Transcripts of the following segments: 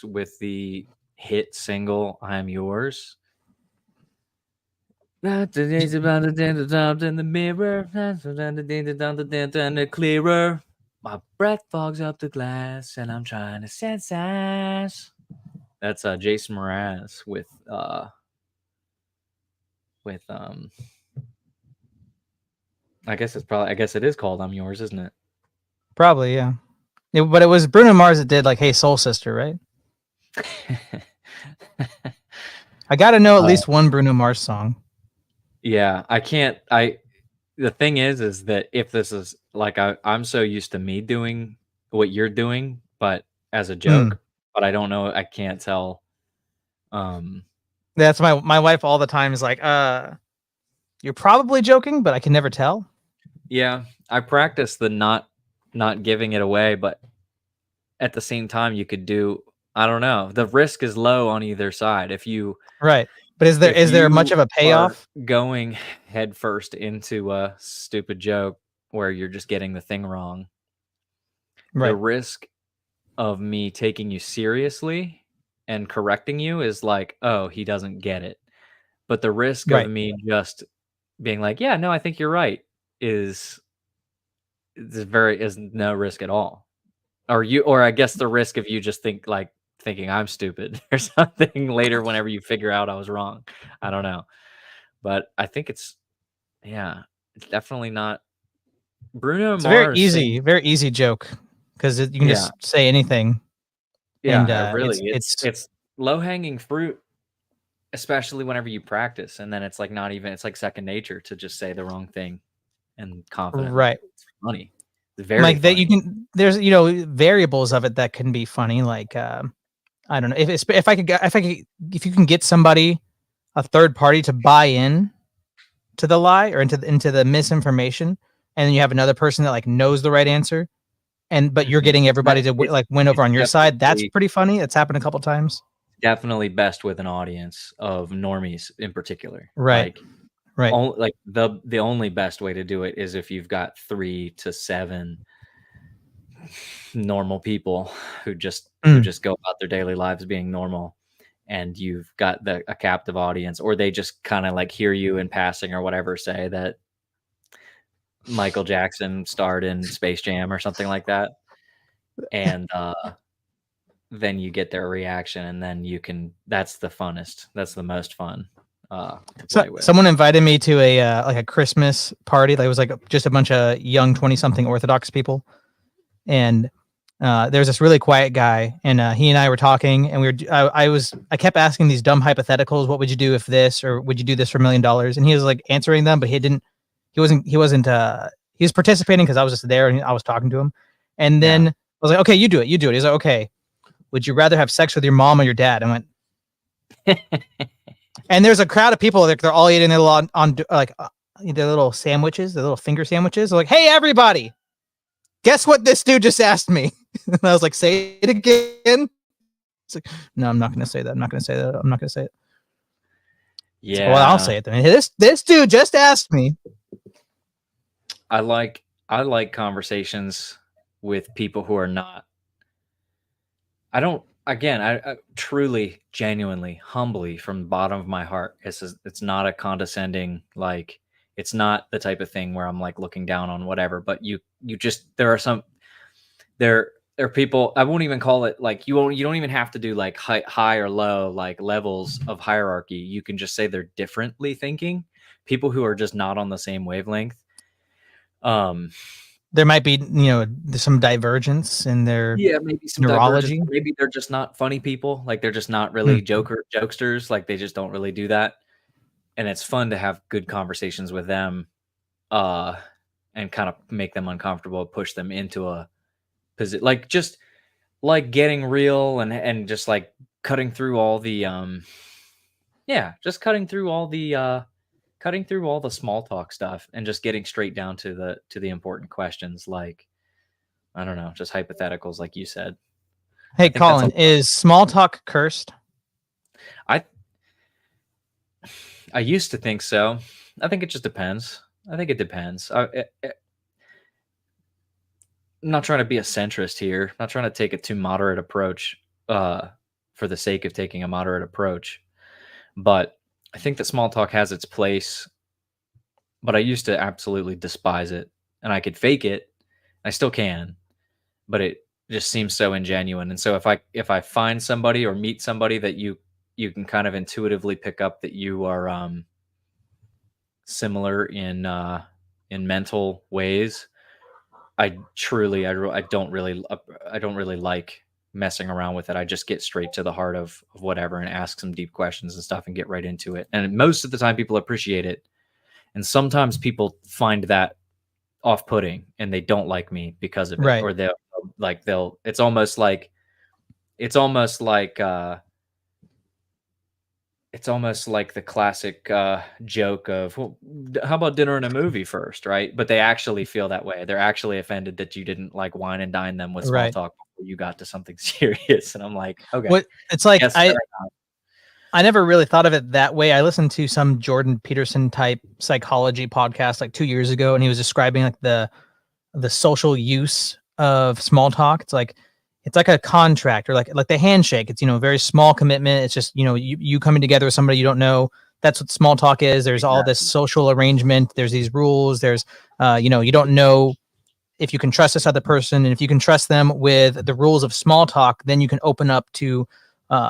with the hit single "I'm Yours." Today's about to dance in the mirror, and the clearer. My breath fogs up the glass, and I'm trying to sense eyes. That's Jason Mraz with. I guess it is called "I'm Yours," isn't it? Probably, yeah. But it was Bruno Mars that did like "Hey Soul Sister," right? I got to know at least one Bruno Mars song. Yeah, I can't. The thing is that if this is like I'm so used to me doing what you're doing, but as a Mm. joke, but I don't know. I can't tell. Um, That's my wife all the time is like, you're probably joking, but I can never tell. yeah, I practice the not giving it away, but at the same time, you could do. I don't know. The risk is low on either side. Right. But If is there much you of a are payoff? going headfirst into a stupid joke where you're just getting the thing wrong, the Right. risk of me taking you seriously and correcting you is like, oh, he doesn't get it. But the risk of Right. me just being like, yeah, no, I think you're right is no risk at all. Or I guess the risk of you just thinking I'm stupid or something later whenever you figure out I was wrong. I don't know. But I think yeah, it's definitely not Bruno It's a Mars very easy joke because you can yeah, just say anything, and yeah, it really it's it's low hanging fruit, especially whenever you practice, and then it's like not even it's like second nature to just say the wrong thing and confidently. right. It's funny. It's very Like that, you funny. can. There's variables of it that can be funny. Like I don't know if you can get somebody, a third party, to buy in to the lie or into the misinformation, and then you have another person that like knows the right answer, but you're Mhm. getting everybody to It's like win over it's on your side. That's definitely pretty funny. It's happened a couple times. definitely best with an audience of normies in particular. Right. Right. Like the only best way to do it is if you've got 3 to 7 normal people who Mm. just go about their daily lives being normal, and you've got a captive audience, or they just kind of like hear you in passing or whatever say that Michael Jackson starred in Space Jam or something like that, and then you get their reaction, and then that's the funnest, that's the most fun to So play with. someone invited me to a like a Christmas party. Like it was like just a bunch of young 20-something Orthodox people, and there's this really quiet guy, and he and I were talking, and I kept asking these dumb hypotheticals. What would you do if this, or would you do this for $1 million? And he was like answering them, but he was participating because I was just there and I was talking to him. And Yeah. then I was like, okay, you do it. He's like, okay, would you rather have sex with your mom or your dad? I went, and there's a crowd of people that they're all eating their little their little sandwiches, their little finger sandwiches. They're like, hey, everybody, guess what this dude just asked me? And I was like, say it again. It's like, no, I'm not going to say that. I'm not going to say that. I'm not going to say it. It's like, well, I'll Yeah, say it then. This dude just asked me. I like conversations with people who are not. I don't. Again, I truly, genuinely, humbly, from the bottom of my heart, it's not a condescending, like, it's not the type of thing where I'm like looking down on whatever. But you just there are people. I won't even call it like you don't even have to do like high or low like levels of hierarchy. You can just say they're differently thinking. People who are just not on the same wavelength. Um, There might be, some divergence in their Yeah, maybe some divergence. neurology. Maybe they're just not funny people. Like they're just not Hmm. really jokesters. Like they just don't really do that. And it's fun to have good conversations with them, uh, and kind of make them uncomfortable, push them into a position, like just like getting real and just like cutting through all the yeah, just cutting through all the small talk stuff and just getting straight down to the important questions, like I don't know, just hypotheticals, like you said. I Hey, think that's a Colin, is small talk cursed? I I used to think so. I think it just depends. I think it depends. I'm not trying to be a centrist here. I'm not trying to take a too moderate approach. for the sake of taking a moderate approach. But I think that small talk has its place, but I used to absolutely despise it, and I could fake it. I still can, but it just seems so ingenuine. And so if I find somebody or meet somebody that you can kind of intuitively pick up that you are similar in mental ways, I don't really like messing around with it. I just get straight to the heart of whatever and ask some deep questions and stuff and get right into it. And most of the time people appreciate it. And sometimes people find that off-putting and they don't like me because of it. Right. Or they'll it's almost like it's almost like the classic joke of, well, how about dinner and a movie first, right? But they actually feel that way. They're actually offended that you didn't like wine and dine them with small Right. talk before you got to something serious. And I'm like, okay, What it's like, yes, I never really thought of it that way. I listened to some Jordan Peterson type psychology podcast like 2 years ago, and he was describing like the social use of small talk. It's like a contract or like the handshake. It's, a very small commitment. It's just, you coming together with somebody you don't know. That's what small talk is. There's all this social arrangement. There's these rules. There's, you don't know if you can trust this other person. And if you can trust them with the rules of small talk, then you can open up to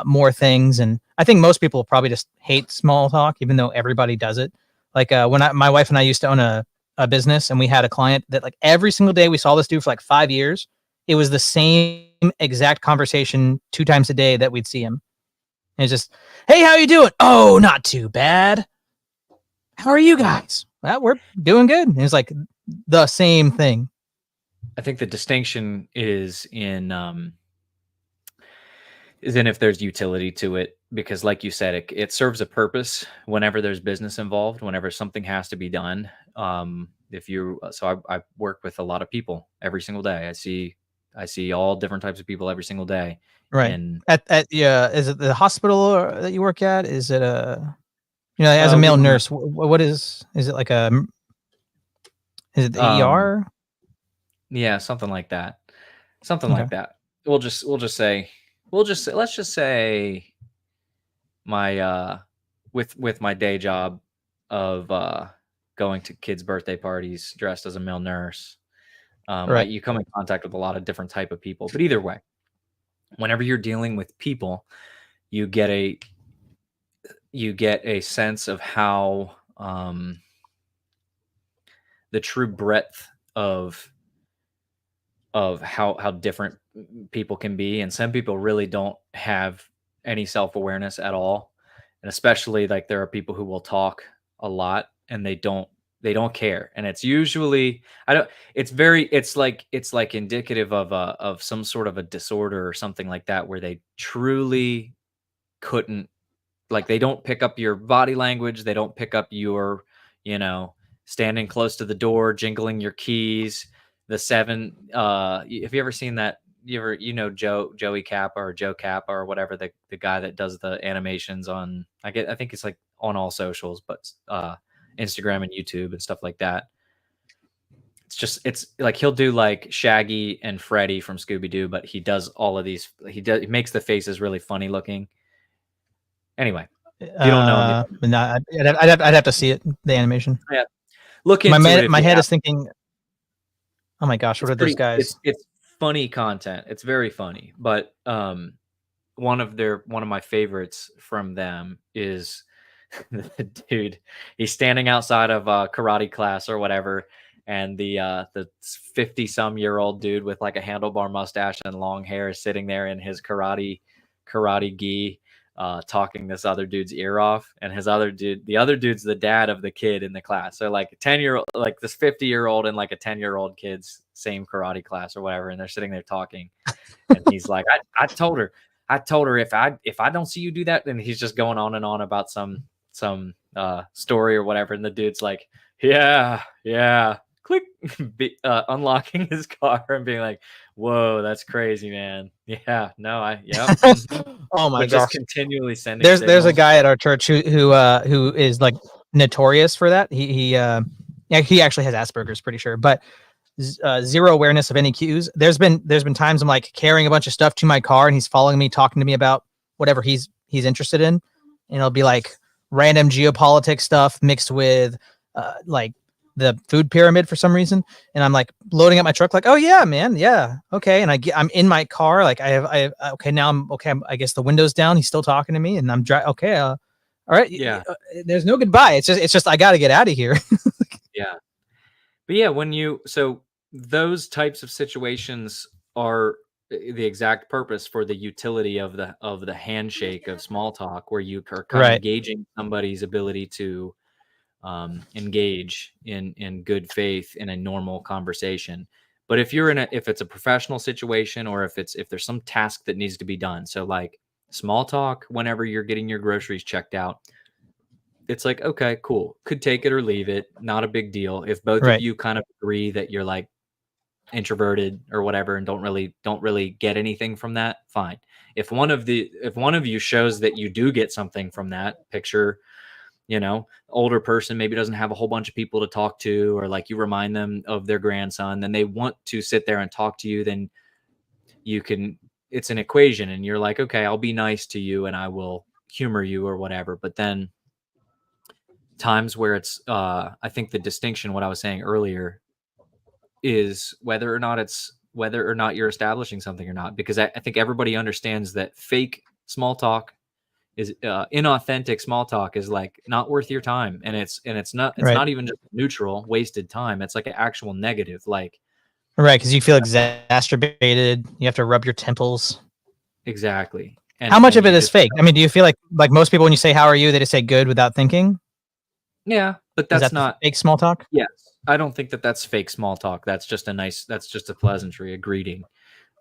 more things. And I think most people probably just hate small talk, even though everybody does it. Like when my wife and I used to own a business, and we had a client that like every single day we saw this dude for like 5 years. It was the same exact conversation 2 times a day that we'd see him. And it's just, hey, how you doing? Oh, not too bad. How are you guys? Well, we're doing good. And it's like the same thing. I think the distinction is in if there's utility to it, because like you said, it serves a purpose whenever there's business involved, whenever something has to be done. I work with a lot of people every single day. I see all different types of people every single day. Right. And is it the hospital that you work at? Is it as a male nurse, what is it like is it the ER? Yeah, something like that. Like that. Let's just say my with my day job of going to kids' birthday parties dressed as a male nurse. Right. You come in contact with a lot of different type of people, but either way, whenever you're dealing with people, you get a sense of how the true breadth of how different people can be. And some people really don't have any self-awareness at all. And especially like there are people who will talk a lot and they don't care. And it's usually, it's like indicative of some sort of a disorder or something like that, where they truly couldn't, like, they don't pick up your body language. They don't pick up your, standing close to the door, jingling your keys, the 7, have you ever seen that? Joey Kappa or Joe Kappa or whatever, the guy that does the animations on, I think it's like on all socials, but Instagram and YouTube and stuff like that. It's like he'll do like Shaggy and Freddy from Scooby-Doo, but he does all of these. He makes the faces really funny looking. Anyway, if you don't know him, no, I'd have to see it, the animation. Yeah, look into it. My head is thinking, oh my gosh, what are those guys? It's funny content. It's very funny, but one of my favorites from them is the dude. He's standing outside of a karate class or whatever, and the 50-some-year-old dude with like a handlebar mustache and long hair is sitting there in his karate gi, talking this other dude's ear off. And the other dude's the dad of the kid in the class. So like 10-year-old, like this 50-year-old and like a 10-year-old kid's same karate class or whatever, and they're sitting there talking. And he's like, I told her if I don't see you do that, then he's just going on and on about some story or whatever. And the dude's like, yeah, click, unlocking his car and being like, whoa, that's crazy, man. Yeah, no, oh my gosh, just continually sending. There's a guy at our church who is like notorious for that. He actually has Asperger's, pretty sure, but zero awareness of any cues. There's been times I'm like carrying a bunch of stuff to my car and he's following me, talking to me about whatever he's interested in, and it'll be like random geopolitics stuff mixed with like the food pyramid for some reason. And I'm like loading up my truck, like, oh yeah, man, yeah, okay. And I'm in my car, like okay, now I'm okay. I guess the window's down. He's still talking to me, and I'm okay. All right, Yeah. there's no goodbye. It's just I got to get out of here. Yeah. But yeah, so those types of situations are the exact purpose for the utility of the handshake of small talk, where you are kind of Right. gauging somebody's ability to engage in good faith in a normal conversation. But if it's a professional situation, or if there's some task that needs to be done, so like small talk whenever you're getting your groceries checked out, it's like, okay, cool, could take it or leave it, not a big deal. If both of Right. you kind of agree that you're like introverted or whatever and don't really get anything from that, fine. If one of you shows that you do get something from that picture, older person maybe doesn't have a whole bunch of people to talk to, or like you remind them of their grandson, then they want to sit there and talk to you, then it's an equation, and you're like, okay, I'll be nice to you and I will humor you or whatever. But then times where it's I think the distinction, what I was saying earlier, is whether or not you're establishing something or not, because I think everybody understands that fake small talk is inauthentic small talk is like not worth your time, and it's Right. not even just neutral wasted time, it's like an actual negative, like Right. Because you feel exacerbated. You have to rub your temples. exactly. How and much and of it you is just fake? I mean, do you feel like most people when you say how are you, they just say good without thinking? yeah, but Is that's that the not fake small talk? yes, I don't think that that's fake small talk. That's just a pleasantry, a greeting.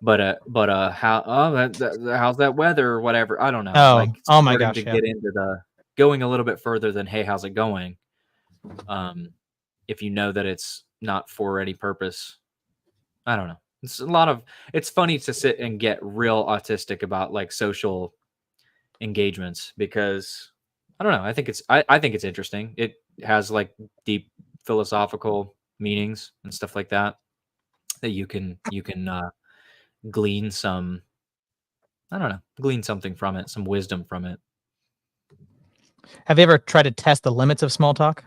But how how's that weather or whatever, I don't know, Oh, like oh my starting to gosh, yeah. get into the going a little bit further than hey, how's it going, um if you know that it's not for any purpose. I don't know. It's funny to sit and get real autistic about like social engagements, because I don't know. I think it's interesting. It has like deep philosophical meanings and stuff like that that you can glean some, I don't know, glean something from it, some wisdom from it. Have you ever tried to test the limits of small talk?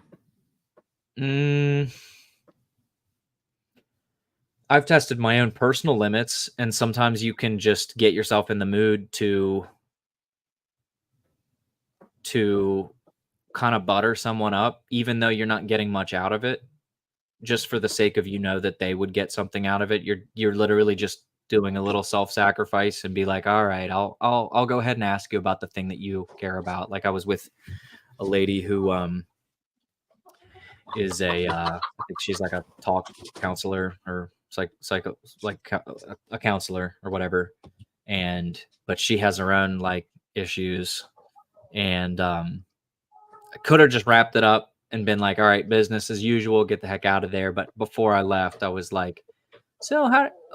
Mm, I've tested my own personal limits, and sometimes you can just get yourself in the mood to kind of butter someone up, even though you're not getting much out of it, just for the sake of that they would get something out of it. You're literally just doing a little self-sacrifice and be like, all right, I'll go ahead and ask you about the thing that you care about. Like I was with a lady who is I think she's like a talk counselor or a counselor or whatever, but she has her own like issues, and I could have just wrapped it up and been like, all right, business as usual, get the heck out of there. But before I left, I was like, so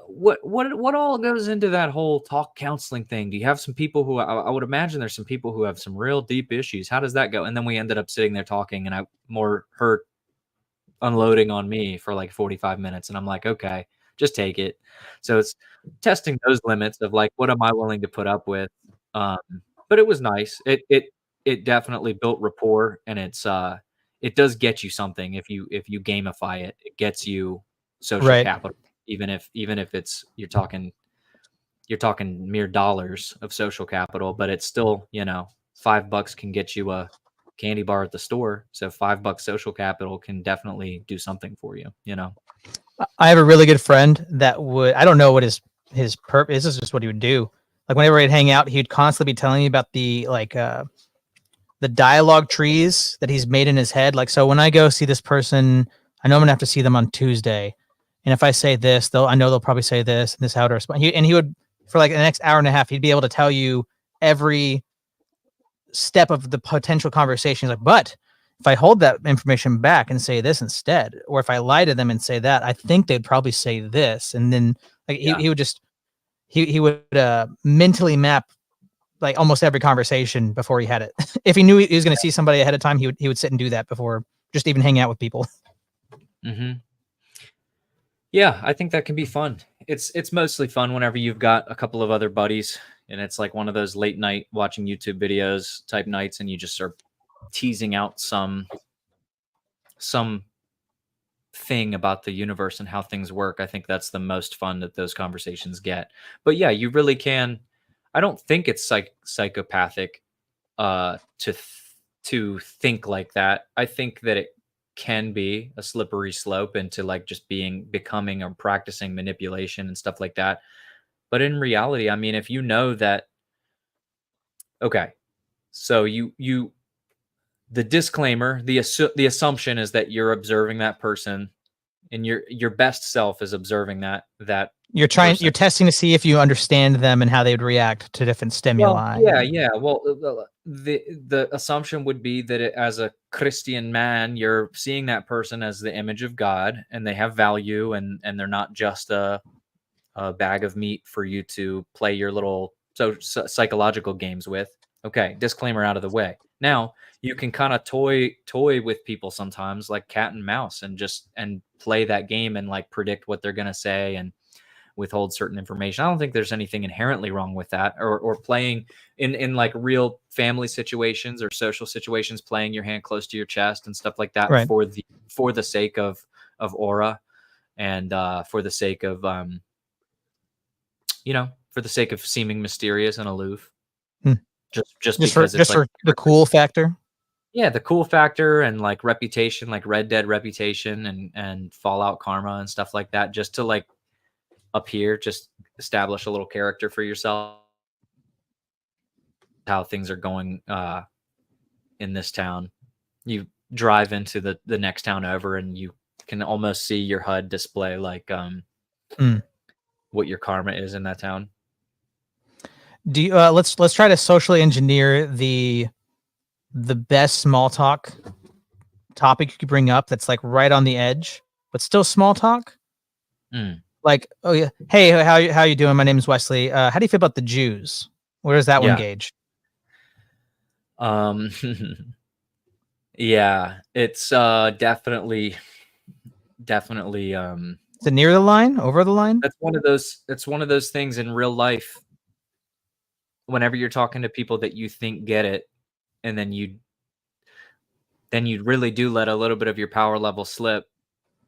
what all goes into that whole talk counseling thing? Do you have some people who I would imagine there's some people who have some real deep issues? How does that go? And then we ended up sitting there talking, and I more her unloading on me for like 45 minutes. And I'm like, okay, just take it. So it's testing those limits of like, what am I willing to put up with? Um, but it was nice. It definitely built rapport, and it does get you something if you gamify it. It gets you social Right. capital, even if it's you're talking mere dollars of social capital, but it's still, $5 can get you a candy bar at the store. So $5 social capital can definitely do something for you. I have a really good friend that would, I don't know what his purpose. This is just what he would do. Like whenever we'd hang out, he'd constantly be telling me about the dialogue trees that he's made in his head. Like, so when I go see this person, I know I'm gonna have to see them on Tuesday, and if I say this, I know they'll probably say this, and this is how to respond. He would, for like the next hour and a half, he'd be able to tell you every step of the potential conversation. He's like, but if I hold that information back and say this instead, or if I lie to them and say that, I think they'd probably say this. And then like Yeah. he would just he would mentally map like almost every conversation before he had it. If he knew he was going to see somebody ahead of time, he would sit and do that before just even hang out with people. Hmm. Yeah, I think that can be fun. It's mostly fun whenever you've got a couple of other buddies, and it's like one of those late night watching YouTube videos type nights, and you just start teasing out some thing about the universe and how things work, I think that's the most fun that those conversations get. But yeah, you really can. I don't think it's psychopathic to think like that. I think that it can be a slippery slope into like just becoming or practicing manipulation and stuff like that. But in reality, I mean, if you know that, okay, so you the disclaimer, the assumption is that you're observing that person, and your best self is observing that You're person. testing to see if you understand them and how they would react to different Well, stimuli. yeah. Well, the assumption would be that as a Christian man, you're seeing that person as the image of God, and they have value, and they're not just a bag of meat for you to play your little psychological games with. Okay, disclaimer out of the way. Now you can kind of toy with people sometimes, like cat and mouse, and play that game and like predict what they're gonna say and withhold certain information. I don't think there's anything inherently wrong with that, or playing in like real family situations or social situations, playing your hand close to your chest and stuff like that, right, for the sake of aura, and for the sake of for the sake of seeming mysterious and aloof. Hmm. Just because it's like for the cool factor. Yeah, the cool factor and like reputation, like Red Dead reputation and Fallout karma and stuff like that, just to like appear, just establish a little character for yourself, how things are going in this town. You drive into the next town over, and you can almost see your HUD display like what your karma is in that town. Do you let's try to socially engineer the best small talk topic you could bring up that's like right on the edge, but still small talk. Like, oh yeah, hey, how you doing? My name is Wesley. How do you feel about the Jews? Where does that one gauge? Yeah, it's definitely is it near the line, over the line? It's one of those things in real life. Whenever you're talking to people that you think get it, and then you really do let a little bit of your power level slip,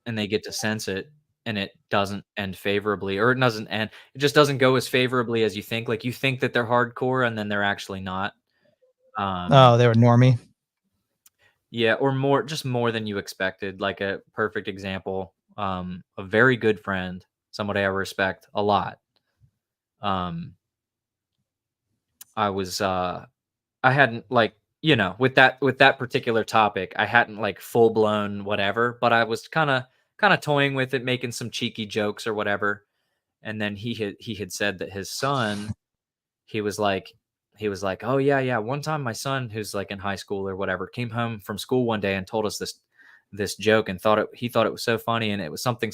and they get to sense it, and it doesn't end favorably, or it just doesn't go as favorably as you think. Like, you think that they're hardcore, and then they're actually not. Oh, they were normie. Yeah, or more than you expected. Like a perfect example, a very good friend, somebody I respect a lot. I hadn't like, with that particular topic, I hadn't like full blown whatever, but I was kind of toying with it, making some cheeky jokes or whatever. And then he had said that his son, he was like, oh yeah, one time my son, who's like in high school or whatever, came home from school one day and told us this joke, and he thought it was so funny, and it was something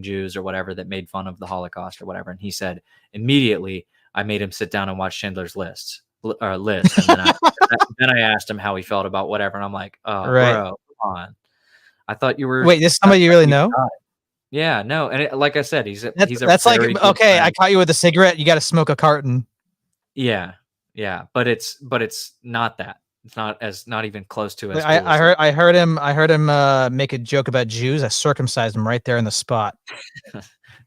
Jews or whatever that made fun of the Holocaust or whatever. And he said, immediately I made him sit down and watch Schindler's List. And then I asked him how he felt about whatever, and I'm like, oh, right. Bro, come on. I thought you were. Wait, this is somebody you really know? Yeah, no, and like I said, he's that's like, okay, I caught you with a cigarette. You got to smoke a carton. Yeah, but it's not that. It's not even close to as. I heard him make a joke about Jews. I circumcised him right there in the spot.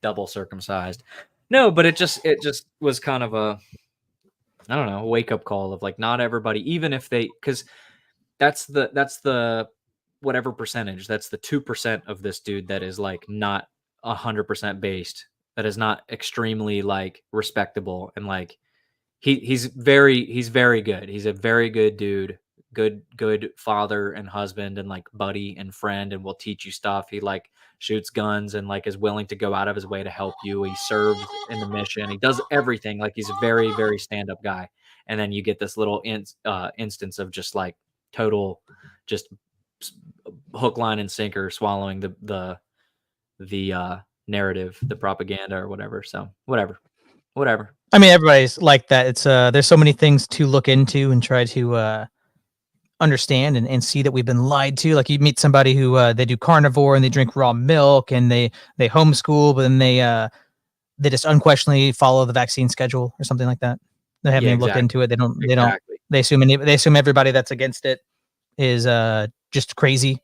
Double circumcised. No, but it just was kind of a, I don't know, a wake up call of like, not everybody, even if because that's the whatever percentage, that's the 2% of this dude that is like not 100% based, that is not extremely like respectable, and like he's very good. He's a very good dude, good father and husband and like buddy and friend, and will teach you stuff. He like shoots guns and like is willing to go out of his way to help you. He serves in the mission. He does everything. Like, he's a very, very stand-up guy. And then you get this little instance of just like total, just hook, line, and sinker, swallowing the narrative, the propaganda or whatever. So whatever. I mean, everybody's like that. It's there's so many things to look into and try to understand and see that we've been lied to. Like, you meet somebody who they do carnivore and they drink raw milk and they homeschool, but then they just unquestionably follow the vaccine schedule or something like that. They haven't Yeah, even looked exactly. into it. Exactly. They assume everybody that's against it is just crazy,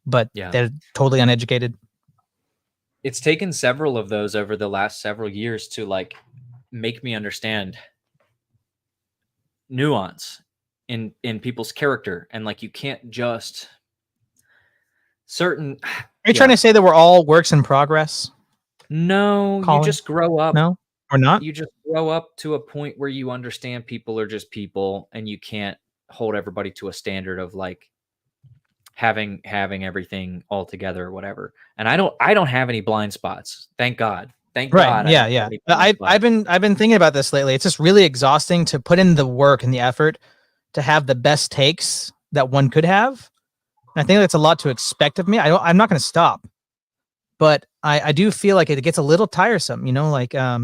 but Yeah. they're totally uneducated. It's taken several of those over the last several years to like make me understand nuance in people's character, and like you can't just certain Are you trying yeah. to say that we're all works in progress, No, you Colin? just grow up. No, we're not. You just grow up to a point where you understand people are just people, and you can't hold everybody to a standard of like having everything all together or whatever. And I don't have any blind spots. Thank God. Thank Right. God I Yeah. don't have Yeah. any blind spots. I've been thinking about this lately. It's just really exhausting to put in the work and the effort to have the best takes that one could have. And I think that's a lot to expect of me. I'm not going to stop, but I do feel like it gets a little tiresome. You know, like I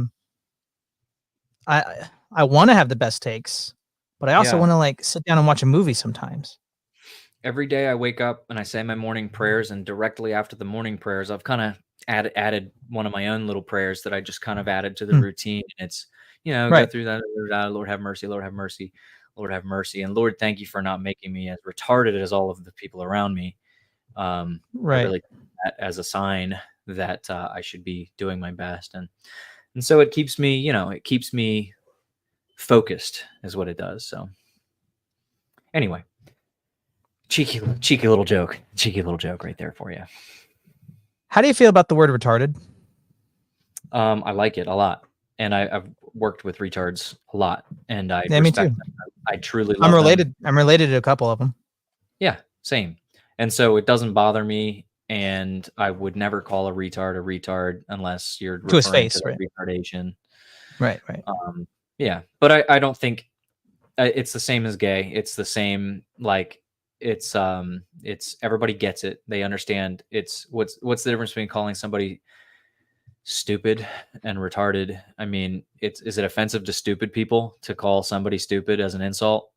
want to have the best takes, but I also Yeah. want to like sit down and watch a movie sometimes. Every day I wake up and I say my morning prayers, and directly after the morning prayers, I've kind of added one of my own little prayers that I just kind of added to the Hmm. routine. And it's, go Right. through that. Lord have mercy, Lord have mercy, Lord have mercy. And Lord, thank you for not making me as retarded as all of the people around me. I Right. really take that as a sign that I should be doing my best. And so it keeps me, it keeps me focused is what it does. So anyway, cheeky little joke right there for you. How do you feel about the word retarded? I like it a lot, and I've worked with retards a lot, and I Yeah, me too. respect them. I truly I'm love them. related. I'm related to a couple of them. Yeah, same. And so it doesn't bother me, and I would never call a retard unless you're To his referring to face, the right? retardation. Right. Right. Yeah, but I don't think it's the same as gay. It's the same, like it's everybody gets it. They understand. It's what's the difference between calling somebody stupid and retarded? I mean, is it offensive to stupid people to call somebody stupid as an insult?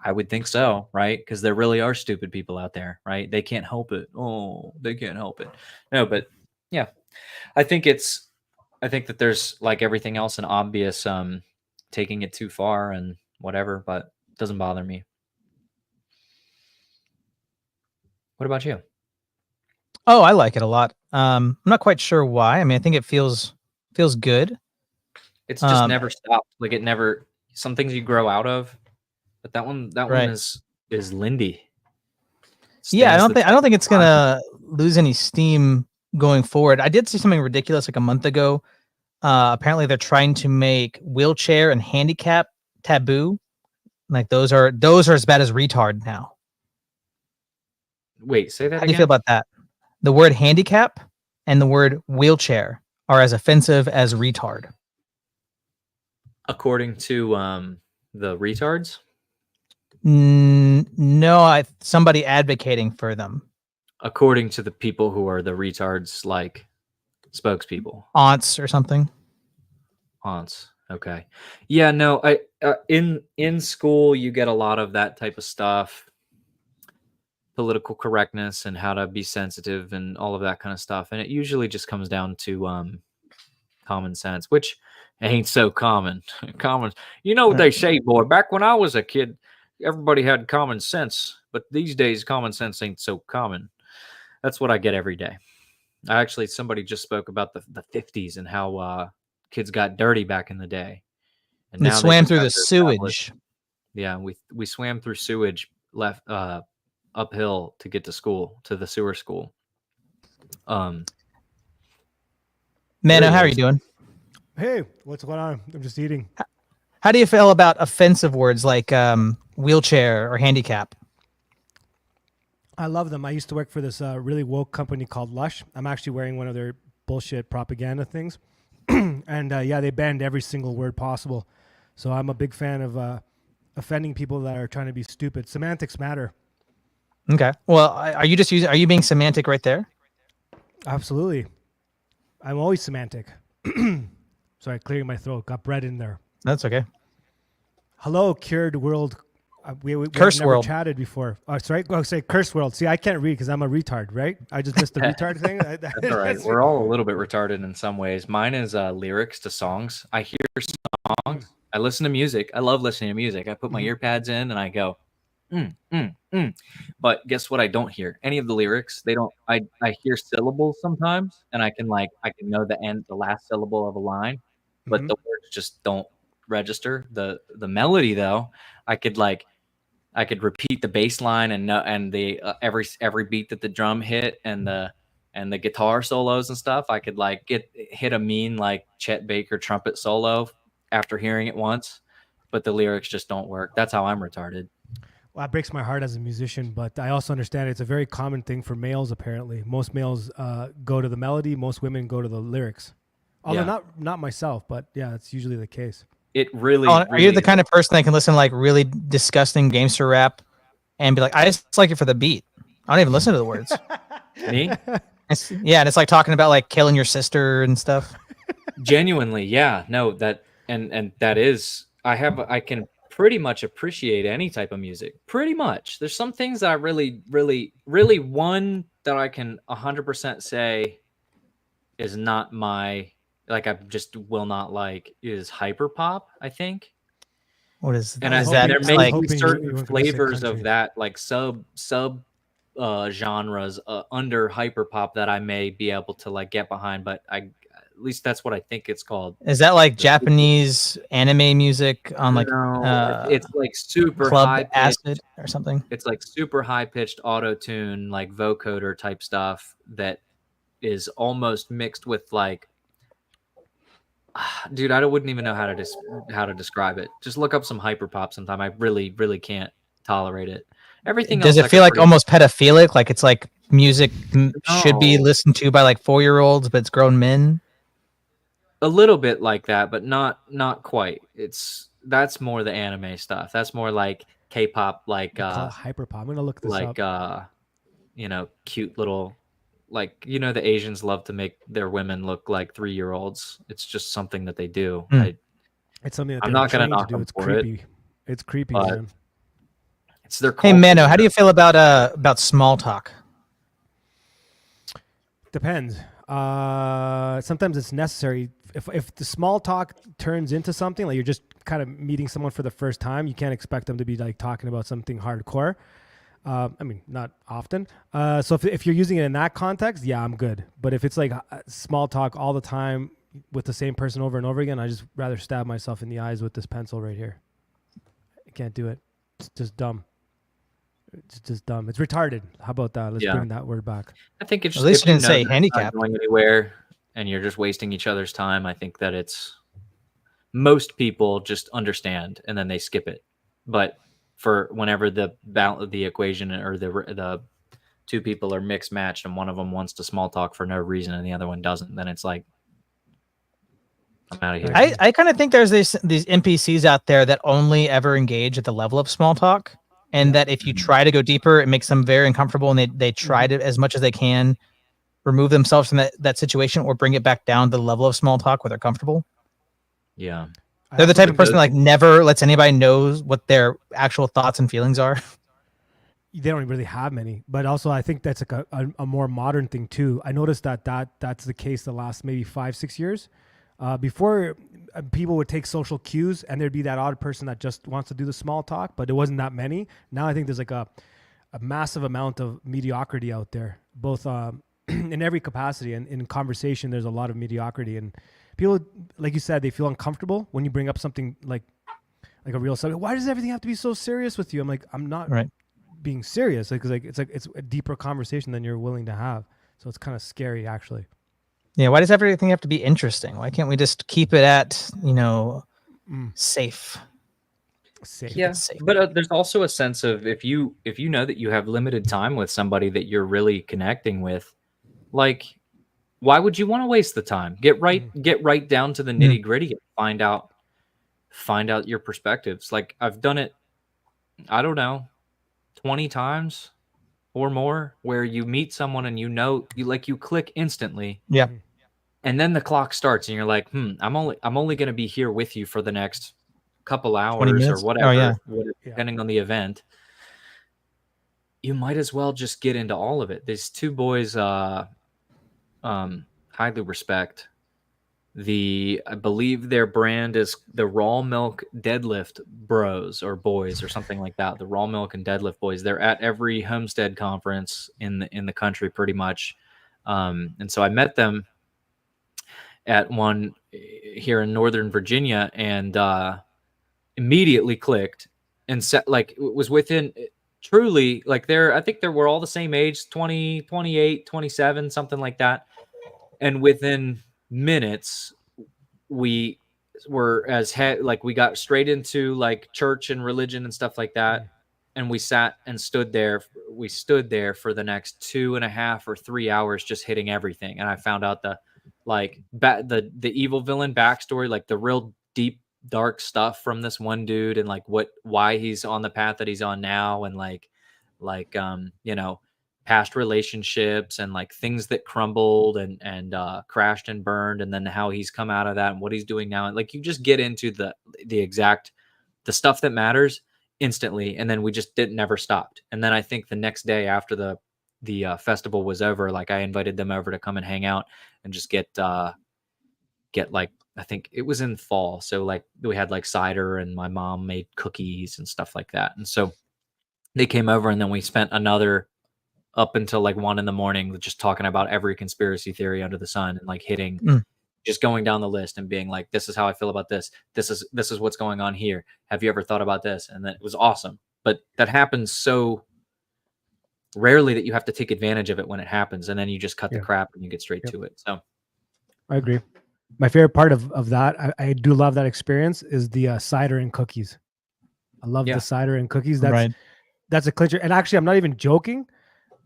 I would think so, right? Because there really are stupid people out there, right? They can't help it. Oh, they can't help it. No, but yeah, I think I think that there's like everything else an obvious taking it too far and whatever, but it doesn't bother me. What about you? Oh, I like it a lot. I'm not quite sure why. I mean, I think it feels good. It's just Um, never stopped. Like it never. Some things you grow out of, but that one right. is Lindy. Yeah, Stands the I test don't think of it's time. gonna lose any steam going forward. I did see something ridiculous like a month ago. Apparently, they're trying to make wheelchair and handicap taboo. Like those are as bad as retard now. Wait, say that How do you feel again. about that? The word handicap and the word wheelchair are as offensive as retard. According to the retards, No, somebody advocating for them, according to the people who are the retards, like spokespeople, aunts or something. aunts. Okay, yeah, no, I in school you get a lot of that type of stuff, political correctness and how to be sensitive and all of that kind of stuff, and it usually just comes down to common sense, which ain't so common. Common, what Right. they say, boy. Back when I was a kid, everybody had common sense, but these days, common sense ain't so common. That's what I get every day. Actually, somebody just spoke about the 50s and how kids got dirty back in the day, and They now they swam just through have the to establish. sewage. Yeah, we swam through sewage left uphill to get to school, to the sewer school. Um, there Mano, he how are you is. doing? Hey, what's going on? I'm just eating. How do you feel about offensive words like wheelchair or handicap? I love them. I used to work for this really woke company called Lush. I'm actually wearing one of their bullshit propaganda things. And yeah, they banned every single word possible. So I'm a big fan of offending people that are trying to be stupid. Semantics matter. Okay. Well, are you being semantic right there? Absolutely. I'm always semantic. Sorry, clearing my throat. Got bread in there. That's okay. Hello, cured world. We have Curse never world. chatted before. Oh, sorry. Go say curse world. See, I can't read because I'm a retard, right? I just missed the retard thing. That's all right. We're all a little bit retarded in some ways. Mine is lyrics to songs. I hear songs I listen to music. I love listening to music. I put my Mhm. earpads in and I go, mm, mm, mm. But guess what? I don't hear any of the lyrics. They don't. I hear syllables sometimes, and I can know the last syllable of a line, but Mhm. the words just don't register. The melody though, I could like I could repeat the bass line and know and the every beat that the drum hit and the guitar solos and stuff. I could like hit a mean like Chet Baker trumpet solo after hearing it once, but the lyrics just don't work. That's how I'm retarded. Well, that breaks my heart as a musician, but I also understand it's a very common thing for males. Apparently, most males go to the melody. Most women go to the lyrics. Although Yeah, not myself, but yeah, that's usually the case. it really, Oh, are you really the kind of person that can listen to like really disgusting gangster rap and be like, I just like it for the beat? I don't even listen to the words. me And it's like talking about like killing your sister and stuff. genuinely. Yeah, no, and that is I can pretty much appreciate any type of music. Pretty much. There's some things that I really, really, really one that I can 100% say is not my like I just will not like is hyper pop, I think. What is And is and that there I may was like? be hoping you certain weren't going to say flavors of country. that like sub genres under hyper pop that I may be able to like get behind, but I at least that's what I think it's called. Is that like The super, Japanese anime music on like no, it's like super Club high Acid pitched. or something? It's like super high pitched auto tune, like vocoder type stuff that is almost mixed with like dude, I wouldn't even know how to describe it. Just look up some hyperpop sometime. I really, really can't tolerate it. Everything Does else it I can feel like pretty almost pedophilic? Like it's like music should be no, listened to by like 4-year-olds, but it's grown men. a little bit like that, but not quite. It's that's more the anime stuff. That's more like K-pop, They call it hyperpop. I'm going to look this like up. cute little like the Asians love to make their women look like 3-year-olds. It's just something that they do. Hmm. It's something that I'm they're not gonna trained to knock do. them It's for it, creepy. It's creepy, but man. it's their Hey culture, Mano, how do you feel about small talk? Depends. Sometimes it's necessary. If the small talk turns into something like you're just kind of meeting someone for the first time, you can't expect them to be like talking about something hardcore. I mean, not often. So if you're using it in that context, yeah, I'm good. But if it's like small talk all the time with the same person over and over again, I just rather stab myself in the eyes with this pencil right here. I can't do it. It's just dumb. It's just dumb. It's retarded. How about that? Let's yeah. bring that word back. I think At least if you you didn't know say that it's not handicapped. going anywhere and you're just wasting each other's time, I think that it's most people just understand and then they skip it. But for whenever the equation or the two people are mixed matched and one of them wants to small talk for no reason and the other one doesn't, then it's like I'm out of I here. agree. I kind of think there's these NPCs out there that only ever engage at the level of small talk, and Yeah. that if you try to go deeper, it makes them very uncomfortable, and they try Mhm. to as much as they can remove themselves from that situation or bring it back down to the level of small talk where they're comfortable. Yeah. I They're the also type of think person The, that like never lets anybody knows what their actual thoughts and feelings are. they don't really have many, but also I think that's like a more modern thing too. I noticed that's the case the last maybe 5-6 years. Before people would take social cues and there'd be that odd person that just wants to do the small talk, but it wasn't that many. Now I think there's like a massive amount of mediocrity out there, both in every capacity. And in conversation, there's a lot of mediocrity. And people, like you said, they feel uncomfortable when you bring up something like a real subject. Why does everything have to be so serious with you? I'm like, I'm not Right. being serious. Like it's a deeper conversation than you're willing to have. So it's kind of scary, actually. Yeah. Why does everything have to be interesting? Why can't we just keep it at Mm, safe? safe. Keep it yeah, safe. but there's also a sense of if you know that you have limited time with somebody that you're really connecting with, like why would you want to waste the time? Mm, Get right down to the Mm. nitty gritty and find out your perspectives. Like I've done it, I don't know, 20 times or more where you meet someone and you click instantly Yeah. mm, and then the clock starts and you're like, I'm only gonna be here with you for the next couple 20 hours or minutes. Oh yeah. whatever, yeah. depending on the event. You might as well just get into all of it. These two boys highly respect. I believe their brand is the Raw Milk Deadlift Bros or Boys or something like that. The Raw Milk and Deadlift Boys. They're at every homestead conference in the country pretty much. And so I met them at one here in Northern Virginia and immediately clicked and set like it was within truly like I think they were all the same age, 20, 28, 27, something like that. And within minutes we were like we got straight into like church and religion and stuff like that, and we sat and stood there. We stood there for the next 2.5 or 3 hours just hitting everything. And I found out the the evil villain backstory, like the real deep dark stuff from this one dude, and like why he's on the path that he's on now, and you know, past relationships and like things that crumbled and crashed and burned, and then how he's come out of that and what he's doing now. And like you just get into the stuff that matters instantly, and then we just never stopped. And then I think the next day after the festival was over, like I invited them over to come and hang out and just get like, I think it was in fall, so like we had like cider and my mom made cookies and stuff like that. And so they came over, and then we spent another up until like 1 a.m. just talking about every conspiracy theory under the sun, and like just going down the list and being like, this is how I feel about this. This is what's going on here. Have you ever thought about this? And then it was awesome. But that happens so rarely that you have to take advantage of it when it happens. And then you just cut the crap and you get straight to it. So I agree. My favorite part of that, I do love that experience, is the cider and cookies. I love the cider and cookies. That's a clincher. And actually, I'm not even joking.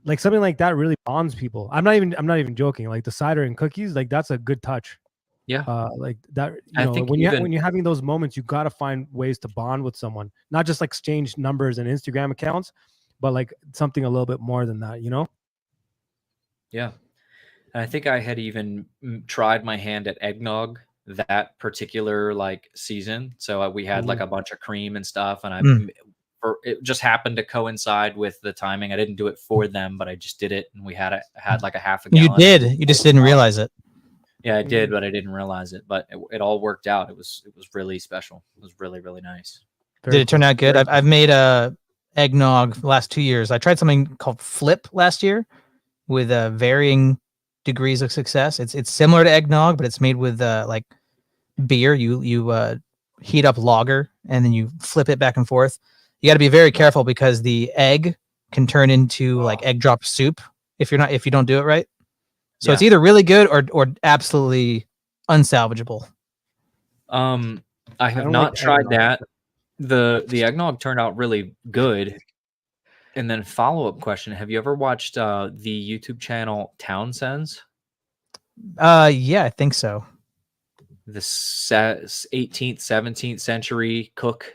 Like something like that really bonds people. I'm not even joking. Like the cider and cookies, like that's a good touch. Yeah. Like that, when you're having those moments, you got to find ways to bond with someone, not just like exchange numbers and Instagram accounts, but like something a little bit more than that, you know? Yeah. And I think I had even tried my hand at eggnog that particular like season. So we had like a bunch of cream and stuff, and it just happened to coincide with the timing. I didn't do it for them, but I just did it, and we had like a half a gallon. You did. You just didn't realize it. Yeah, I did, but I didn't realize it. But it all worked out. It was really special. It was really, really nice. Did it turn out good? I've made eggnog the last 2 years. I tried something called Flip last year with varying degrees of success. It's similar to eggnog, but it's made with like beer. You heat up lager and then you flip it back and forth. You got to be very careful because the egg can turn into like egg drop soup if you don't do it right. So it's either really good or absolutely unsalvageable. I have not tried that. The eggnog turned out really good. And then follow-up question: have you ever watched the YouTube channel Townsend's? Yeah, I think so. The 18th, 17th century cook,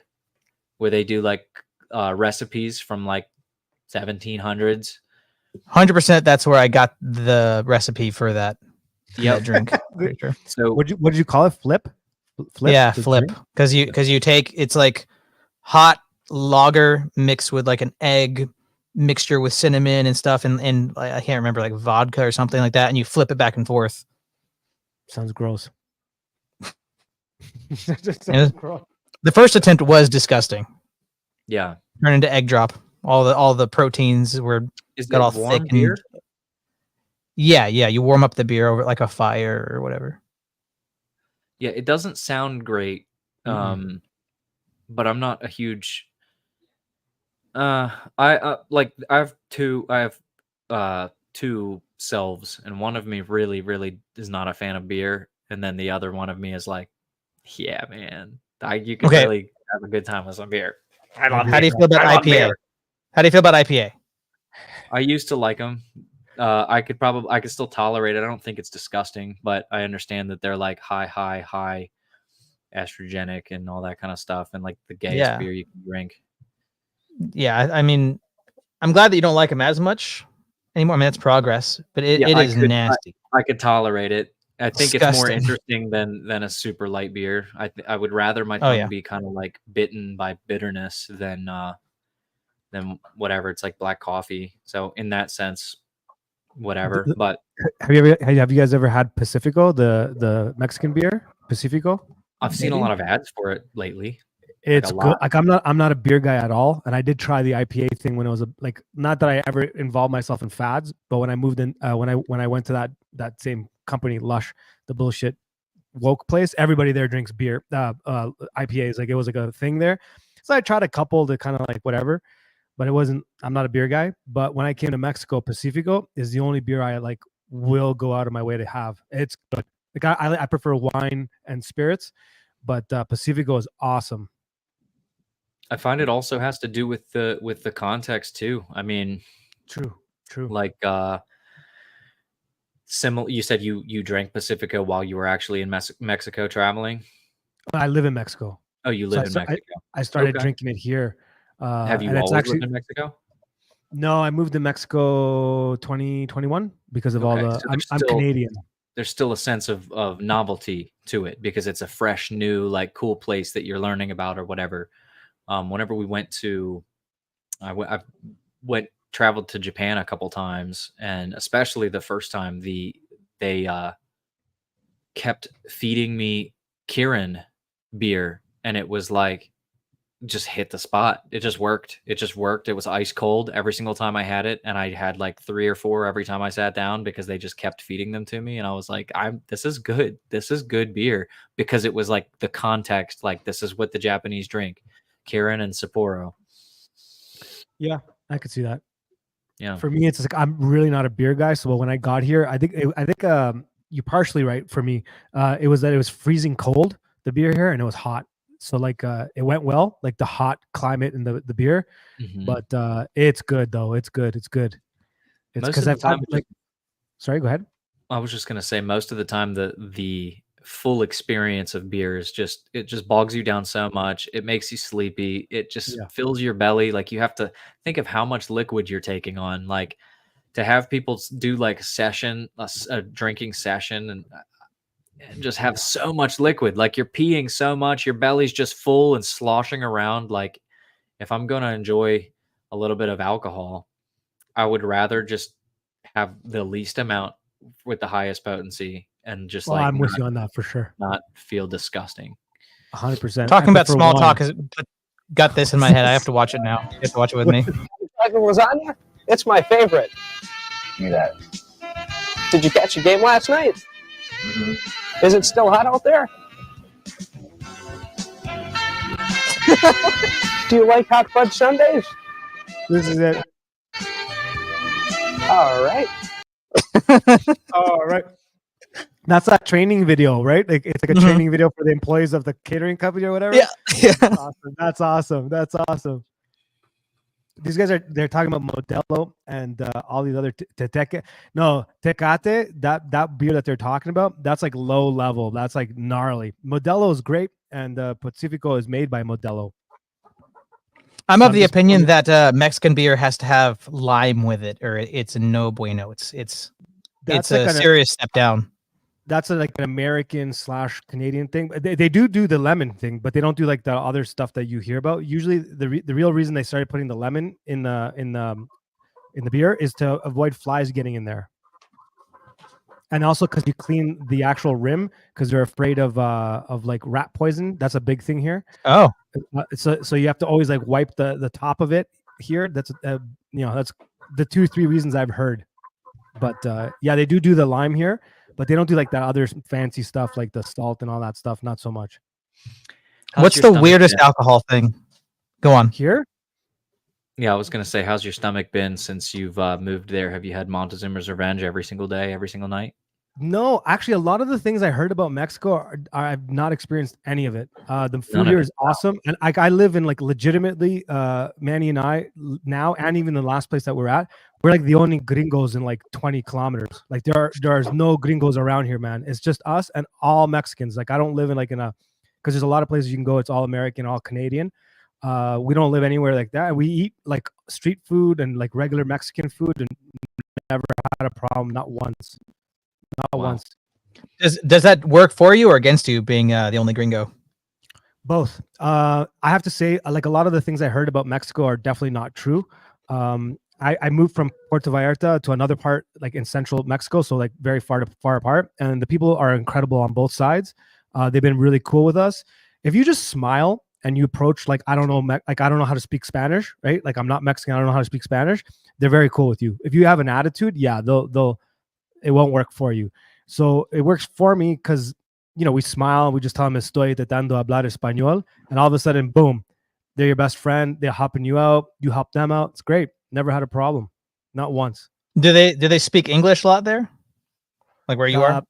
where they do like recipes from like 1700s. 100%. That's where I got the recipe for that. That drink. Sure. So what did you call it? Flip? Yeah, flip. Because you take, it's like hot lager mixed with like an egg mixture with cinnamon and stuff, and I can't remember, like vodka or something like that, and you flip it back and forth. Sounds gross. The first attempt was disgusting. Yeah, turned into egg drop. All the proteins got all thick. Beer? Yeah. You warm up the beer over like a fire or whatever. Yeah, it doesn't sound great, but I'm not a huge. I have two selves, and one of me really, really is not a fan of beer, and then the other one of me is like, yeah, man, you can really have a good time with some beer. I love beer. How do you feel about IPA? How do you feel about IPA? I used to like them. I could still tolerate it. I don't think it's disgusting, but I understand that they're like high estrogenic and all that kind of stuff, and like the gayest beer you can drink. Yeah, I mean, I'm glad that you don't like them as much anymore. I mean, that's progress, but it is nasty. I could tolerate it. I think it's more interesting than a super light beer. I would rather my tongue be kind of like bitten by bitterness than whatever. It's like black coffee. So in that sense, whatever. But Have you guys ever had Pacifico, the Mexican beer, Pacifico? I've seen a Maybe. lot of ads for it lately. It's a good. lot. Like I'm not a beer guy at all, and I did try the IPA thing when I was like, not that I ever involved myself in fads, but when I moved in, when I went to that same company, Lush, the bullshit woke place, everybody there drinks beer, IPAs. Like it was like a thing there. So I tried a couple to kind of like whatever, but it wasn't. I'm not a beer guy. But when I came to Mexico, Pacifico is the only beer I like will go out of my way to have. It's good. Like I prefer wine and spirits, but Pacifico is awesome. I find it also has to do with the context too. I mean, True. like similar. You said you drank Pacifico while you were actually in Mexico traveling. I live in Mexico. Oh, you So live in Mexico. I started Okay. drinking it here. Have you And it's always actually lived in Mexico? no, I moved to Mexico 2021 because of all Okay, the so I'm Canadian. there's still a sense of novelty to it because it's a fresh, new, like cool place that you're learning about or whatever. Whenever we went to, I went traveled to Japan a couple times, and especially the first time, they kept feeding me Kirin beer, and it was like just hit the spot. It just worked. It just worked. It was ice cold every single time I had it, and I had like 3 or 4 every time I sat down because they just kept feeding them to me, and I was like, this is good. This is good beer because it was like the context, like this is what the Japanese drink, Kirin and Sapporo. Yeah, I could see that. Yeah. For me, it's like I'm really not a beer guy. So when I got here, I think you're partially right. For me, it was that it was freezing cold, the beer here, and it was hot. So like it went well, like the hot climate and the beer. Mhm. But it's good though. It's good. It's good. It's Most because of the I've time, like. Sorry, go ahead. I was just gonna say most of the time the full experience of beer is just it just bogs you down so much. It makes you sleepy. It just Yeah. fills your belly. Like you have to think of how much liquid you're taking on. Like to have people do like a session, a drinking session, and just have so much liquid. Like you're peeing so much, your belly's just full and sloshing around. Like if I'm gonna enjoy a little bit of alcohol, I would rather just have the least amount with the highest potency and just Well, like I'm with you on that for sure. not feel disgusting. 100%. Talking about small talk Is has got this in my head. I have to watch it now. You have to watch it with me. Like lasagna? It's my favorite. Do that. Did you catch a game last night? Mm-hmm. Is it still hot out there? Do you like hot fudge sundaes? this is it. All right. All right. That's that training video, right? Like it's like a training video for the employees of the catering company or whatever. Yeah. That's awesome. These guys they're talking about Modelo and all these other Tecate. That beer that they're talking about, that's like low level. That's like gnarly. Modelo is great, and Pacifico is made by Modelo. I'm of the opinion that Mexican beer has to have lime with it, or it's no bueno. It's That's a like serious step down. That's like an American / Canadian thing. They do the lemon thing, but they don't do like the other stuff that you hear about. Usually, the real reason they started putting the lemon in the beer is to avoid flies getting in there, and also because you clean the actual rim because they're afraid of like rat poison. That's a big thing here. Oh, So you have to always like wipe the top of it here. That's that's the 2-3 reasons I've heard. But yeah, they do the lime here. But they don't do like that other fancy stuff like the salt and all that stuff. Not so much. what's the weirdest alcohol thing? Go on. Here? Yeah, I was gonna say, how's your stomach been since you've moved there? Have you had Montezuma's Revenge every single day, every single night? No, actually, a lot of the things I heard about Mexico I've not experienced any of it. The food here is awesome, and I live in like legitimately, Manny and I now, and even the last place that we're at, we're like the only gringos in like 20 kilometers. Like there's no gringos around here, man. It's just us and all Mexicans. Like I don't live in like because there's a lot of places you can go. It's all American, all Canadian. We don't live anywhere like that. We eat like street food and like regular Mexican food, and never had a problem, not once. Not once. Does that work for you or against you being the only gringo? Both. I have to say, like a lot of the things I heard about Mexico are definitely not true. I moved from Puerto Vallarta to another part, like in central Mexico, so like very far apart. And the people are incredible on both sides. They've been really cool with us. If you just smile and you approach like I don't know, like I don't know how to speak Spanish, right? Like I'm not Mexican, I don't know how to speak Spanish. They're very cool with you. If you have an attitude, yeah, they'll it won't work for you. So it works for me because we smile, we just tell them estoy tratando hablar español, and all of a sudden, boom, they're your best friend. They're helping you out. You help them out. It's great. Never had a problem, not once. Do they speak English a lot there? Like where you are?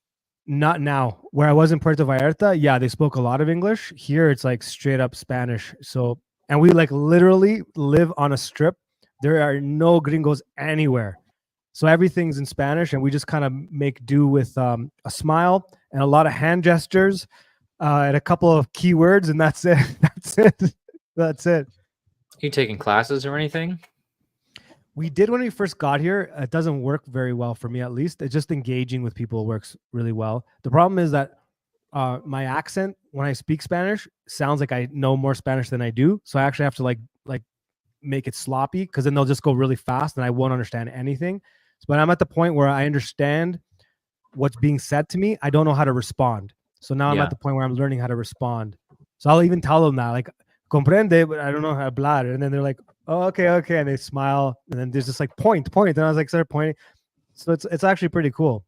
Not now. Where I was in Puerto Vallarta, yeah, they spoke a lot of English. Here, it's like straight up Spanish. So, and we like literally live on a strip. There are no gringos anywhere. So everything's in Spanish, and we just kind of make do with a smile and a lot of hand gestures and a couple of keywords, and that's it. That's it. That's it. You taking classes or anything? We did when we first got here. It doesn't work very well for me, at least. It's just engaging with people works really well. The problem is that my accent when I speak Spanish sounds like I know more Spanish than I do. So I actually have to like make it sloppy because then they'll just go really fast and I won't understand anything. But I'm at the point where I understand what's being said to me. I don't know how to respond. So now I'm at the point where I'm learning how to respond. So I'll even tell them that, like, comprende, but I don't know how to hablar. And then they're like, oh, okay. And they smile. And then there's just like point. And I was like, start pointing. So it's actually pretty cool.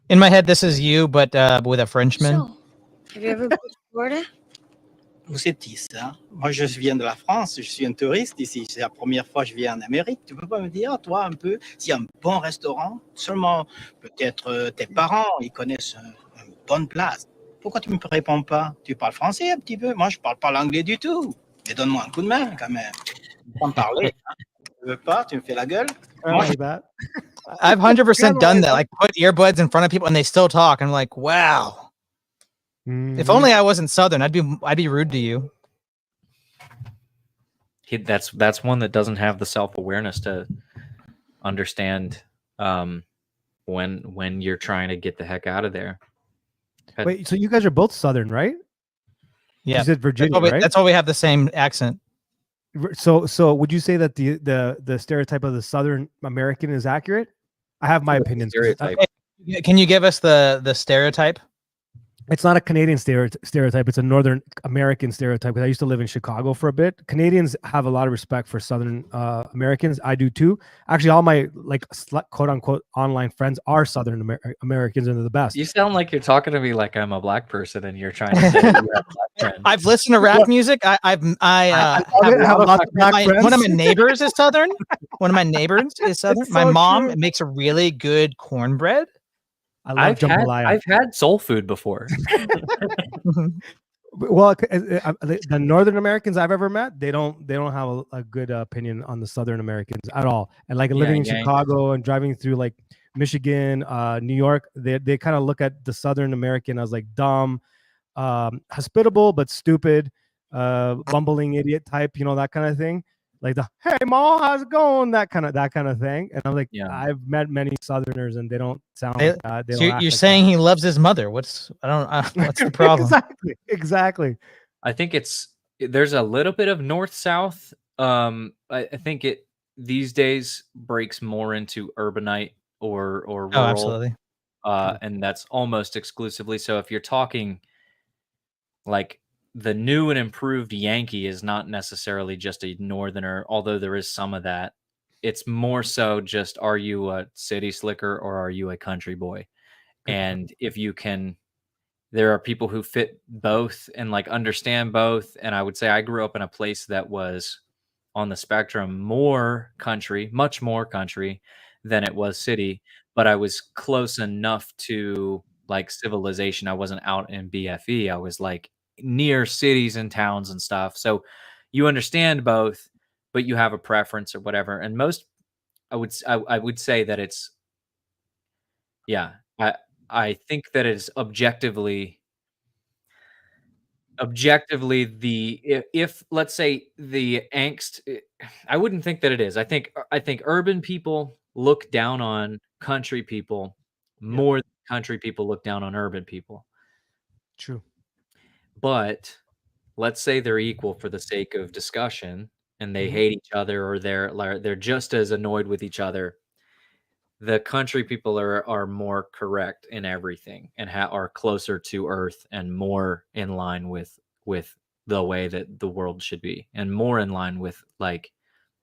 In my head, this is you, but with a Frenchman. So, have you ever been to Florida? Vous êtes qui ça? Moi, je viens de la France, je suis un touriste ici. C'est la première fois que je viens en Amérique. Tu peux pas me dire, toi, un peu, s'il y a un bon restaurant? Seulement, peut-être tes parents, ils connaissent une bonne place. Pourquoi tu me réponds pas? Tu parles français un petit peu? Moi, je parle pas l'anglais du tout. Mais donne-moi un coup de main, quand même. Sans parler. Hein? Tu veux pas? Tu me fais la gueule? Moi, like that. I've 100% done that. Like put earbuds in front of people and they still talk. I'm like, wow. Mm-hmm. If only I wasn't Southern, I'd be rude to you. That's one that doesn't have the self-awareness to understand when you're trying to get the heck out of there. Wait, so you guys are both Southern, right? Yeah, you said Virginia, right? That's why we have the same accent. So would you say that the stereotype of the Southern American is accurate? I have my opinions. Can you give us the stereotype? It's not a Canadian stereotype. It's a Northern American stereotype. Because I used to live in Chicago for a bit. Canadians have a lot of respect for Southern Americans. I do too. Actually, all my like quote unquote online friends are Southern Americans, and they're the best. You sound like you're talking to me like I'm a black person, and you're trying to say you have black friends. I've listened to rap music. I have one of my neighbors is Southern. One of my neighbors is Southern. My mom makes a really good cornbread. I've had soul food before. Well, the Northern Americans I've ever met, they don't have a good opinion on the Southern Americans at all. And like living in Chicago and driving through like Michigan, New York, they kind of look at the Southern American as like dumb, hospitable but stupid, bumbling idiot type, that kind of thing. Like the hey mom, how's it going? That kind of thing. And I'm like, I've met many Southerners and they don't sound like that. So you're saying he loves his mother. What's the problem? Exactly. I think there's a little bit of north-south. I think it these days breaks more into urbanite or rural. Oh, absolutely. And that's almost exclusively. So if you're talking like the new and improved Yankee is not necessarily just a northerner, although there is some of that. It's more so just, are you a city slicker or are you a country boy? And if you can, there are people who fit both and like understand both. And I would say I grew up in a place that was on the spectrum more country, much more country than it was city, but I was close enough to like civilization. I wasn't out in BFE. I was like near cities and towns and stuff. So you understand both, but you have a preference or whatever. And most, I would say that it's, I think that it's objectively if let's say the angst, I wouldn't think that it is. I think urban people look down on country people more than country people look down on urban people. True. But let's say they're equal for the sake of discussion. and they hate each other, or they're just as annoyed with each other. The country people are more correct in everything, and are closer to earth and more in line with the way that the world should be, and more in line with like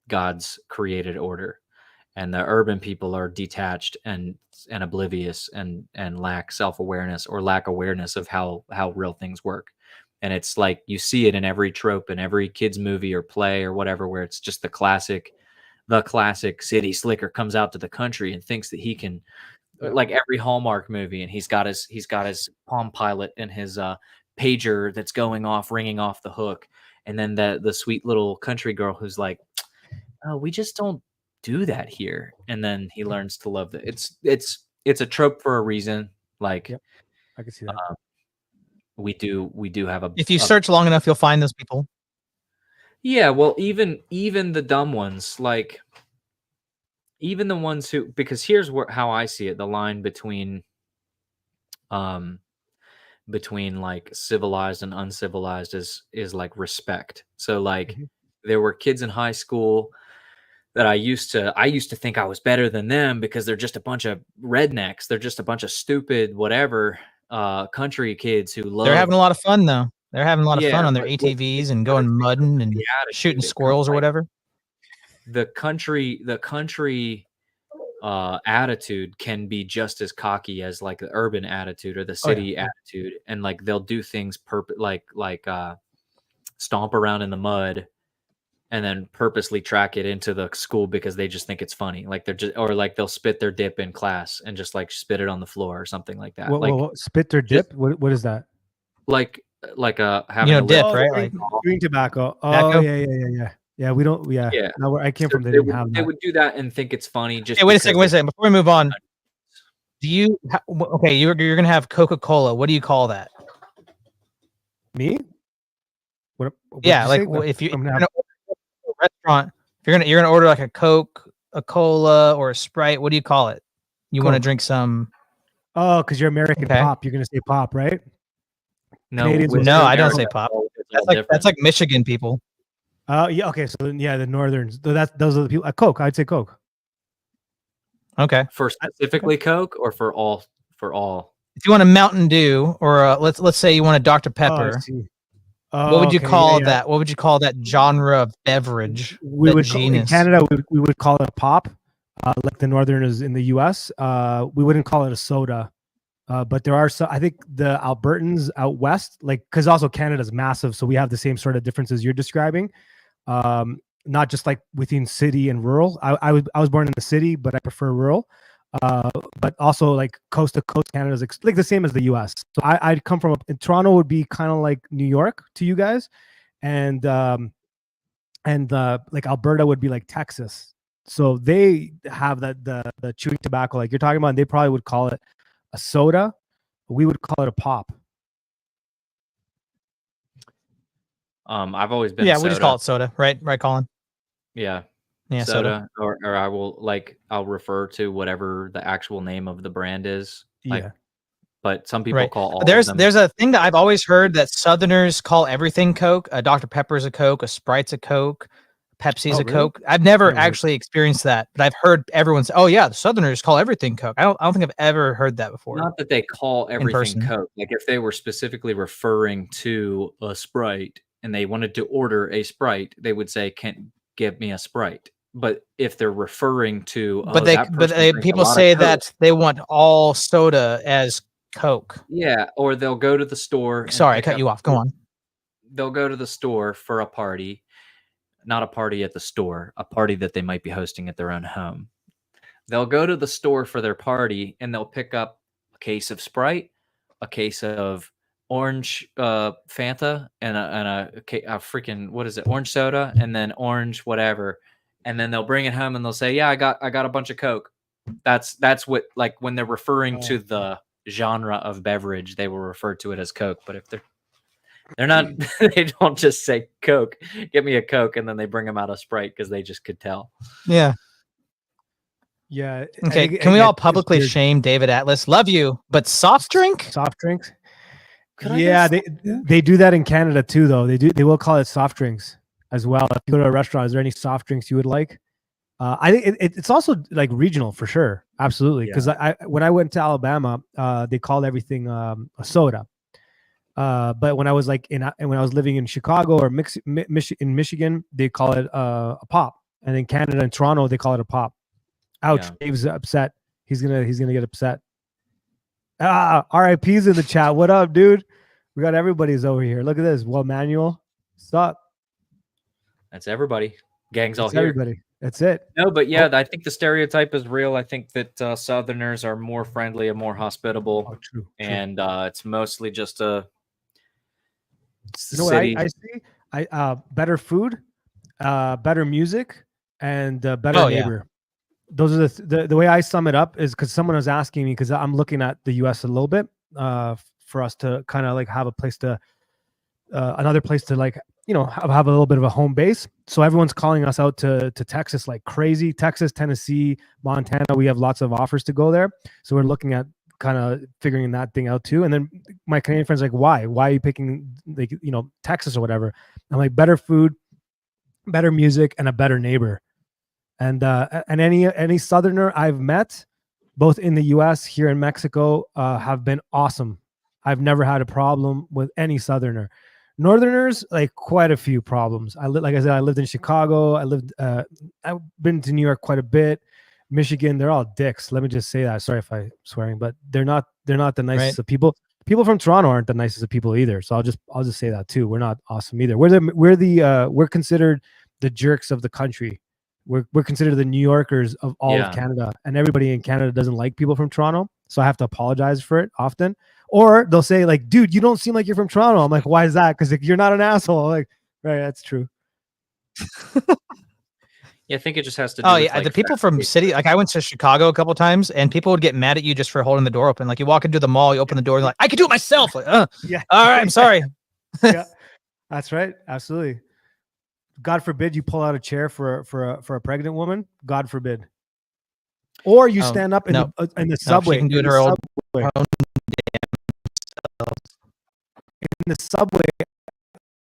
God's created order. And the urban people are detached and oblivious, and lack self-awareness, or lack awareness of how real things work. And it's like you see it in every trope in every kids movie or play or whatever, where it's just the classic city slicker comes out to the country and thinks that he can, like every Hallmark movie, and he's got his Palm Pilot and his pager that's going off, ringing off the hook. And then the sweet little country girl who's like, oh, we just don't do that here. And then he learns to love it's a trope for a reason. Like, Yep. I can see that. we do have If you search long enough, you'll find those people. Yeah, well, even the dumb ones, like even the ones who, because here's how I see it, the line between like civilized and uncivilized is like respect. So like there were kids in high school that I used to think I was better than them because they're just a bunch of rednecks. They're just a bunch of stupid whatever country kids who love. They're having a lot of fun though. They're having a lot of fun on their but ATVs and going mudding and shooting squirrels or whatever. The country attitude can be just as cocky as like the urban attitude or the city attitude, and like they'll do things like stomp around in the mud and then purposely track it into the school because they just think it's funny. Like they're just, or like they'll spit their dip in class and just like spit it on the floor or something like that. What, spit their dip? What is that? Like having a dip, lip. right? Like green tobacco. Tobacco? Oh yeah. Yeah, we don't. Yeah. No, I came from. They didn't have that. They would do that and think it's funny. Just hey, wait a second. Before we move on, do you? Okay, you're gonna have Coca-Cola. What do you call that? Me? What yeah, like if you're gonna order a restaurant, if you're gonna order like a Coke, a cola, or a Sprite, what do you call it? You want to drink some? Oh, because you're American pop. You're gonna say pop, right? No, I don't say pop. That's like Michigan people. Yeah. Okay. So yeah, the Northerns. Those are the people. Coke. I'd say Coke. Okay. For specifically Coke, or for all? If you want a Mountain Dew, or let's say you want a Dr. Pepper. What would you call that? What would you call that genre of beverage? In Canada, we would call it a pop, like the Northerners in the U.S. We wouldn't call it a soda. But there are some, I think the Albertans out west, like, because also Canada's massive, so we have the same sort of differences you're describing. Not just like within city and rural. I was born in the city, but I prefer rural. But also like coast to coast, Canada's like the same as the U.S. So I'd come from in Toronto would be kind of like New York to you guys, and like Alberta would be like Texas. So they have the chewing tobacco like you're talking about. And they probably would call it a soda. We would call it a pop. I've always been. Yeah, we just call it soda, right, Colin? Yeah. Yeah, soda. Or I will I'll refer to whatever the actual name of the brand is. Like, but some people call all there's of them. There's a thing that I've always heard that Southerners call everything Coke. A Dr. Pepper's a Coke, a Sprite's a Coke, Pepsi's a Coke. I've never actually experienced that, but I've heard everyone say, "Oh yeah, the Southerners call everything Coke." I don't think I've ever heard that before. Not that they call everything Coke. Like if they were specifically referring to a Sprite and they wanted to order a Sprite, they would say, "Can give me a Sprite." But if they're referring to, people say that they want all soda as Coke. Yeah, or they'll go to the store. Sorry, I cut you off. Go on. They'll go to the store for a party, not a party at the store, a party that they might be hosting at their own home. They'll go to the store for their party and they'll pick up a case of Sprite, a case of orange Fanta, and a freaking, what is it, orange soda, and then orange whatever. And then they'll bring it home and they'll say, "Yeah, I got a bunch of Coke." That's what, like, when they're referring to the genre of beverage, they will refer to it as Coke. But if they're not, they don't just say Coke, "Give me a Coke," and then they bring them out a Sprite because they just could tell. Yeah. Yeah. Okay. Can we all publicly shame David Atlas? Love you, but soft drinks. Yeah, they do that in Canada too, though. They will call it soft drinks. as well. If you go to a restaurant, is there any soft drinks you would like? I think it's also like regional for sure, absolutely. Because I when I went to Alabama, they called everything a soda. But when I was like when I was living in Chicago or in Michigan, they call it a pop. And in Canada and Toronto, they call it a pop. Ouch, Dave's upset. He's gonna get upset. RIP's in the chat. What up, dude? We got everybody's over here. Look at this. Well, Manuel, stop. That's everybody. Gang's all here. Everybody. That's it. No, but yeah, I think the stereotype is real. I think that Southerners are more friendly and more hospitable. Oh, true. And it's mostly just a. You know what I see? Better food, better music, and better neighbor. Those are the way I sum it up is because someone was asking me, because I'm looking at the US a little bit for us to kind of like have a place to another place to like, you know, have a little bit of a home base. So everyone's calling us out to Texas like crazy. Texas, Tennessee, Montana, we have lots of offers to go there. So we're looking at kind of figuring that thing out too. And then my Canadian friends like, why are you picking, like, you know, Texas or whatever? I'm like, better food, better music, and a better neighbor. And any Southerner I've met, both in the US, here in Mexico, have been awesome. I've never had a problem with any Southerner. Northerners, like quite a few problems. Like I said, I lived in Chicago. I've been to New York quite a bit. Michigan, they're all dicks. Let me just say that. Sorry if I'm swearing, but they're not the nicest of people. People from Toronto aren't the nicest of people either. So I'll just say that too. We're not awesome either. We're considered the jerks of the country. We're considered the New Yorkers of all of Canada, and everybody in Canada doesn't like people from Toronto. So I have to apologize for it often. Or they'll say like, dude, you don't seem like you're from Toronto. I'm like, why is that? Because like, you're not an asshole. Like, right, that's true. Yeah, I think it just has to do with, like, the people from city, like I went to Chicago a couple times, and people would get mad at you just for holding the door open. Like you walk into the mall, you open the door, and like, I could do it myself. Like, yeah. All right, I'm sorry. Yeah, that's right. Absolutely. God forbid you pull out a chair for a pregnant woman. God forbid. Or you stand up in the subway. She can do it her own in the subway.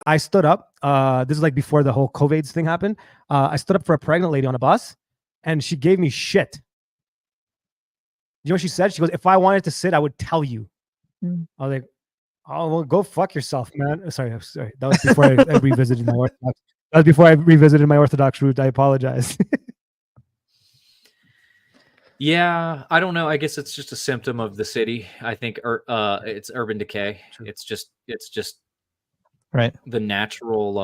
I stood up. This is like before the whole COVID thing happened. I stood up for a pregnant lady on a bus, and she gave me shit. You know what she said? She goes, "If I wanted to sit, I would tell you." I was like, "Oh, well, go fuck yourself, man." Sorry. That was before I revisited my Orthodox. That was before I revisited my Orthodox route. I apologize. Yeah, I don't know. I guess it's just a symptom of the city. I think it's urban decay. True. It's just right. The natural.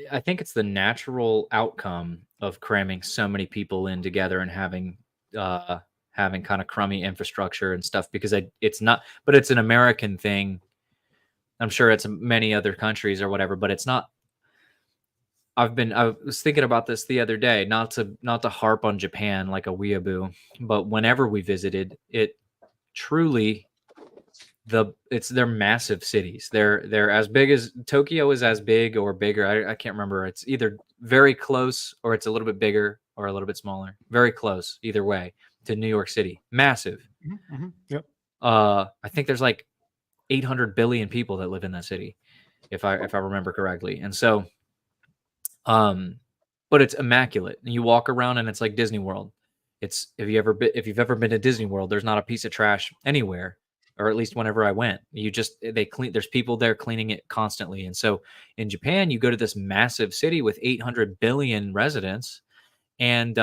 I think it's the natural outcome of cramming so many people in together and having kind of crummy infrastructure and stuff. Because it's not, but it's an American thing. I'm sure it's many other countries or whatever, but it's not. I was thinking about this the other day, not to harp on Japan like a weeaboo, but whenever we visited, it truly they're massive cities. They're as big as Tokyo is as big or bigger. I can't remember. It's either very close or it's a little bit bigger or a little bit smaller. Very close either way to New York City. Massive. Mm-hmm. Yep. I think there's like 800 billion people that live in that city, if I remember correctly. And so but it's immaculate. And you walk around and it's like Disney World. It's if you've ever been to Disney World, there's not a piece of trash anywhere, or at least whenever I went. They clean. There's people there cleaning it constantly. And so in Japan, you go to this massive city with 800 billion residents, and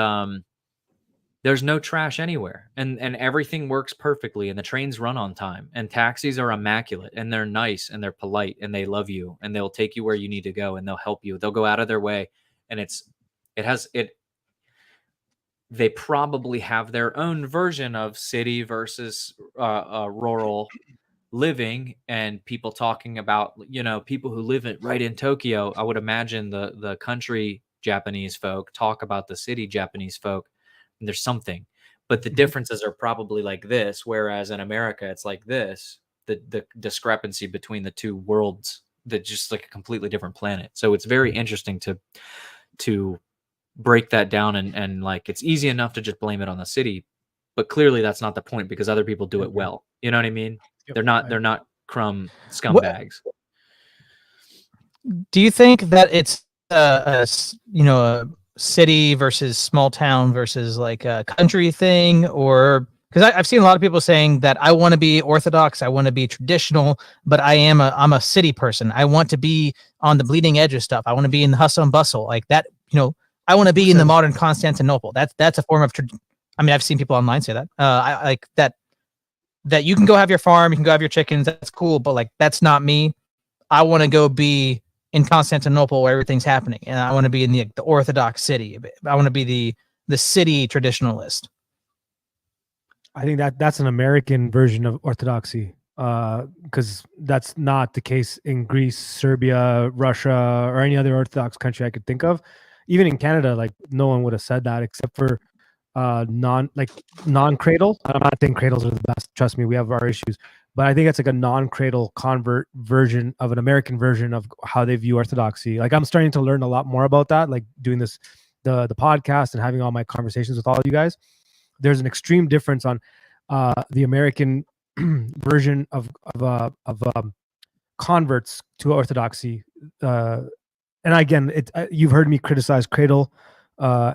there's no trash anywhere, and everything works perfectly, and the trains run on time, and taxis are immaculate, and they're nice, and they're polite, and they love you, and they'll take you where you need to go, and they'll help you. They'll go out of their way, and they probably have their own version of city versus rural living, and people talking about, people who live right in Tokyo. I would imagine the country Japanese folk talk about the city Japanese folk. And there's something, but the differences are probably like this, whereas in America it's like this. The discrepancy between the two worlds, that just like a completely different planet. So it's very interesting to break that down, and like it's easy enough to just blame it on the city, but clearly that's not the point, because other people do it well. You know what I mean? Yep. They're not crumb scumbags. Do you think that it's a city versus small town versus like a country thing, or because I've seen a lot of people saying that I want to be Orthodox, I want to be traditional, but I'm a city person. I want to be on the bleeding edge of stuff. I want to be in the hustle and bustle like that. I want to be in the modern Constantinople. That's a form of. I mean, I've seen people online say that. I like that. That you can go have your farm, you can go have your chickens. That's cool, but like that's not me. I want to go be in Constantinople where everything's happening, and I want to be in the Orthodox city. I want to be the city traditionalist. I think that's an American version of orthodoxy, because that's not the case in Greece, Serbia, Russia, or any other Orthodox country I could think of. Even in Canada, like no one would have said that except for non-cradle. I'm not saying cradles are the best. Trust me, we have our issues, but I think it's like a non-cradle convert version of an American version of how they view orthodoxy. Like I'm starting to learn a lot more about that, like doing this, the podcast and having all my conversations with all of you guys. There's an extreme difference on the American version of converts to orthodoxy. And again, you've heard me criticize cradle.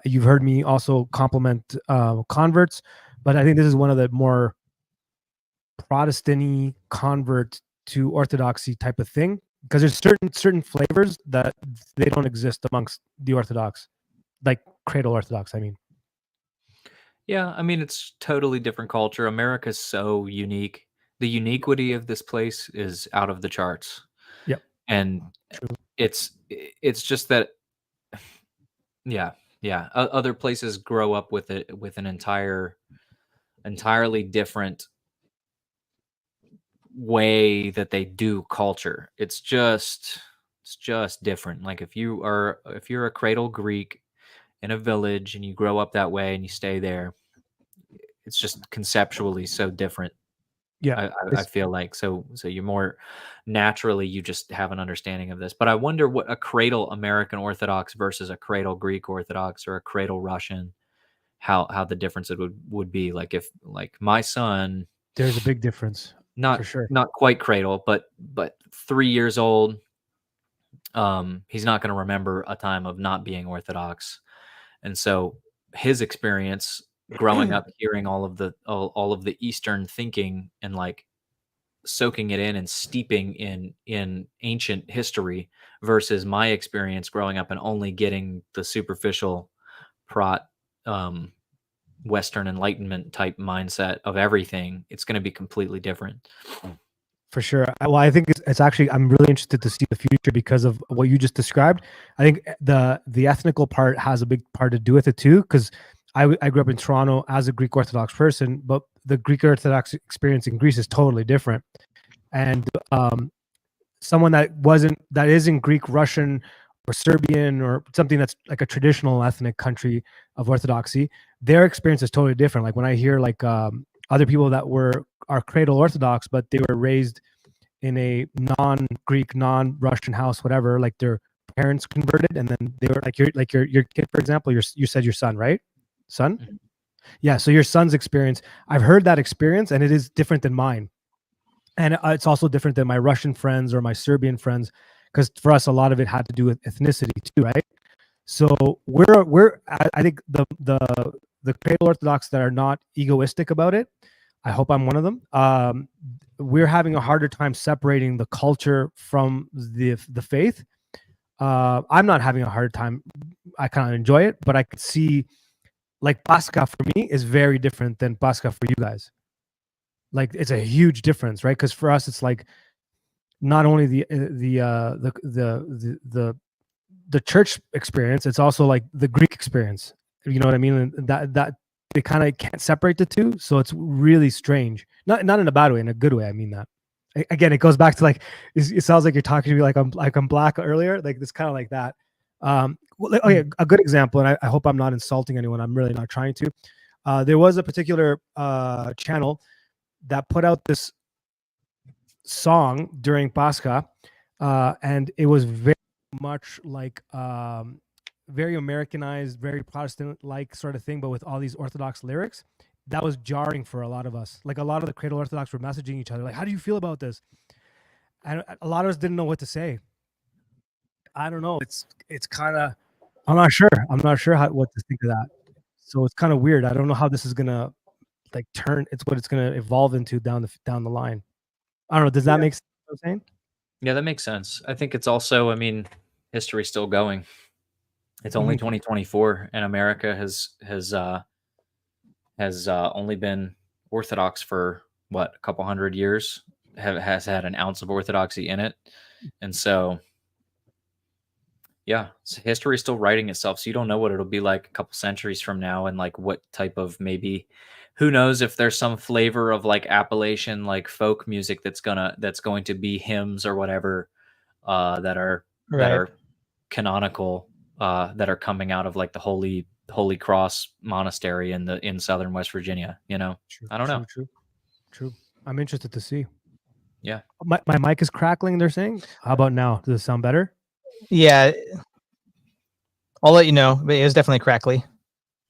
You've heard me also compliment converts, but I think this is one of the more Protestant-y convert to orthodoxy type of thing, because there's certain flavors that they don't exist amongst the Orthodox, like cradle Orthodox. I mean, Yeah, I mean it's totally different culture. America's so unique. The uniquity of this place is out of the charts. Yep. And True. it's just that yeah, yeah. Other places grow up with it with an entirely different way that they do culture. It's just different. Like if you're a cradle Greek in a village and you grow up that way and you stay there, it's just conceptually so different. Yeah, I feel like so you're more naturally you just have an understanding of this. But I wonder what a cradle American Orthodox versus a cradle Greek Orthodox or a cradle Russian, how the difference it would be. Like if like my son, there's a big difference not for sure. not quite cradle, but 3 years old, he's not going to remember a time of not being Orthodox, and so his experience growing up hearing all of the Eastern thinking and like soaking it in and steeping in ancient history versus my experience growing up and only getting the superficial prot um, Western Enlightenment type mindset of everything, it's going to be completely different. For sure. Well, I think it's actually, I'm really interested to see the future because of what you just described. I think the ethnical part has a big part to do with it too, because I grew up in Toronto as a Greek Orthodox person, but the Greek Orthodox experience in Greece is totally different. And someone that isn't Greek, Russian, or Serbian, or something that's like a traditional ethnic country of Orthodoxy, their experience is totally different. Like when I hear like other people that are cradle Orthodox, but they were raised in a non-Greek, non-Russian house, whatever, like their parents converted, and then they were like your kid, for example, you said your son, right? Son? Mhm. Yeah. So your son's experience, I've heard that experience, and it is different than mine. And it's also different than my Russian friends or my Serbian friends, because for us, a lot of it had to do with ethnicity too, right? So I think the cradle Orthodox that are not egoistic about it, I hope I'm one of them. We're having a harder time separating the culture from the faith. I'm not having a hard time. I kind of enjoy it, but I could see like Pascha for me is very different than Pascha for you guys. Like it's a huge difference, right? Because for us, it's like not only the church experience, it's also like the Greek experience. You know what I mean? And that they kind of can't separate the two, so it's really strange. Not in a bad way, in a good way. I mean that. Again, it goes back to like it sounds like you're talking to me like I'm black earlier. Like it's kind of like that. Okay, a good example, and I hope I'm not insulting anyone. I'm really not trying to. There was a particular channel that put out this song during Pascha, and it was very much like very Americanized, very Protestant-like sort of thing, but with all these Orthodox lyrics. That was jarring for a lot of us. Like a lot of the cradle Orthodox were messaging each other, like, "How do you feel about this?" And a lot of us didn't know what to say. I don't know. It's kind of. I'm not sure. I'm not sure what to think of that. So it's kind of weird. I don't know how this is gonna like turn. It's what it's gonna evolve into down the line. I don't know. Does that make sense? What I'm saying? Yeah, that makes sense. I think it's also, I mean, history's still going. It's only 2024, and America has only been Orthodox for what, a couple hundred years. Has had an ounce of orthodoxy in it, and so yeah, history is still writing itself. So you don't know what it'll be like a couple centuries from now, and like what type of, maybe, who knows if there's some flavor of like Appalachian like folk music that's going to be hymns or whatever, that are canonical, that are coming out of like the Holy Cross Monastery in southern West Virginia. I don't know. True. I'm interested to see. Yeah. My mic is crackling. They're saying. How about now? Does it sound better? Yeah, I'll let you know, but it was definitely crackly.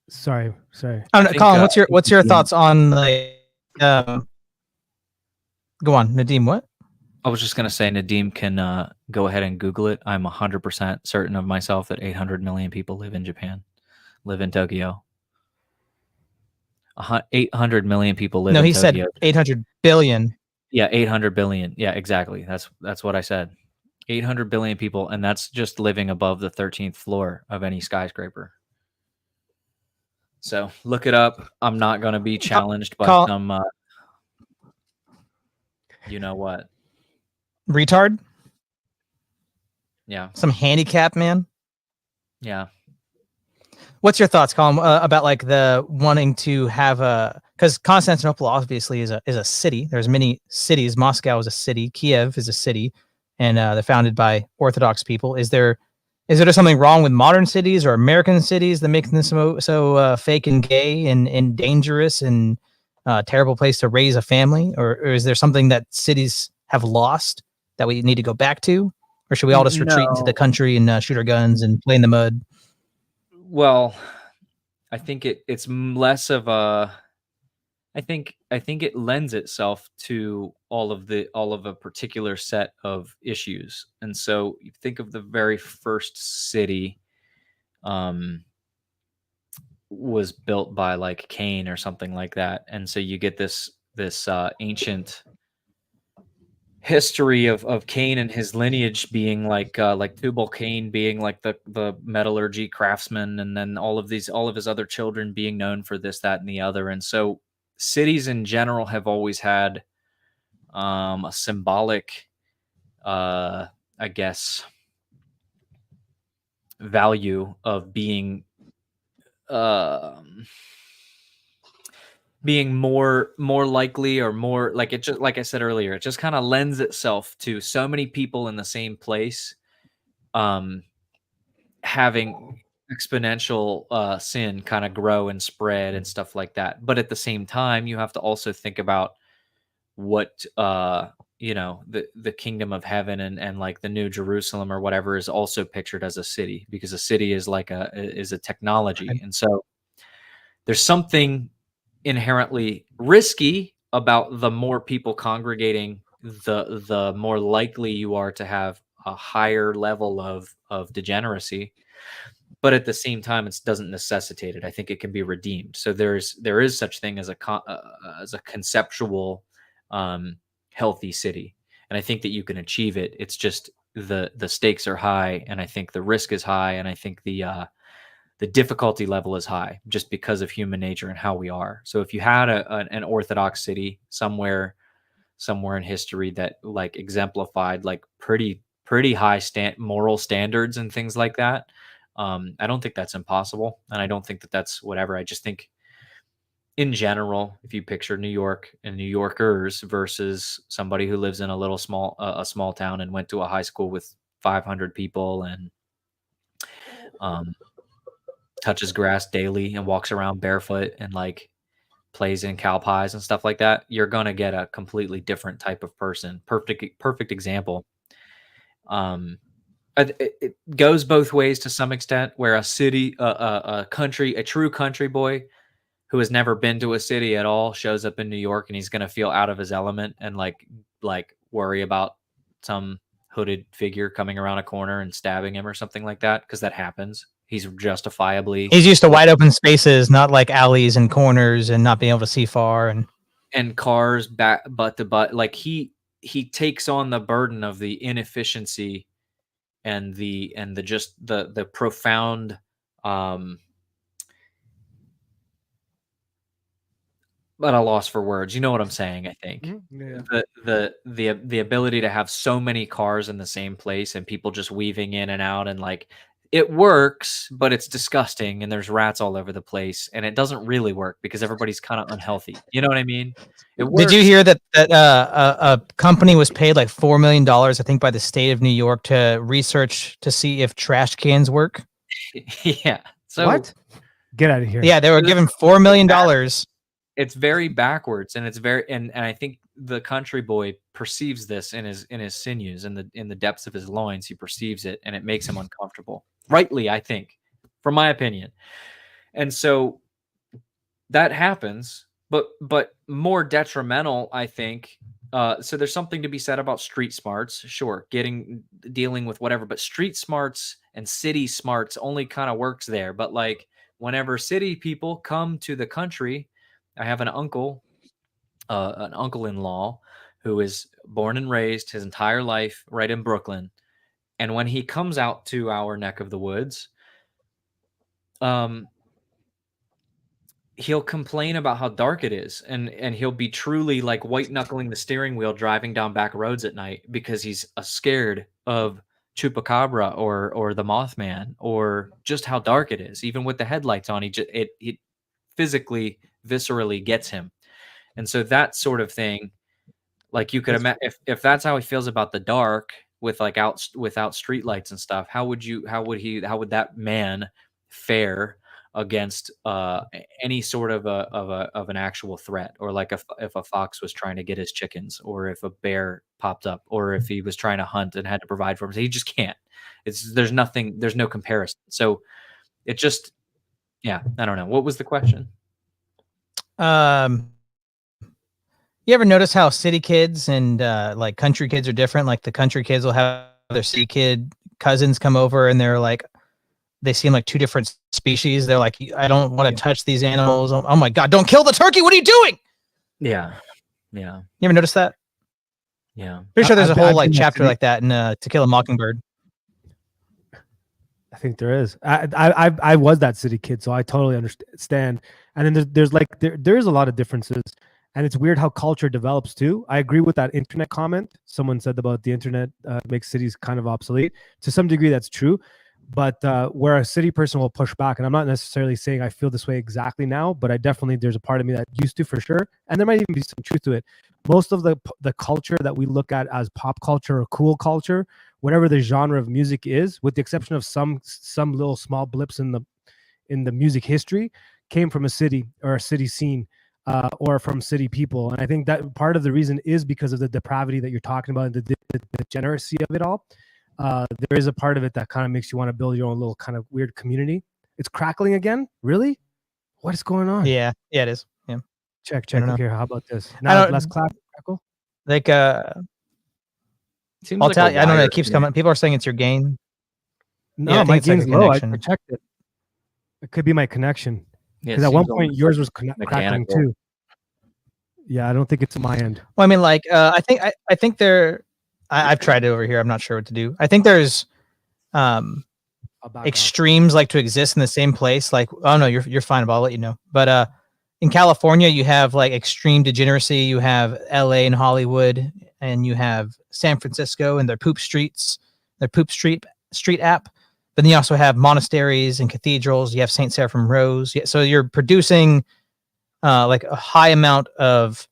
Sorry. I don't know, Colin, what's your thoughts on the? Go on, Nadeem. What? I was just gonna say, Nadeem can go ahead and Google it. I'm 100% certain of myself that 800 million people live in Japan, live in Tokyo. 800 million people live in No, he Tokyo. said 800 billion. Yeah, 800 billion. Yeah, exactly. That's what I said. 800 billion people, and that's just living above the 13th floor of any skyscraper. So look it up. I'm not going to be challenged by some, you know what? Retard? Yeah. Some handicap man? Yeah. What's your thoughts, Colin, about like the wanting to have because Constantinople obviously is a city. There's many cities. Moscow is a city. Kiev is a city, and they're founded by Orthodox people. Is there something wrong with modern cities or American cities that make them so fake and gay and dangerous and terrible place to raise a family? Or is there something that cities have lost that we need to go back to? Or should we all just retreat into the country and shoot our guns and play in the mud? Well, I think it's less of a. I think it lends itself to all of a particular set of issues, and so you think of the very first city, was built by like Cain or something like that, and so you get this ancient history of Cain and his lineage being like Tubal-Cain being like the metallurgy craftsman, and then all of his other children being known for this, that, and the other. And so cities in general have always had a symbolic, I guess, value of being more likely, or more like, it just, like I said earlier, it just kind of lends itself to so many people in the same place having exponential sin kind of grow and spread and stuff like that. But at the same time, you have to also think about what the kingdom of heaven and like the New Jerusalem or whatever is also pictured as a city, because a city is like a technology. And so there's something inherently risky about the more people congregating, the more likely you are to have a higher level of degeneracy. But at the same time, it doesn't necessitate it. I think it can be redeemed. So there is such thing as a conceptual healthy city, and I think that you can achieve it. It's just the stakes are high, and I think the risk is high, and I think the difficulty level is high just because of human nature and how we are. So if you had an Orthodox city somewhere in history that like exemplified like pretty high moral standards and things like that, I don't think that's impossible, and I don't think that that's whatever. I just think in general, if you picture New York and New Yorkers versus somebody who lives in a small town and went to a high school with 500 people and touches grass daily and walks around barefoot and like plays in cow pies and stuff like that, you're going to get a completely different type of person. Perfect example. It goes both ways to some extent, where a city, a true country boy who has never been to a city at all shows up in New York, and he's going to feel out of his element and like worry about some hooded figure coming around a corner and stabbing him or something like that, because that happens. He's justifiably He's used to wide open spaces, not like alleys and corners, and not being able to see far. and cars back butt to butt. Like he takes on the burden of the inefficiency and the just the profound but a loss for words. You know what I'm saying, I think. Yeah. The ability to have so many cars in the same place and people just weaving in and out, and like it works, but it's disgusting and there's rats all over the place, and it doesn't really work because everybody's kind of unhealthy. You know what I mean? It works. Did you hear that a company was paid like $4 million, I think, by the state of New York to research to see if trash cans work? Yeah. So What? Get out of here. Yeah, they were given $4 million. it's very backwards, and it's very and I think the country boy perceives this in his sinews, in the depths of his loins. He perceives it, and it makes him uncomfortable. Rightly, I think, from my opinion. And so that happens, but more detrimental, I think. So there's something to be said about street smarts, sure, dealing with whatever, but street smarts and city smarts only kind of works there. But like whenever city people come to the country, I have an uncle-in-law who is born and raised his entire life right in Brooklyn. And when he comes out to our neck of the woods, he'll complain about how dark it is, and he'll be truly like white knuckling the steering wheel driving down back roads at night because he's scared of chupacabra or the Mothman, or just how dark it is. Even with the headlights on, it physically, viscerally gets him. And so that sort of thing, like you could imagine, if that's how he feels about the dark with like without streetlights and stuff, how would that man fare against any sort of an actual threat, or like if a fox was trying to get his chickens, or if a bear popped up, or if he was trying to hunt and had to provide for him? He just can't. There's no comparison. So it just, yeah, I don't know. What was the question? You ever notice how city kids and like country kids are different? Like the country kids will have their city kid cousins come over, and they're like, they seem like two different species. They're like, I don't want to touch these animals. Oh my God, don't kill the turkey. What are you doing? Yeah. You ever notice that? Yeah. Pretty sure there's a whole like been chapter like that in To Kill a Mockingbird. I think there is. I was that city kid, so I totally understand. And then there's like there is a lot of differences, and it's weird how culture develops too. I agree with that internet comment someone said about the internet makes cities kind of obsolete. To some degree, that's true. But where a city person will push back, and I'm not necessarily saying I feel this way exactly now, but I definitely, there's a part of me that used to, for sure, and there might even be some truth to it. Most of the culture that we look at as pop culture or cool culture, whatever the genre of music is, with the exception of some little small blips in the music history, came from a city or a city scene, or from city people. And I think that part of the reason is because of the depravity that you're talking about, and the degeneracy of it all. There is a part of it that kind of makes you want to build your own little kind of weird community. It's crackling again. Really? What is going on? Yeah, it is. Yeah. Check. Look Here, how about this? Now let's crackle. Like Seems I'll like tell a you, I don't know. wire It keeps to me. coming. People are saying it's your gain. No, Yeah, I think my it's like a gain's low. I connection. checked it. It could be my connection. Yeah, Because it at one seems point almost yours like was crackling mechanical. too. Yeah, I don't think it's my end. Well, I mean, like, I think I've tried it over here. I'm not sure what to do. I think there's I'll back off. extremes like to exist in the same place. Like, oh no, you're fine, but I'll let you know. But in California, you have like extreme degeneracy. You have LA and Hollywood, and you have San Francisco and their poop streets, their poop street app. But then you also have monasteries and cathedrals. You have Saint Seraphim Rose. Yeah, so you're producing like a high amount of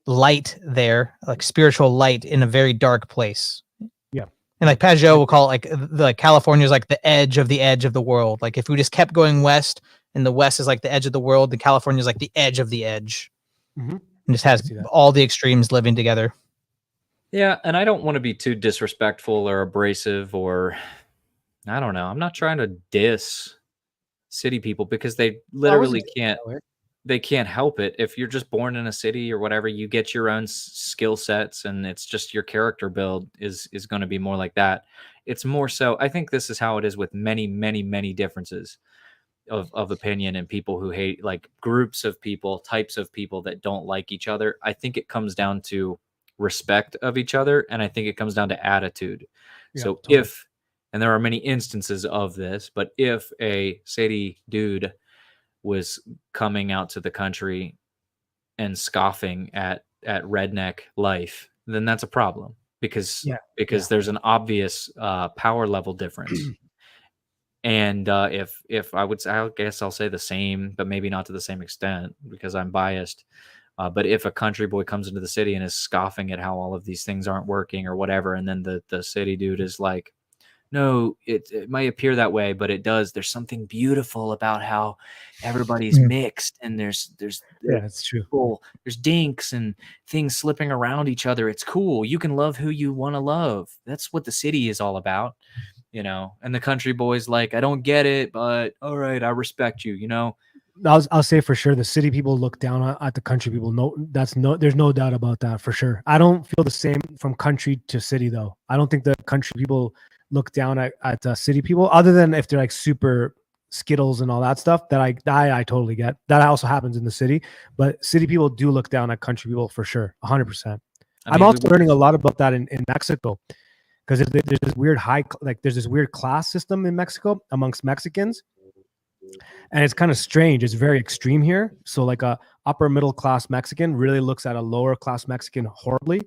light there, like spiritual light in a very dark place. Yeah. And like Pajot will call it like California is like the edge of the world. Like if we just kept going west, and the west is like the edge of the world, then California is like the edge of the edge. Mhm. And just has see that. all the extremes living together. Yeah, and I don't want to be too disrespectful or abrasive, or I don't know. I'm not trying to diss city people because they literally can't. that way. they can't help it. If you're just born in a city or whatever, you get your own skill sets, and it's just your character build is going to be more like that. It's more so, I think this is how it is with many, many, many differences of opinion and people who hate, like groups of people, types of people that don't like each other. I think it comes down to respect of each other, and I think it comes down to attitude. Yeah, So totally. if, and there are many instances of this, but if a city dude was coming out to the country and scoffing at redneck life, then that's a problem, because Yeah, there's an obvious power level difference. And if I would say, I guess I'll say the same, but maybe not to the same extent because I'm biased. But if a country boy comes into the city and is scoffing at how all of these things aren't working or whatever, and then the city dude is like, no, it might appear that way, but it does. There's something beautiful about how everybody's Mm. mixed, and there's Yeah, it's true. people, there's dinks and things slipping around each other. It's cool. You can love who you want to love. That's what the city is all about, And the country boy's like, I don't get it, but all right, I respect you, I'll say for sure the city people look down at the country people. No, there's no doubt about that for sure. I don't feel the same from country to city though. I don't think the country people look down at city people, other than if they're like super skittles and all that stuff. That I totally get. That also happens in the city, but city people do look down at country people for sure, 100%. I'm also learning a lot about that in Mexico, because there's this weird there's this weird class system in Mexico amongst Mexicans. And it's kind of strange. It's very extreme here. So like a upper middle class Mexican really looks at a lower class Mexican horribly,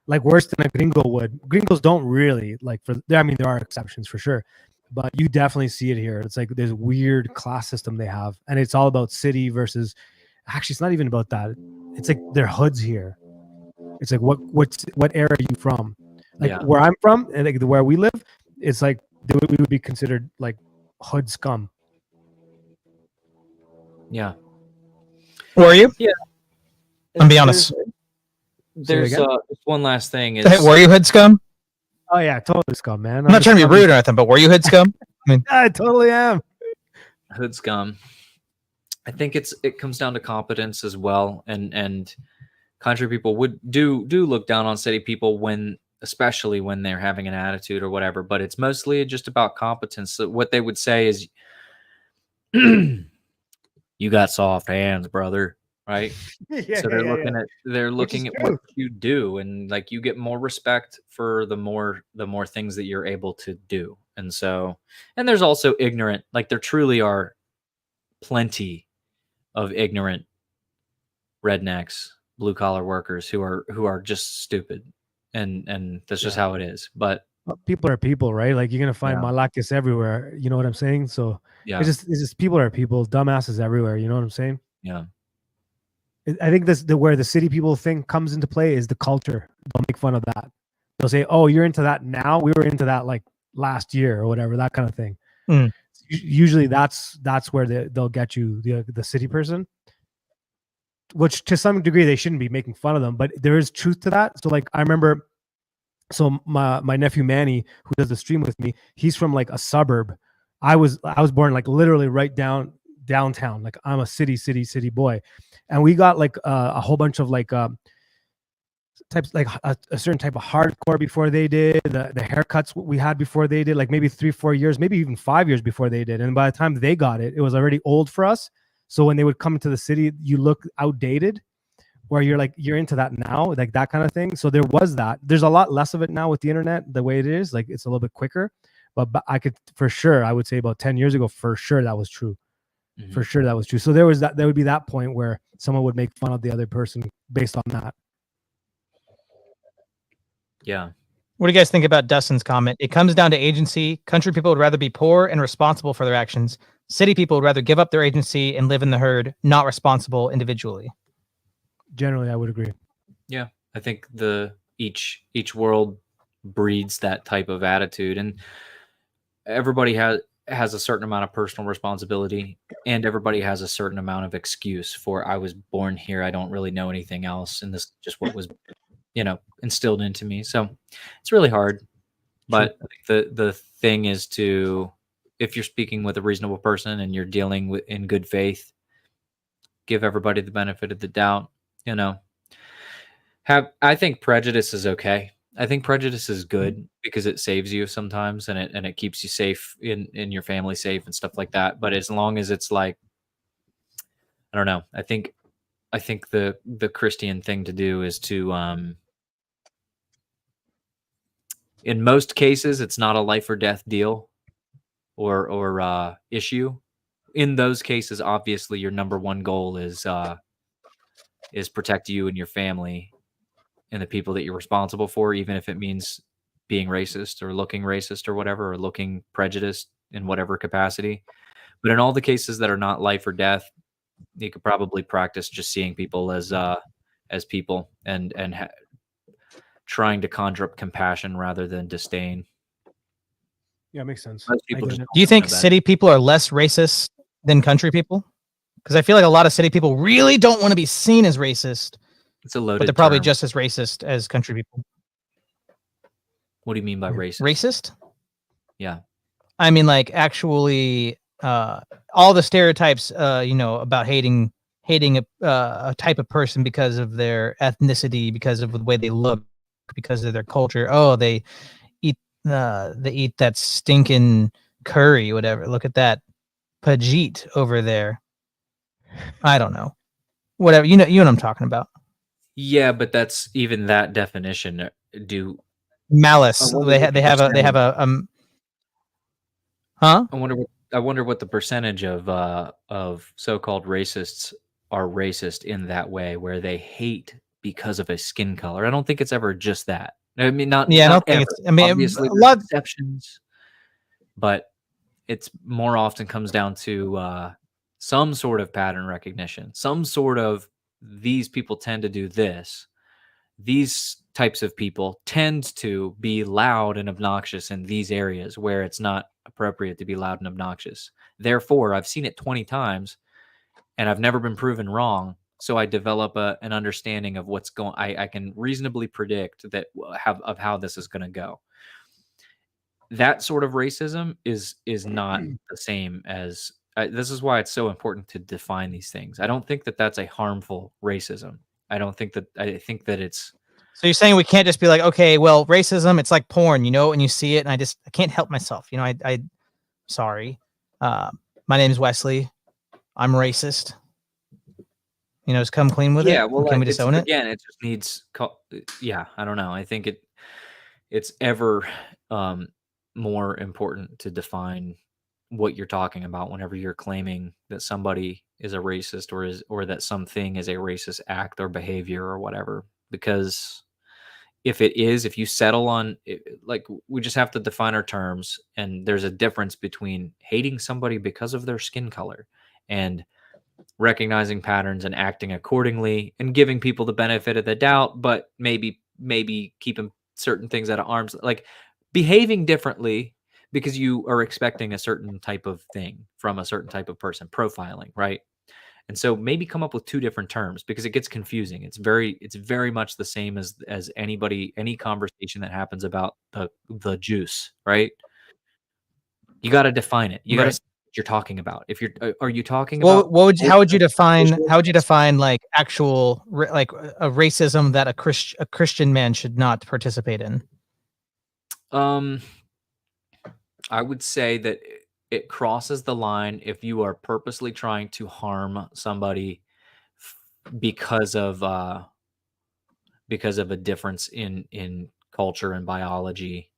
like worse than a gringo would. Gringos don't really I mean, there are exceptions for sure, but you definitely see it here. It's like this weird class system they have, and it's all about city versus, actually, it's not even about that. It's like their hoods here. It's like, what area are you from? Like where I'm from and like where we live, it's like we would be considered like hood scum. Yeah. Were you? Yeah. And be honest. There's one last thing. Were you hood scum? Oh yeah, totally scum, man. I'm not trying to be rude or anything, but were you hood scum? I mean, I totally am. Hood scum. I think it comes down to competence as well, and country people would do look down on city people especially when they're having an attitude or whatever. But it's mostly just about competence. So what they would say is, "You got soft hands, brother." Right? So they're looking at what you do, and like you get more respect for the more things that you're able to do. And there's also ignorant, like there truly are plenty of ignorant rednecks, blue collar workers who are just stupid, and that's just how it is. But people are people, right? Like you're gonna find malakis everywhere. You know what I'm saying? So it's just people are people, dumbasses everywhere. You know what I'm saying? Yeah. I think where the city people thing comes into play is the culture. They'll make fun of that. They'll say, "Oh, you're into that now. We were into that like last year or whatever." That kind of thing. Usually, that's where they'll get you, the city person. Which to some degree they shouldn't be making fun of them, but there is truth to that. So like I remember, so my nephew Manny, who does the stream with me, he's from like a suburb. I was born like literally right downtown. Like I'm a city boy. And we got like a whole bunch of like types, like a certain type of hardcore before they did, the haircuts we had before they did, like maybe 3-4 years, maybe even 5 years before they did. And by the time they got it, it was already old for us. So when they would come into the city, you look outdated, where you're like, you're into that now, like that kind of thing. So there was that. There's a lot less of it now with the internet, the way it is, like it's a little bit quicker. But I could, for sure, I would say about 10 years ago, for sure that was true. For sure that was true. So there would be that point where someone would make fun of the other person based on that. Yeah. What do you guys think about Dustin's comment? It comes down to agency. Country people would rather be poor and responsible for their actions. City people would rather give up their agency and live in the herd, not responsible individually. Generally, I would agree. Yeah. I think each world breeds that type of attitude, and everybody has a certain amount of personal responsibility, and everybody has a certain amount of excuse for, I was born here, I don't really know anything else, and this is just what was instilled into me. So it's really hard. But the thing is if you're speaking with a reasonable person and you're dealing with in good faith, give everybody the benefit of the doubt. You know, I think prejudice is okay. I think prejudice is good because it saves you sometimes, and it keeps you safe in your family safe and stuff like that. But as long as it's like, I don't know, I think the Christian thing to do is to in most cases it's not a life or death deal or issue. In those cases, obviously your number one goal is protect you and your family and the people that you're responsible for, even if it means being racist or looking racist or whatever, or looking prejudiced in whatever capacity. But in all the cases that are not life or death, you could probably practice just seeing people as people and trying to conjure up compassion rather than disdain. Yeah, makes sense. Most people I just get it. Do you think know better. city people are less racist than country people? Because I feel like a lot of city people really don't want to be seen as racist, It's a loaded but they're probably term. just as racist as country people. What do you mean by racist? Racist? Yeah. I mean, like actually, all the stereotypes, about hating a type of person because of their ethnicity, because of the way they look, because of their culture. Oh, they eat that stinking curry, whatever. Look at that Pajit over there. I don't know. Whatever, you know what I'm talking about. Yeah, but that's even that definition. Malice. I wonder They what the have percentage- a huh? I wonder what the percentage of so-called racists are racist in that way, where they hate because of a skin color. I don't think it's ever just that. I mean, not Yeah, I not don't think ever. it's. I mean, Obviously, a there's lot. exceptions, but it's more often comes down to some sort of pattern recognition, some sort of these people tend to do this. These types of people tend to be loud and obnoxious in these areas where it's not appropriate to be loud and obnoxious. Therefore, I've seen it 20 times and I've never been proven wrong. So I develop an understanding of what's going. I can reasonably predict that of how this is going to go. That sort of racism is not the same as. This is why it's so important to define these things. I don't think that that's a harmful racism. I think that it's. So you're saying we can't just be like, okay, well, racism, it's like porn, and you see it, and I can't help myself. Sorry. My name is Wesley. I'm racist. Just come clean with it. Yeah, well, Can we just own it? again, it just needs. Yeah, I don't know. I think it's ever more important to define what you're talking about whenever you're claiming that somebody is a racist or that something is a racist act or behavior or whatever. Because if you settle on like, we just have to define our terms, and there's a difference between hating somebody because of their skin color and recognizing patterns and acting accordingly and giving people the benefit of the doubt, but maybe keeping certain things out of arms, like behaving differently because you are expecting a certain type of thing from a certain type of person, profiling, right? And so maybe come up with two different terms, because it gets confusing. It's very much the same as any conversation that happens about the juice, right? You got to define it. You got to Right. say what you're talking about. If you're are you talking Well, about how would you define like actual like a racism that a Christian man should not participate in? I would say that it crosses the line if you are purposely trying to harm somebody because of a difference in culture and biology.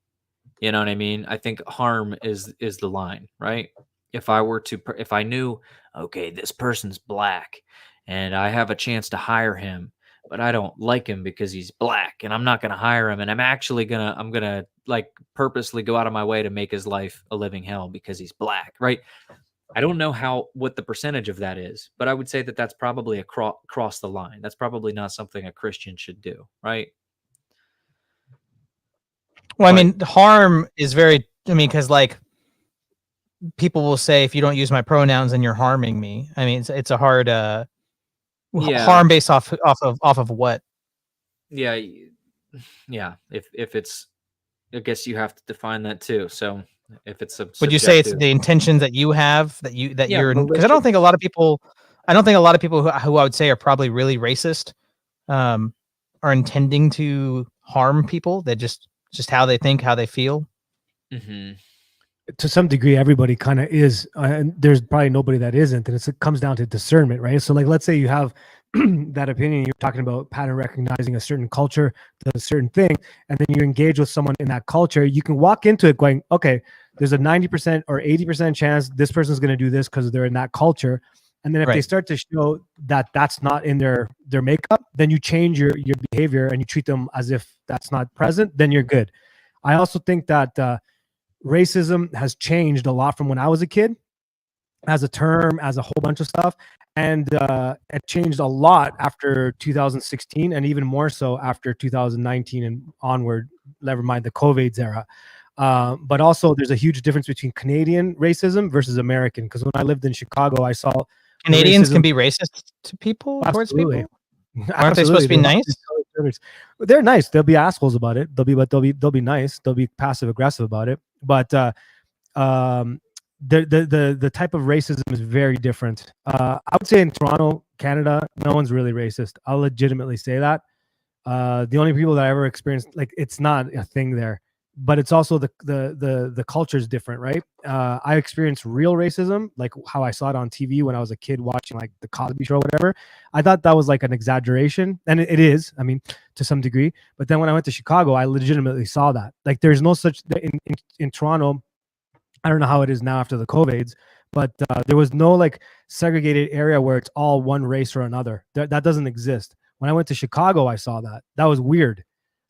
You know what I mean? I think harm is the line, right? If I knew, okay, this person's black and I have a chance to hire him, but I don't like him because he's black, and I'm not going to hire him, and I'm going to like purposely go out of my way to make his life a living hell because he's black, right? I don't know what the percentage of that is, but I would say that that's probably across the line. That's probably not something a Christian should do, right? Well, I mean, harm is because like people will say, if you don't use my pronouns, then you're harming me. I mean, it's a hard harm based off of what? Yeah. If it's, I guess you have to define that too. So if it's would you say it's the intentions that you have you're, because I don't think a lot of people I don't think a lot of people who I would say are probably really racist are intending to harm people. They're just how they think, how they feel. Mm-hmm. To some degree, everybody kind of is, and there's probably nobody that isn't, and it comes down to discernment, right? So, like, let's say you have that opinion, you're talking about pattern recognizing a certain culture, does a certain thing, and then you engage with someone in that culture. You can walk into it going, okay, there's a 90% or 80% chance this person's going to do this because they're in that culture. And then if they start to show that that's not in their makeup, then you change your behavior and you treat them as if that's not present, then you're good. I also think that racism has changed a lot from when I was a kid, as a term, as a whole bunch of stuff. And it changed a lot after 2016, and even more so after 2019 and onward, never mind the COVID's era. But also there's a huge difference between Canadian racism versus American. Because when I lived in Chicago, I saw Canadians can be racist to people, towards people. Aren't they supposed to be nice? They're nice. They'll be assholes about it. They'll be nice. They'll be passive aggressive about it. But the type of racism is very different. I would say in Toronto, Canada, no one's really racist. I'll legitimately say that. The only people that I ever experienced, like, it's not a thing there, but it's also the culture is different, right? I experienced real racism, like how I saw it on TV when I was a kid watching like the Cosby Show or whatever. I thought that was like an exaggeration, and it is, I mean, to some degree. But then when I went to Chicago, I legitimately saw that. Like, there's no such in Toronto. I don't know how it is now after the COVIDs, but there was no like segregated area where it's all one race or another. That doesn't exist. When I went to Chicago, I saw that. That was weird.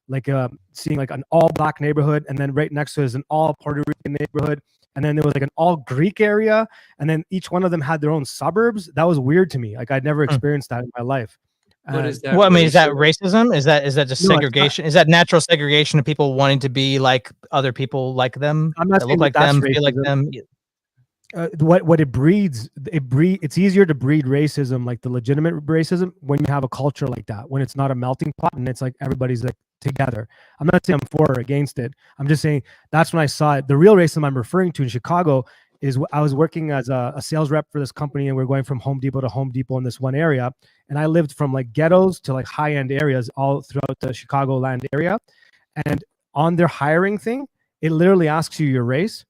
Like seeing like an all black neighborhood, and then right next to it is an all Puerto Rican neighborhood, and then there was like an all Greek area, and then each one of them had their own suburbs. That was weird to me. Like, I'd never experienced that in my life. What is that? Well, I mean, is that racism? Is that just segregation? Is that natural segregation of people wanting to be like other people, like them, I'm not that saying look like that's them, racism. feel like them? What it breeds, it's easier to breed racism, like the legitimate racism, when you have a culture like that, when it's not a melting pot and it's like everybody's like together. I'm not saying I'm for or against it. I'm just saying that's when I saw it. The real racism I'm referring to in Chicago is I was working as a sales rep for this company, and we're going from Home Depot to Home Depot in this one area. And I lived from like ghettos to like high-end areas all throughout the Chicagoland area. And on their hiring thing, it literally asks you your race.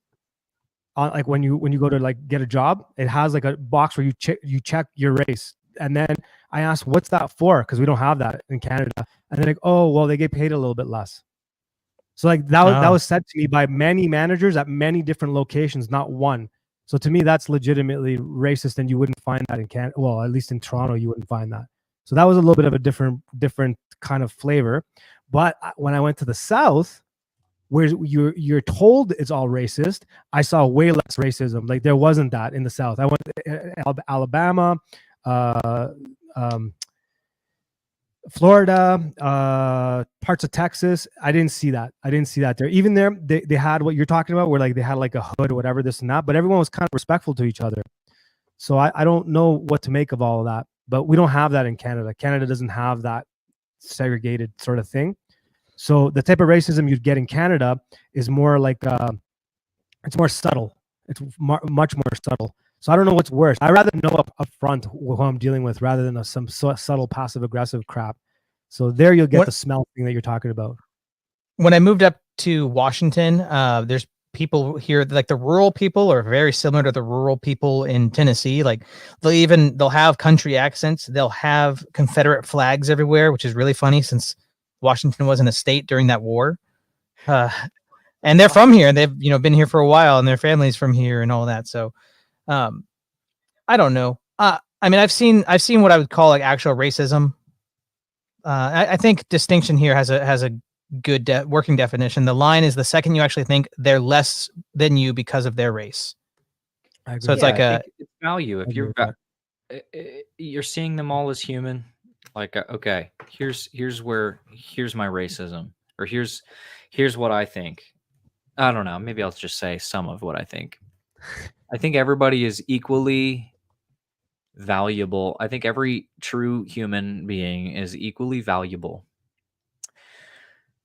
Like when you go to like get a job, it has like a box where you check your race. And then I asked, what's that for? Because we don't have that in Canada. And they're like, oh, well, they get paid a little bit less. So like that was said to me by many managers at many different locations, not one. So to me, that's legitimately racist, and you wouldn't find that in Canada. Well, at least in Toronto, you wouldn't find that. So that was a little bit of a different kind of flavor. But when I went to the South, where you're told it's all racist, I saw way less racism. Like, there wasn't that in the South. I went to Alabama, Florida, parts of Texas. I didn't see that. There. Even there, they had what you're talking about, where like they had like a hood or whatever, this and that, but everyone was kind of respectful to each other. So I don't know what to make of all of that, but we don't have that in Canada. Canada doesn't have that segregated sort of thing. So the type of racism you'd get in Canada is more like, it's more subtle. It's much more subtle. So I don't know what's worse. I'd rather know up front who I'm dealing with rather than some subtle passive aggressive crap. So there you'll get the smell thing that you're talking about. When I moved up to Washington, there's people here, like the rural people are very similar to the rural people in Tennessee. Like they'll have country accents. They'll have Confederate flags everywhere, which is really funny since Washington wasn't a state during that war. And they're from here. They've been here for a while, and their family's from here and all that. So I don't know. I mean, I've seen what I would call like actual racism. I think distinction here has a good working definition. The line is the second you actually think they're less than you because of their race. So it's it's value. If you're seeing them all as human, like, okay, here's my racism, or here's what I think. I don't know. Maybe I'll just say some of what I think. I think everybody is equally valuable. I think every true human being is equally valuable.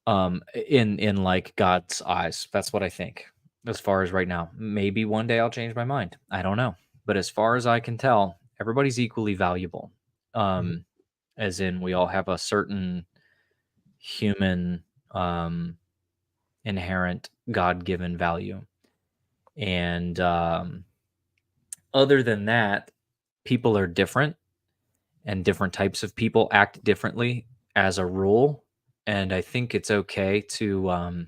In like God's eyes. That's what I think. As far as right now, maybe one day I'll change my mind. I don't know. But as far as I can tell, everybody's equally valuable. As in, we all have a certain human inherent God-given value. And other than that, people are different, and different types of people act differently as a rule. And I think it's okay to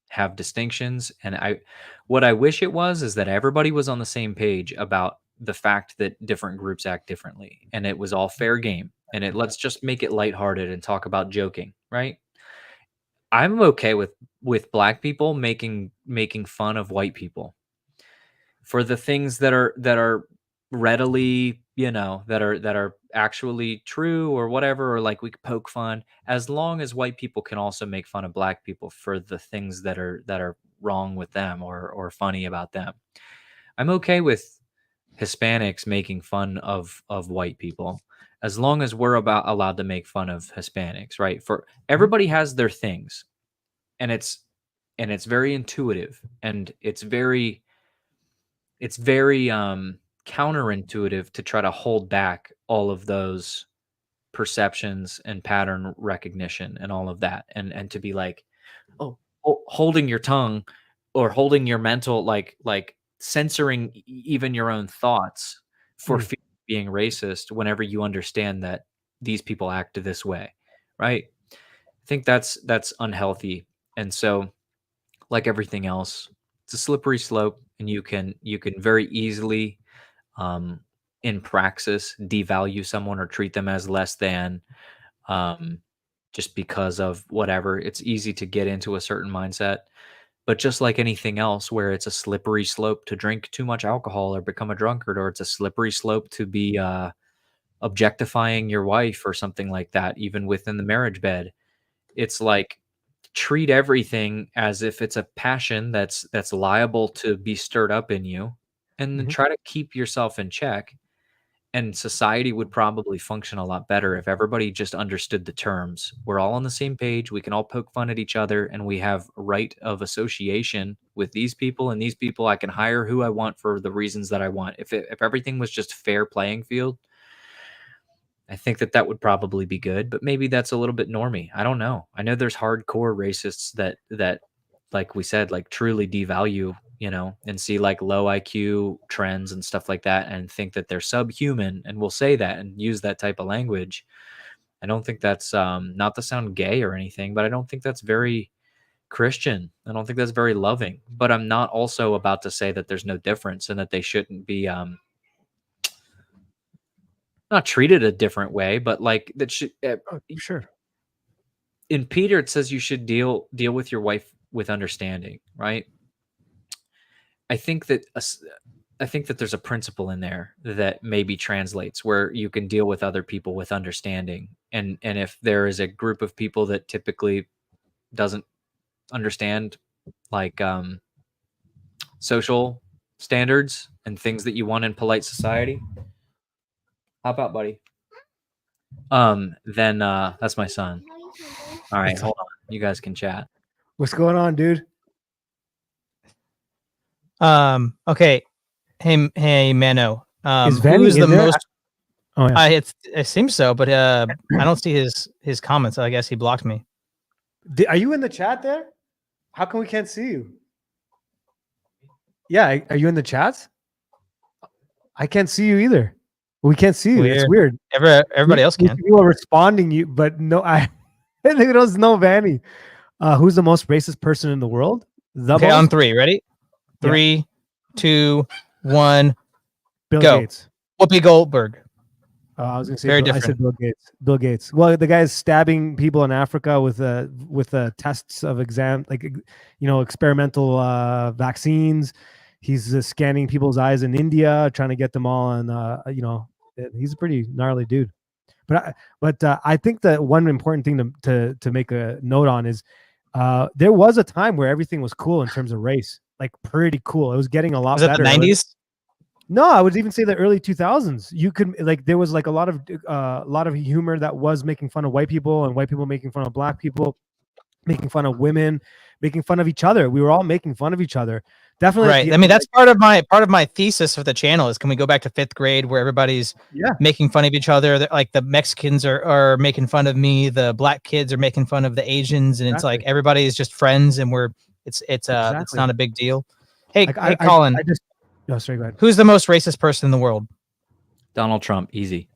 have distinctions. And what I wish it was is that everybody was on the same page about the fact that different groups act differently, and it was all fair game. And let's just make it lighthearted and talk about joking, right? I'm okay with black people making fun of white people for the things that are readily, that are actually true or whatever, or like we could poke fun, as long as white people can also make fun of black people for the things that are wrong with them or funny about them. I'm okay with Hispanics making fun of white people, as long as we're allowed to make fun of Hispanics, right? For everybody has their things, and it's very intuitive, and it's very counterintuitive to try to hold back all of those perceptions and pattern recognition and all of that, and to be like, holding your tongue or holding your mental, like censoring even your own thoughts for fear of being racist whenever you understand that these people act this way, right? I think that's unhealthy. And so, like everything else, it's a slippery slope, and you can very easily in praxis devalue someone or treat them as less than, just because of whatever. It's easy to get into a certain mindset. But just like anything else, where it's a slippery slope to drink too much alcohol or become a drunkard, or it's a slippery slope to be objectifying your wife or something like that, even within the marriage bed, it's like, treat everything as if it's a passion that's liable to be stirred up in you, and then try to keep yourself in check. And society would probably function a lot better if everybody just understood the terms. We're all on the same page. We can all poke fun at each other, and we have right of association with these people, and these people I can hire who I want for the reasons that I want. If everything was just fair playing field, I think that would probably be good. But maybe that's a little bit normy. I don't know. I know there's hardcore racists that like we said, like truly devalue, and see like low IQ trends and stuff like that, and think that they're subhuman, and will say that and use that type of language. I don't think that's not to sound gay or anything, but I don't think that's very Christian. I don't think that's very loving. But I'm not also about to say that there's no difference and that they shouldn't be not treated a different way, but like that should Sure. in Peter it says you should deal with your wife with understanding, right? I think that there's a principle in there that maybe translates, where you can deal with other people with understanding. And if there is a group of people that typically doesn't understand, like social standards and things that you want in polite society, hop out, buddy. Then that's my son. All right, hold on. You guys can chat. What's going on, dude? Okay. Hey, Mano. Is Vanny who's the in there? most? Oh yeah. It seems so, but I don't see his comments. I guess he blocked me. Are you in the chat there? How come we can't see you? Yeah, are you in the chats? I can't see you either. We can't see you. It's weird. Everybody else can. You are responding, but no, I think there's no Vanny. Who's the most racist person in the world? Okay, on three. Ready? 3, 2, 1. Bill go. Gates. Whoopi Goldberg. I was going to say Very I different. said Bill Gates. Bill Gates. Well, the guy's stabbing people in Africa with tests of experimental vaccines. He's scanning people's eyes in India, trying to get them all on. He's a pretty gnarly dude. But I think that one important thing to make a note on is there was a time where everything was cool in terms of race, like pretty cool. It was getting a lot better. Was it the 90s? No, I would even say the early 2000s. You could there was like a lot of humor that was making fun of white people and white people making fun of black people. making fun of women, making fun of each other. We were all making fun of each other. Definitely. Right. I mean, that's part of my thesis of the channel is, can we go back to 5th grade where everybody's Yeah. making fun of each other? Like the Mexicans are making fun of me, the black kids are making fun of the Asians, and it's like Exactly. everybody is just friends, and it's Exactly. not a big deal. Hey, Like, hey, Colin, no, sorry, go ahead. who's the most racist person in the world? Donald Trump, easy.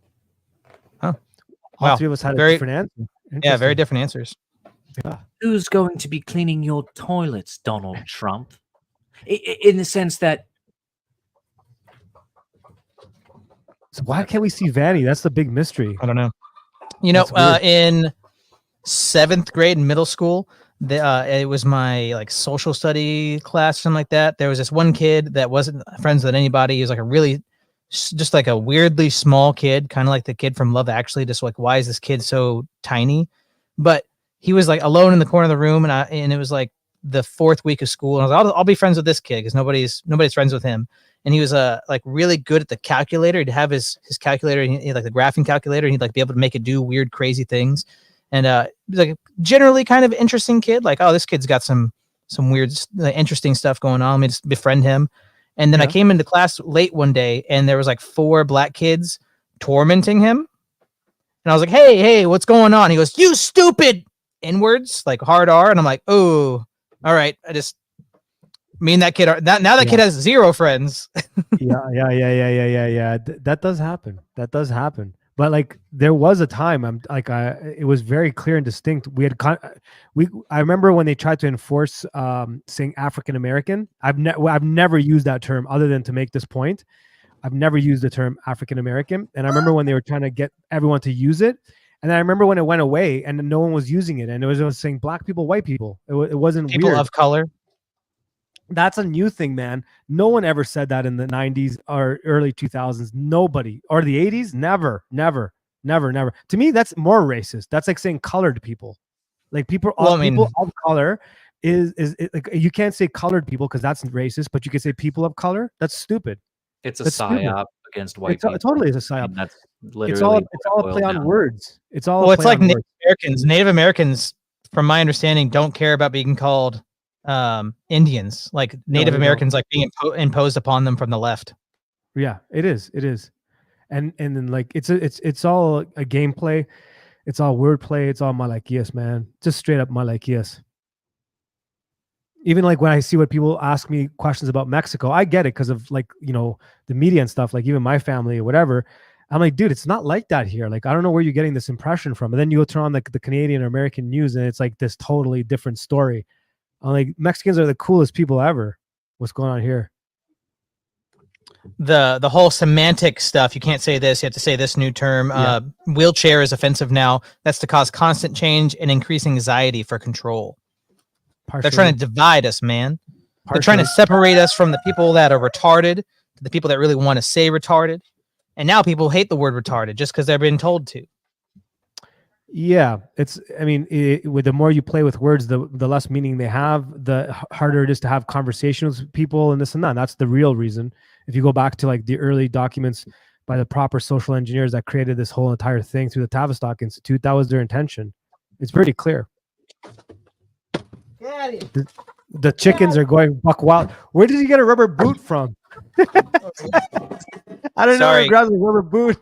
All Wow. three of us had a Very- different answer. Yeah, very Interesting. different answers. Yeah. Who's going to be cleaning your toilets, Donald Trump? In the sense that So why can't we see Vanny? That's the big mystery. I don't know. You know, That's weird. in 7th grade in middle school, it was my like social study class, something like that. There was this one kid that wasn't friends with anybody. He was like just like a weirdly small kid, kind of like the kid from Love Actually. Just like, why is this kid so tiny? But he was like alone in the corner of the room, and it was like the 4th week of school, and I was like, I'll be friends with this kid because nobody's friends with him. And he was like really good at the calculator. He'd have his calculator, he had, like the graphing calculator, and he'd like be able to make it do weird, crazy things. And he was like generally kind of interesting kid. Like, oh, this kid's got some weird, interesting stuff going on. Let me just befriend him. And then I came into class late one day, and there was like 4 black kids tormenting him. And I was like, hey, what's going on? He goes, you stupid N-words, like hard R. And I'm like, oh, all right. Me and that kid that kid has 0 friends. Yeah. That does happen. But like, there was a time it was very clear and distinct. I remember when they tried to enforce saying African American. I've never used that term other than to make this point. I've never used the term African American, and I remember when they were trying to get everyone to use it. And I remember when it went away and no one was using it, and it was saying black people, white people. It wasn't people weird. of color. That's a new thing, man. No one ever said that in the 90s or early 2000s. Nobody. Or the 80s. Never. To me, that's more racist. That's like saying colored people. Like people of color is like, you can't say colored people because that's racist, but you can say people of color. That's stupid. it's a That's psyop stupid. against white It people. totally is a I psyop. mean, that's literally It's all a boiled play on down. words. It's all Well, a it's play like on Native words. Americans. Native Americans, from my understanding, don't care about being called Indians. Like Native they Americans, like being imposed upon them from the left. Yeah, it is. And then like it's all a gameplay. It's all wordplay. It's all malaquias, man. Just straight up malaquias. Even like when I see what people ask me questions about Mexico, I get it because of like, the media and stuff, like even my family or whatever. I'm like, dude, it's not like that here. Like, I don't know where you're getting this impression from. And then you'll turn on like the Canadian or American news and it's like this totally different story. I'm like, Mexicans are the coolest people ever. What's going on here? The whole semantic stuff. You can't say this. You have to say this new term. Yeah. Wheelchair is offensive now. That's to cause constant change and increase anxiety for control. They're trying to divide us, man. They're trying to separate us from the people that are retarded to the people that really want to say retarded. And now people hate the word retarded just because they're being told to. Yeah, with the more you play with words, the less meaning they have, the harder it is to have conversations with people and this and that. And that's the real reason. If you go back to like the early documents by the proper social engineers that created this whole entire thing through the Tavistock Institute, that was their intention. It's pretty clear. The chickens are going buck wild. Where did you get a rubber boot from? I don't know where he grabs a rubber boot.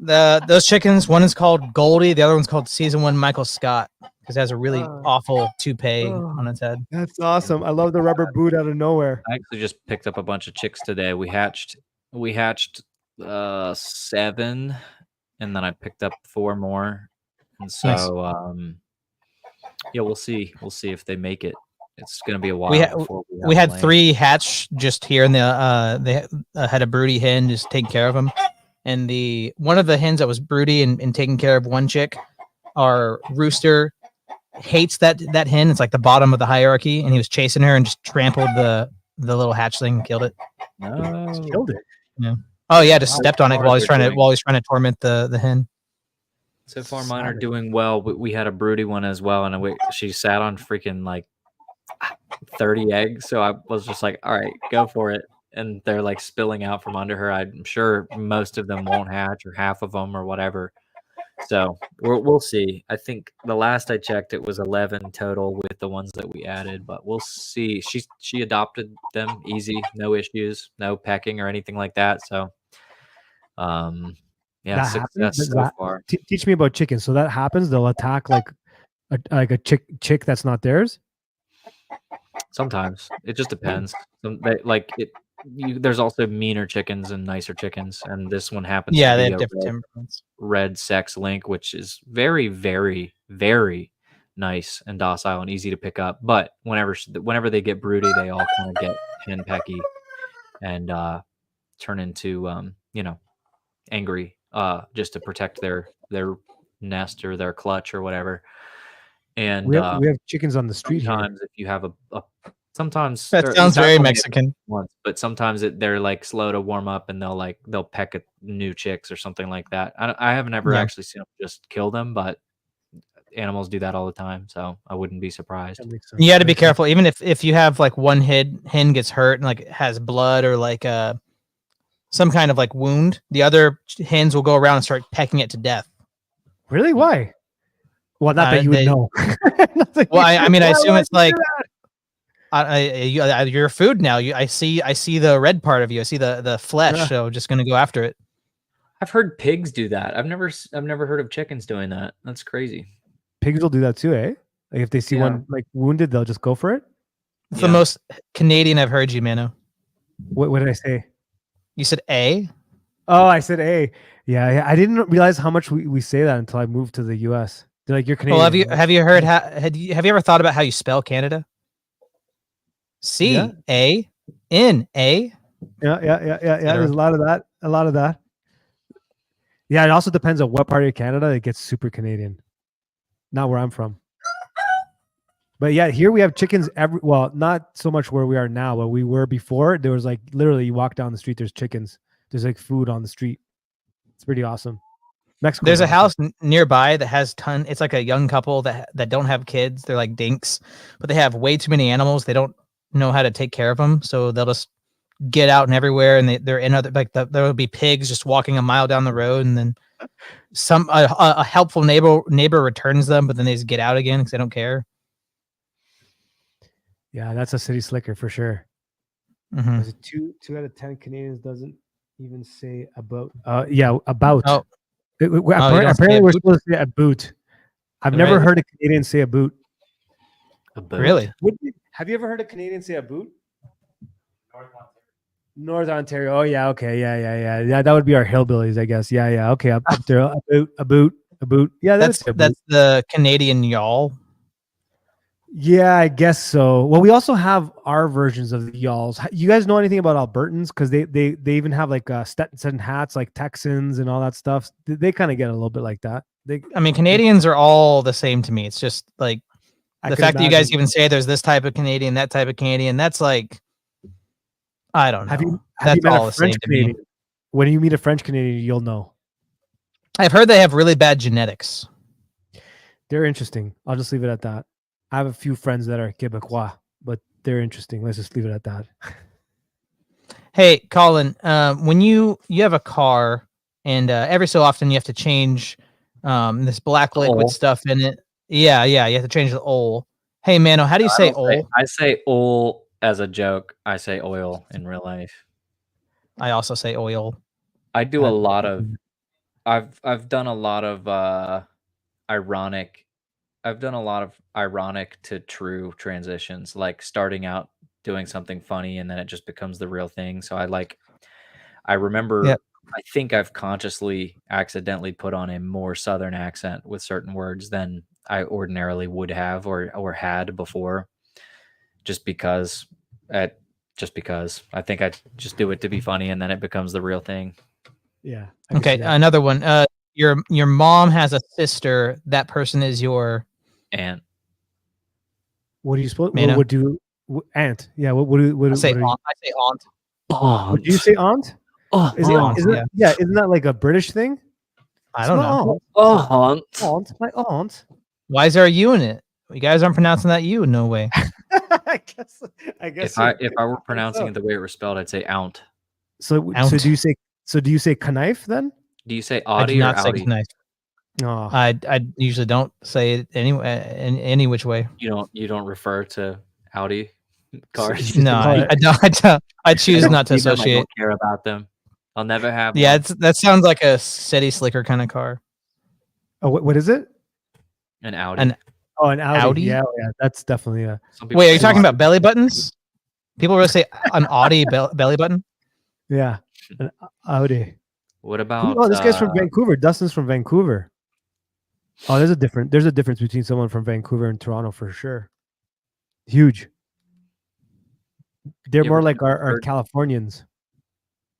Those chickens, one is called Goldie, the other one's called Season 1 Michael Scott, because it has a really awful toupee on its head. That's awesome. I love the rubber boot out of nowhere. I actually just picked up a bunch of chicks today. We hatched 7, and then I picked up 4 more. And so yeah, we'll see if they make it. It's gonna be a while. We had 3 hatch just here, and they had a broody hen just taking care of them. And one of the hens that was broody and taking care of one chick, our rooster hates that hen. It's like the bottom of the hierarchy, and he was chasing her and just trampled the little hatchling and killed it. No, killed it. Yeah. Oh yeah, just stepped on it while he's trying to torment the hen. So far, mine are doing well. We had a broody one as well, and she sat on freaking like 30 eggs. So I was just like, all right, go for it. And they're like spilling out from under her. I'm sure most of them won't hatch, or half of them, or whatever. So we'll see. I think the last I checked, it was 11 total with the ones that we added, but we'll see. She adopted them easy, no issues, no pecking or anything like that. So, yeah, That happens. success so far. Teach me about chickens. So that happens. They'll attack like a chick that's not theirs. Sometimes it just depends. There's also meaner chickens and nicer chickens, and this one happens Yeah, to they be have a different temperaments. red sex link, which is very, very, very nice and docile and easy to pick up. But whenever they get broody, they all kind of get henpecky and turn into angry, just to protect their nest or their clutch or whatever. And we have chickens on the street here. sometimes if you have sometimes That sounds very Mexican. once, but sometimes they're like slow to warm up and they'll peck at new chicks or something like that. I haven't ever actually seen them just kill them, but animals do that all the time, so I wouldn't be surprised. You got to be careful, even if you have like one hen gets hurt and like has blood or like some kind of like wound, the other hens will go around and start pecking it to death. Really? Why? Well, not that you would know. Well, I mean, I assume it's like you're food now. I see the red part of you. I see the flesh. So just gonna go after it. I've heard pigs do that. I've never heard of chickens doing that. That's crazy. Pigs will do that too, eh? Like if they see one like wounded, they'll just go for it. It's the most Canadian I've heard you, Mano. What did I say? You said A? Oh, I said A. Yeah, I didn't realize how much we say that until I moved to the US. They're like, you're Canadian. Well, have you heard have you ever thought about how you spell Canada? C-A-N-A. Yeah. There's a lot of that. Yeah, it also depends on what part of Canada it gets super Canadian. Not where I'm from. But yeah, here we have chickens well, not so much where we are now, but we were before. There was like literally you walk down the street, there's chickens. There's like food on the street. It's pretty awesome. Mexico. There's a house nearby that has it's like a young couple that don't have kids. They're like dinks, but they have way too many animals. They don't know how to take care of them, so they'll just get out and everywhere, and they're in other there will be pigs just walking a mile down the road, and then a helpful neighbor returns them, but then they just get out again because they don't care. Yeah, that's a city slicker for sure. Mm-hmm. Was it 2 out of 10 Canadians doesn't even say about? About. Oh. Apparently, we're supposed to say a boot. I've never heard a Canadian say a boot. A boot? Really? Have you ever heard a Canadian say a boot? North Ontario. Oh yeah. Okay. Yeah. That would be our hillbillies, I guess. Yeah. Okay. Up there. A boot. Yeah. That's the Canadian y'all. Yeah, I guess so. Well, we also have our versions of the y'alls. You guys know anything about Albertans? Because they even have like Stetson hats, like Texans and all that stuff. They kind of get a little bit like that. I mean, Canadians are all the same to me. It's just like the fact that you guys even say there's this type of Canadian, that type of Canadian. That's like, I don't know. Have you that's met all a the same French to me. Canadian? When you meet a French Canadian, you'll know. I've heard they have really bad genetics. They're interesting. I'll just leave it at that. I have a few friends that are Quebecois, but they're interesting. Let's just leave it at that. Hey, Colin, when you have a car and every so often you have to change this black liquid stuff in it. Yeah, you have to change the oil. Hey, Mano, how do you say oil? I say oil as a joke. I say oil in real life. I also say oil. I do a lot of I've done a lot of ironic to true transitions, like starting out doing something funny and then it just becomes the real thing. So I remember I think I've consciously accidentally put on a more southern accent with certain words than I ordinarily would have or had before, just because I think I just do it to be funny and then it becomes the real thing. Yeah. Okay, another one. Your mom has a sister. That person is your aunt. What do you suppose? What would do aunt? Yeah. What I say aunt. I say aunt. Would you say aunt? Oh, isn't that like a British thing? I don't know. Aunt, my aunt. Why is there a U in it? You guys aren't pronouncing that U. No way. I guess. If I were pronouncing it the way it was spelled, I'd say aunt. So do you say knife then? Do you say I do Audi or not say Audi? knife. Oh, I usually don't say it any in any which way. You don't refer to Audi cars. No, call I it- don't. I choose I don't not to see them, I associate. don't care about them. I'll never have Yeah, one. that sounds like a city slicker kind of car. oh, what is it? An Audi. An Oh, an Audi. Audi? Yeah, that's definitely a. Some people Wait, are you say talking Audi. about belly buttons? People really say an Audi belly button. Yeah, an Audi. What about Oh, this guy's from Vancouver. Dustin's from Vancouver. Oh, there's a difference between someone from Vancouver and Toronto for sure. Huge. They're You more ever like been to our Bird? Californians.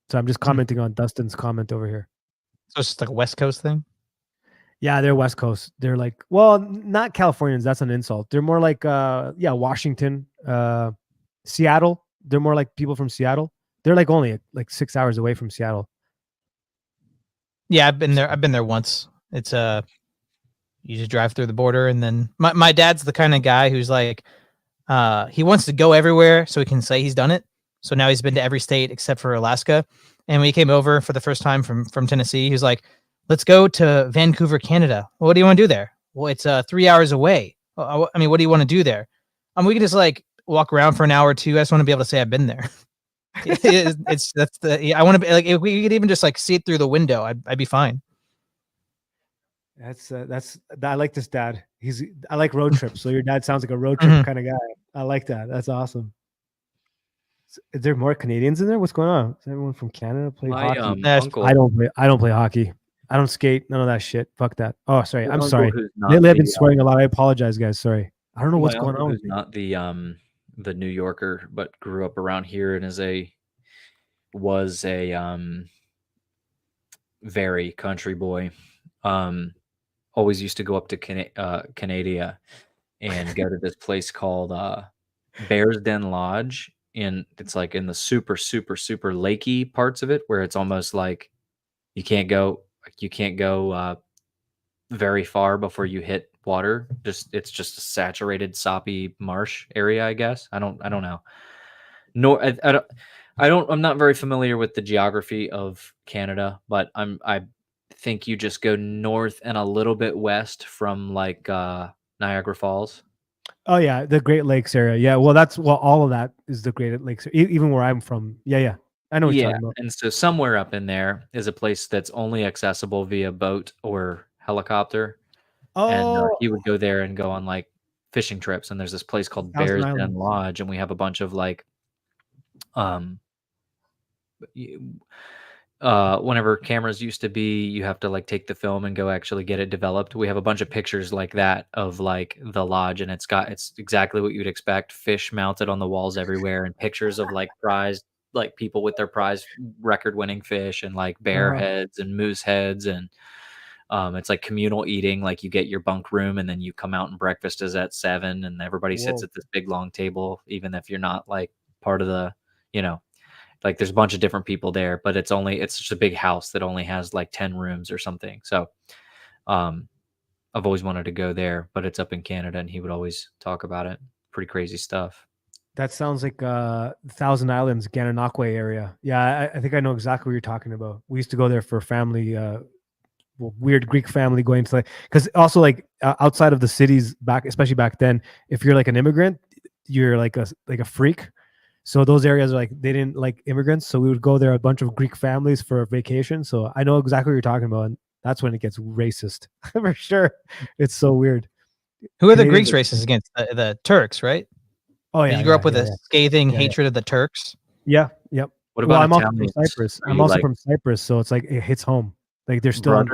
So I'm just commenting on Dustin's comment over here. So it's just like a West Coast thing. Yeah, they're West Coast. They're like, well, not Californians. That's an insult. They're more like, Washington, Seattle. They're more like people from Seattle. They're like only like 6 hours away from Seattle. Yeah, I've been there. I've been there once. It's you just drive through the border, and then my dad's the kind of guy who's like, he wants to go everywhere so he can say he's done it. So now he's been to every state except for Alaska. And when he came over for the first time from Tennessee, he was like, "Let's go to Vancouver, Canada." Well, what do you want to do there? Well, it's 3 hours away. I mean, what do you want to do there? We can just like walk around for an hour or two. I just want to be able to say I've been there. I want to be like, if we could even just like see it through the window, I'd be fine. That's I like this dad. I like road trips. So your dad sounds like a road trip kind of guy. I like that. That's awesome. Is there more Canadians in there? What's going on? Is everyone from Canada play My hockey? uncle. I don't play hockey. I don't skate. None of that shit. Fuck that. Oh, sorry. my I'm uncle sorry. who's not Lately I've been the, swearing a lot. I apologize, guys. Sorry. I don't know what's my going uncle on. who's With me. not the New Yorker, but grew up around here and was a very country boy. Always used to go up to Canada and go to this place called Bears Den Lodge. It's like in the super, super, super lakey parts of it where it's almost like you can't go very far before you hit water. It's just a saturated, soppy marsh area, I guess. I don't know. Nor I'm not very familiar with the geography of Canada, but I think you just go north and a little bit west from like Niagara Falls. Oh yeah, the Great Lakes area. Yeah, well, all of that is the Great Lakes. Even where I'm from. Yeah. I know what you're Yeah, talking about. and so somewhere up in there is a place that's only accessible via boat or helicopter. And Oh, he would go there and go on like fishing trips. And there's this place called Thousand Bears Den Islands. Lodge, and we have a bunch of like, whenever cameras used to be, you have to like take the film and go actually get it developed. We have a bunch of pictures like that of like the lodge, and it's exactly what you'd expect: fish mounted on the walls everywhere, and pictures of like like people with their prize record-winning fish, and like bear heads and moose heads, and it's like communal eating. Like you get your bunk room, and then you come out and breakfast is at 7, and everybody sits Whoa. at this big long table, even if you're not like part of the, like there's a bunch of different people there, but it's just a big house that only has like 10 rooms or something. So I've always wanted to go there, but it's up in Canada, and he would always talk about it. Pretty crazy stuff. That sounds like Thousand Islands, Gananoque area. Yeah, I think I know exactly what you're talking about. We used to go there for family, weird Greek family going to, like, because also like outside of the cities especially back then, if you're like an immigrant, you're like a freak. So those areas are like, they didn't like immigrants. So we would go there, a bunch of Greek families for a vacation. So I know exactly what you're talking about. And that's when it gets racist for sure. It's so weird. Who are the Canadians Greeks racist against? The Turks, right? Oh yeah. Did you grow up with yeah. a scathing Yeah. hatred of the Turks? Yeah. Yep. What Well, about I'm also from Italians? Cyprus. Are I'm you, also like, from Cyprus, so it's like it hits home. Like they're still on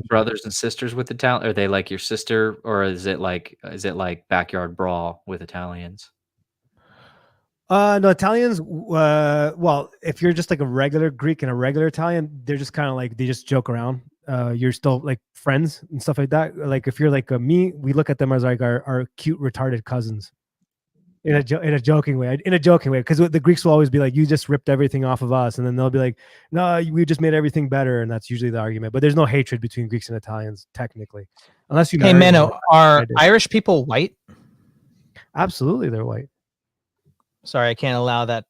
brothers and sisters with Italian? Are they like your sister, or is it like backyard brawl with Italians? No, Italians. Well, if you're just like a regular Greek and a regular Italian, they're just kind of like, they just joke around. You're still like friends and stuff like that. Like if you're like me, we look at them as like our cute retarded cousins. In a joking way, because the Greeks will always be like, you just ripped everything off of us, and then they'll be like, no, we just made everything better, and that's usually the argument. But there's no hatred between Greeks and Italians technically, unless you. Hey, marry Mano, them. are Irish people white? Absolutely, they're white. Sorry, I can't allow that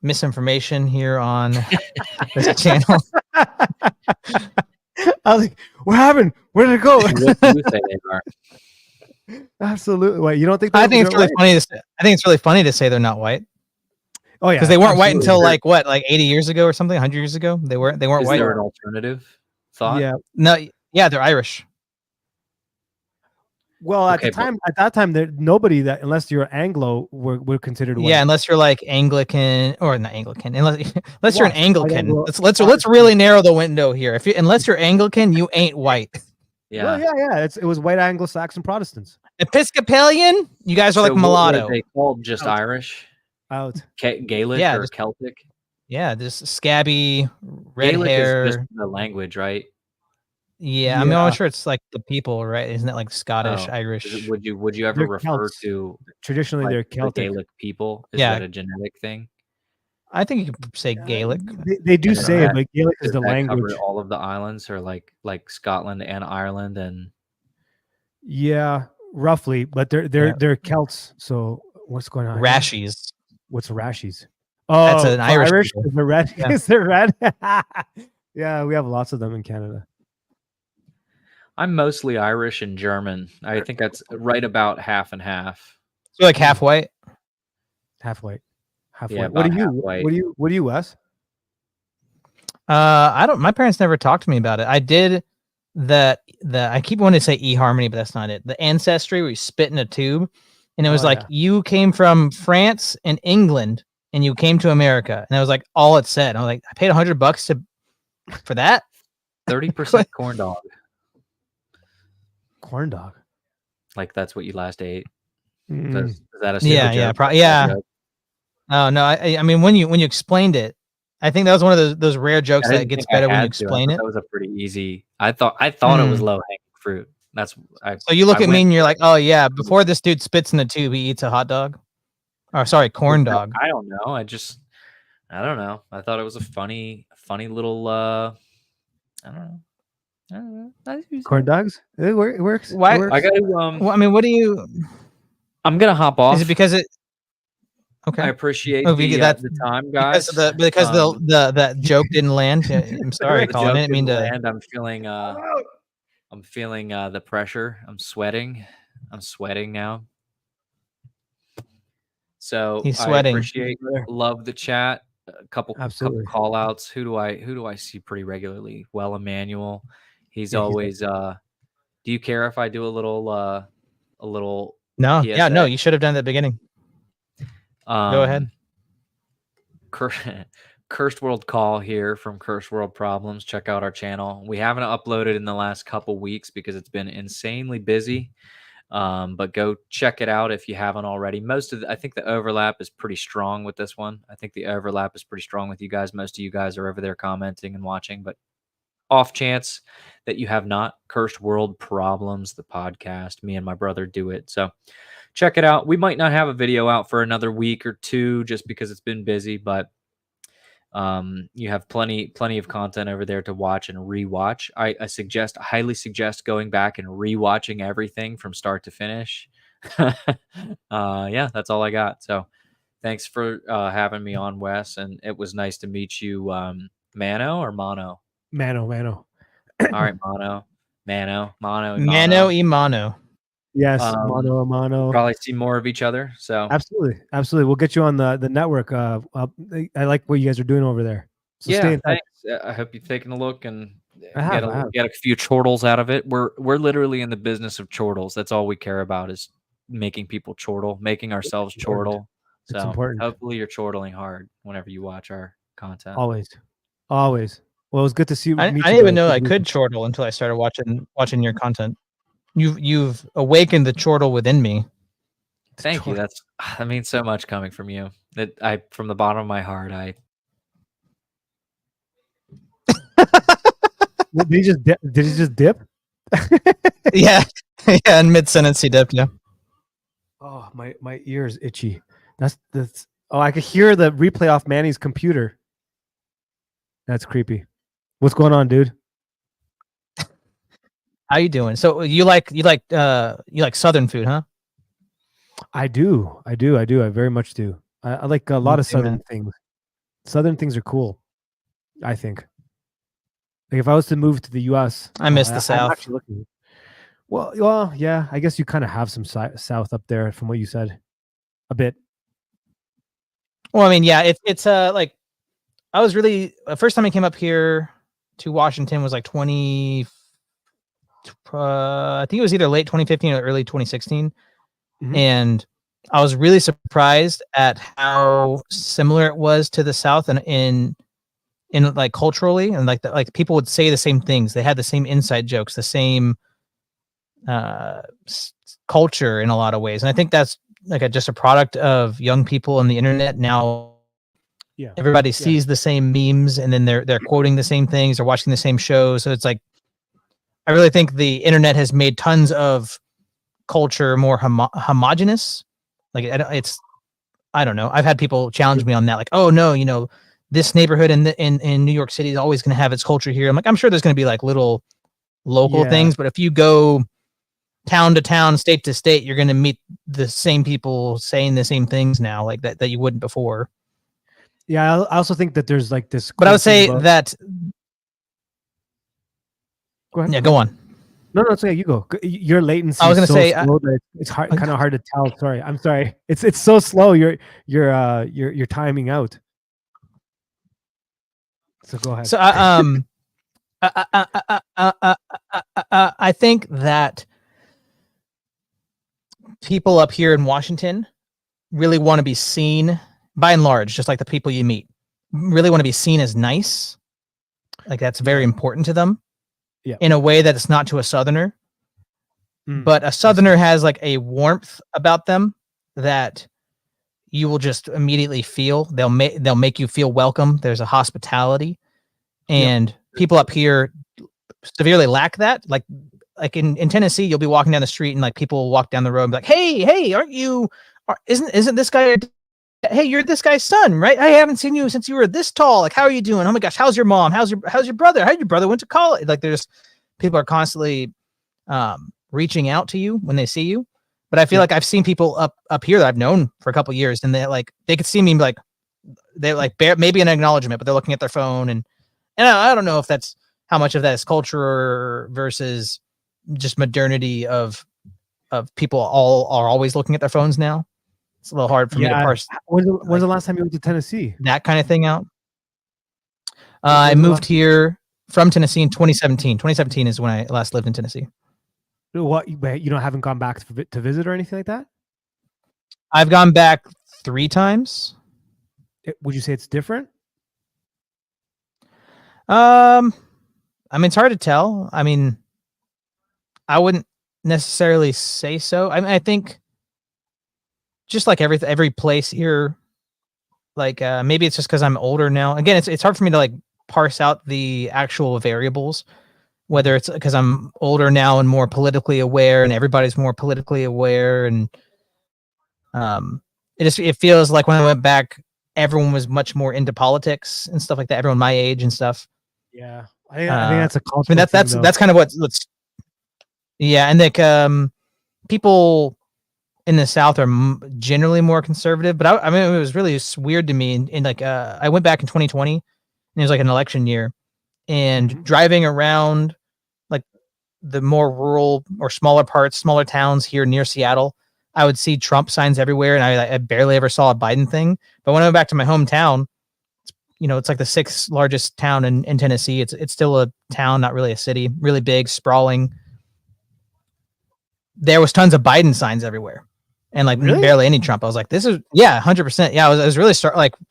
misinformation here on this channel. I was like, What happened? Where did it go? What do you say they are? Absolutely. Wait, you don't think I think it's they're really white? funny to say, I think it's really funny to say they're not white Oh yeah, because they weren't white absolutely. until like what, like 80 years ago or something, 100 years ago. They weren't Is white. there an alternative thought? Yeah. No, yeah, they're Irish. Well, at Okay, the time, at that time, there nobody that unless you're Anglo were considered white. Yeah, unless you're like Anglican or not Anglican, unless you're an What? Anglican. Anglo- Let's really narrow the window here. Unless you're Anglican, you ain't white. Yeah. Well, yeah. It was white Anglo-Saxon Protestants. Episcopalian, you guys are like So what mulatto. were they called? Just Out. Irish? Out. Gaelic Yeah, or just- Celtic? Yeah, just scabby, red Gaelic hair. is just the language, right? Yeah, I mean, I'm Yeah. not sure it's like the people, right? Isn't it like Scottish, Oh, Irish? would you ever They're refer Celts. to Traditionally, like, they're the Celtic. Gaelic people? Is Yeah. that a genetic thing? I think you could say Gaelic. They do And say it, that- but Gaelic is Does the that language. cover all of the islands, or like Scotland and Ireland and Yeah, roughly, but they're Celts. So what's going on? here? Rashies. What's rashies? Oh, That's an for Irish people. Is the red? Yeah. Is there red? Yeah, we have lots of them in Canada. I'm mostly Irish and German. I think that's right about half and half. So like half white. Half white. Half Yeah, white. What are about you? half white. What are you, Wes? I don't. My parents never talked to me about it. I did the I keep wanting to say eHarmony, but that's not it. The ancestry where you spit in a tube, and it was Oh, like yeah. you came from France and England, and you came to America, and that was like all it said. I was like, I paid $100 for that. 30% corn dog. Corn dog. Like that's what you last ate. Mm. Is that a Yeah, super yeah, joke? yeah. Joke? Oh no, I mean when you explained it, I think that was one of those rare jokes I that didn't gets think I better when you had to. I explain thought it. That was a pretty easy. I thought it was Mm. low hanging fruit. That's So you look I at me went and you're for like, oh yeah, before this dude spits in the tube, he eats a hot dog. Or sorry, corn dog. I don't know. I don't know. I thought it was a funny little. I don't know. Corn dogs. It works. Why- It works. I got to. Well, I mean, what do you? I'm gonna hop off. Is it because it? I Okay. appreciate Oh, because the time, guys. Because the that joke didn't land. Yeah, I'm sorry, The Colin. I joke didn't mean didn't to. land. I'm feeling the pressure. I'm sweating now. So He's I sweating. appreciate, love the chat. A couple Absolutely. call outs. Who do I see pretty regularly? Well, Emmanuel. He's Yeah, he's always do you care if I do a little No, yeah, no. PSA? You should have done that at the beginning. Go ahead. Cursed World Call here from Cursed World Problems. Check out our channel. We haven't uploaded in the last couple weeks because it's been insanely busy. But go check it out if you haven't already. I think the overlap is pretty strong with this one. I think the overlap is pretty strong with you guys. Most of you guys are over there commenting and watching, but off chance that you have not, Cursed World Problems, the podcast, me and my brother do it. So check it out. We might not have a video out for another week or two just because it's been busy, but you have plenty of content over there to watch and rewatch. I highly suggest going back and rewatching everything from start to finish. Yeah, that's all I got. So thanks for having me on, Wes, and it was nice to meet you. Mano or Mono? Mano. All right, Mano. Mano y mano. Yes, Um, mano. Probably see more of each other. So Absolutely. We'll get you on the network. I like what you guys are doing over there. So stay yeah, in touch. thanks. I hope you've taken a look and I have. get a few chortles out of it. We're literally in the business of chortles. That's all we care about is making people chortle, making ourselves important. chortle. It's So important. hopefully you're chortling hard whenever you watch our content. Always. Well, it was good to see. I meet didn't you even guys. know I could chortle until I started watching your content. You've awakened the chortle within me. Thank you. That means so much coming from you. From the bottom of my heart, Did he just dip? Yeah, yeah. In mid sentence, he dipped. Yeah. Oh, my ears itchy. That's. Oh, I could hear the replay off Manny's computer. That's creepy. What's going on, dude? How you doing? So you like Southern food, huh? I do. I very much do. I like a lot of too, man. Southern things. Southern things are cool, I think. Like if I was to move to the U.S., I miss the I'm South. actually looking. Well, yeah. I guess you kind of have some South up there, from what you said, a bit. Well, I mean, yeah, it's like I was really first time I came up here to Washington was like 20. I think it was either late 2015 or early 2016, Mhm. and I was really surprised at how similar it was to the South and in like culturally, and like people would say the same things. They had the same inside jokes, the same culture in a lot of ways, and I think that's like just a product of young people on the internet now. Yeah. Everybody sees the same memes, and then they're quoting the same things or watching the same shows. So it's like I really think the internet has made tons of culture more homogenous. Like I don't know. I've had people challenge me on that, like, oh no, you know, this neighborhood in New York City is always going to have its culture here. I'm like, I'm sure there's going to be like little local things, but if you go town to town, state to state, you're going to meet the same people saying the same things now, like that you wouldn't before. Yeah, I also think that there's like this. But I would say that. Go ahead. Yeah, go on. No, it's okay. You go. Your latency. I was going to say slow that it's hard, kind of hard to tell. Sorry, I'm sorry. It's so slow. You're timing out. So go ahead. So I think that people up here in Washington really want to be seen, by and large, just like the people you meet, really want to be seen as nice. Like that's very important to them. Yeah. In a way that it's not to a Southerner. But a Southerner has like a warmth about them that you will just immediately feel. They'll make you feel welcome. There's a hospitality, and people up here severely lack that. Like in Tennessee, you'll be walking down the street and like people will walk down the road and be like, "Hey, aren't you? Isn't this guy? Hey, you're this guy's son, right? I haven't seen you since you were this tall. Like, how are you doing? Oh my gosh, how's your mom? How's your brother? How'd your brother went to college?" Like, there's people are constantly reaching out to you when they see you. But I feel like I've seen people up here that I've known for a couple years, and they could see me and be like, they're like maybe an acknowledgement, but they're looking at their phone, and I don't know if that's how much of that is culture versus just modernity of people are always looking at their phones now. It's a little hard for me to parse. When's the last time you went to Tennessee? That kind of thing out. I moved here from Tennessee in 2017. 2017 is when I last lived in Tennessee. What, you haven't gone back to visit or anything like that? I've gone back 3 times. Would you say it's different? I mean, it's hard to tell. I mean, I wouldn't necessarily say so. I mean, I think just like every place here, like maybe it's just because I'm older now. Again, it's hard for me to like parse out the actual variables, whether it's because I'm older now and more politically aware, and everybody's more politically aware, and it feels like when I went back, everyone was much more into politics and stuff like that. Everyone my age and stuff. Yeah, I think that's a cultural. I mean, that's kind of what's yeah, and like people in the South are generally more conservative, but I mean, it was really weird to me. And like I went back in 2020, and it was like an election year, and driving around like the more rural or smaller towns here near Seattle, I would see Trump signs everywhere, and I barely ever saw a Biden thing. But when I went back to my hometown, it's like the 6th largest town in Tennessee. It's still a town, not really a city, really big, sprawling. There was tons of Biden signs everywhere, and like barely any Trump. I was like, this is 100%. Yeah, it was really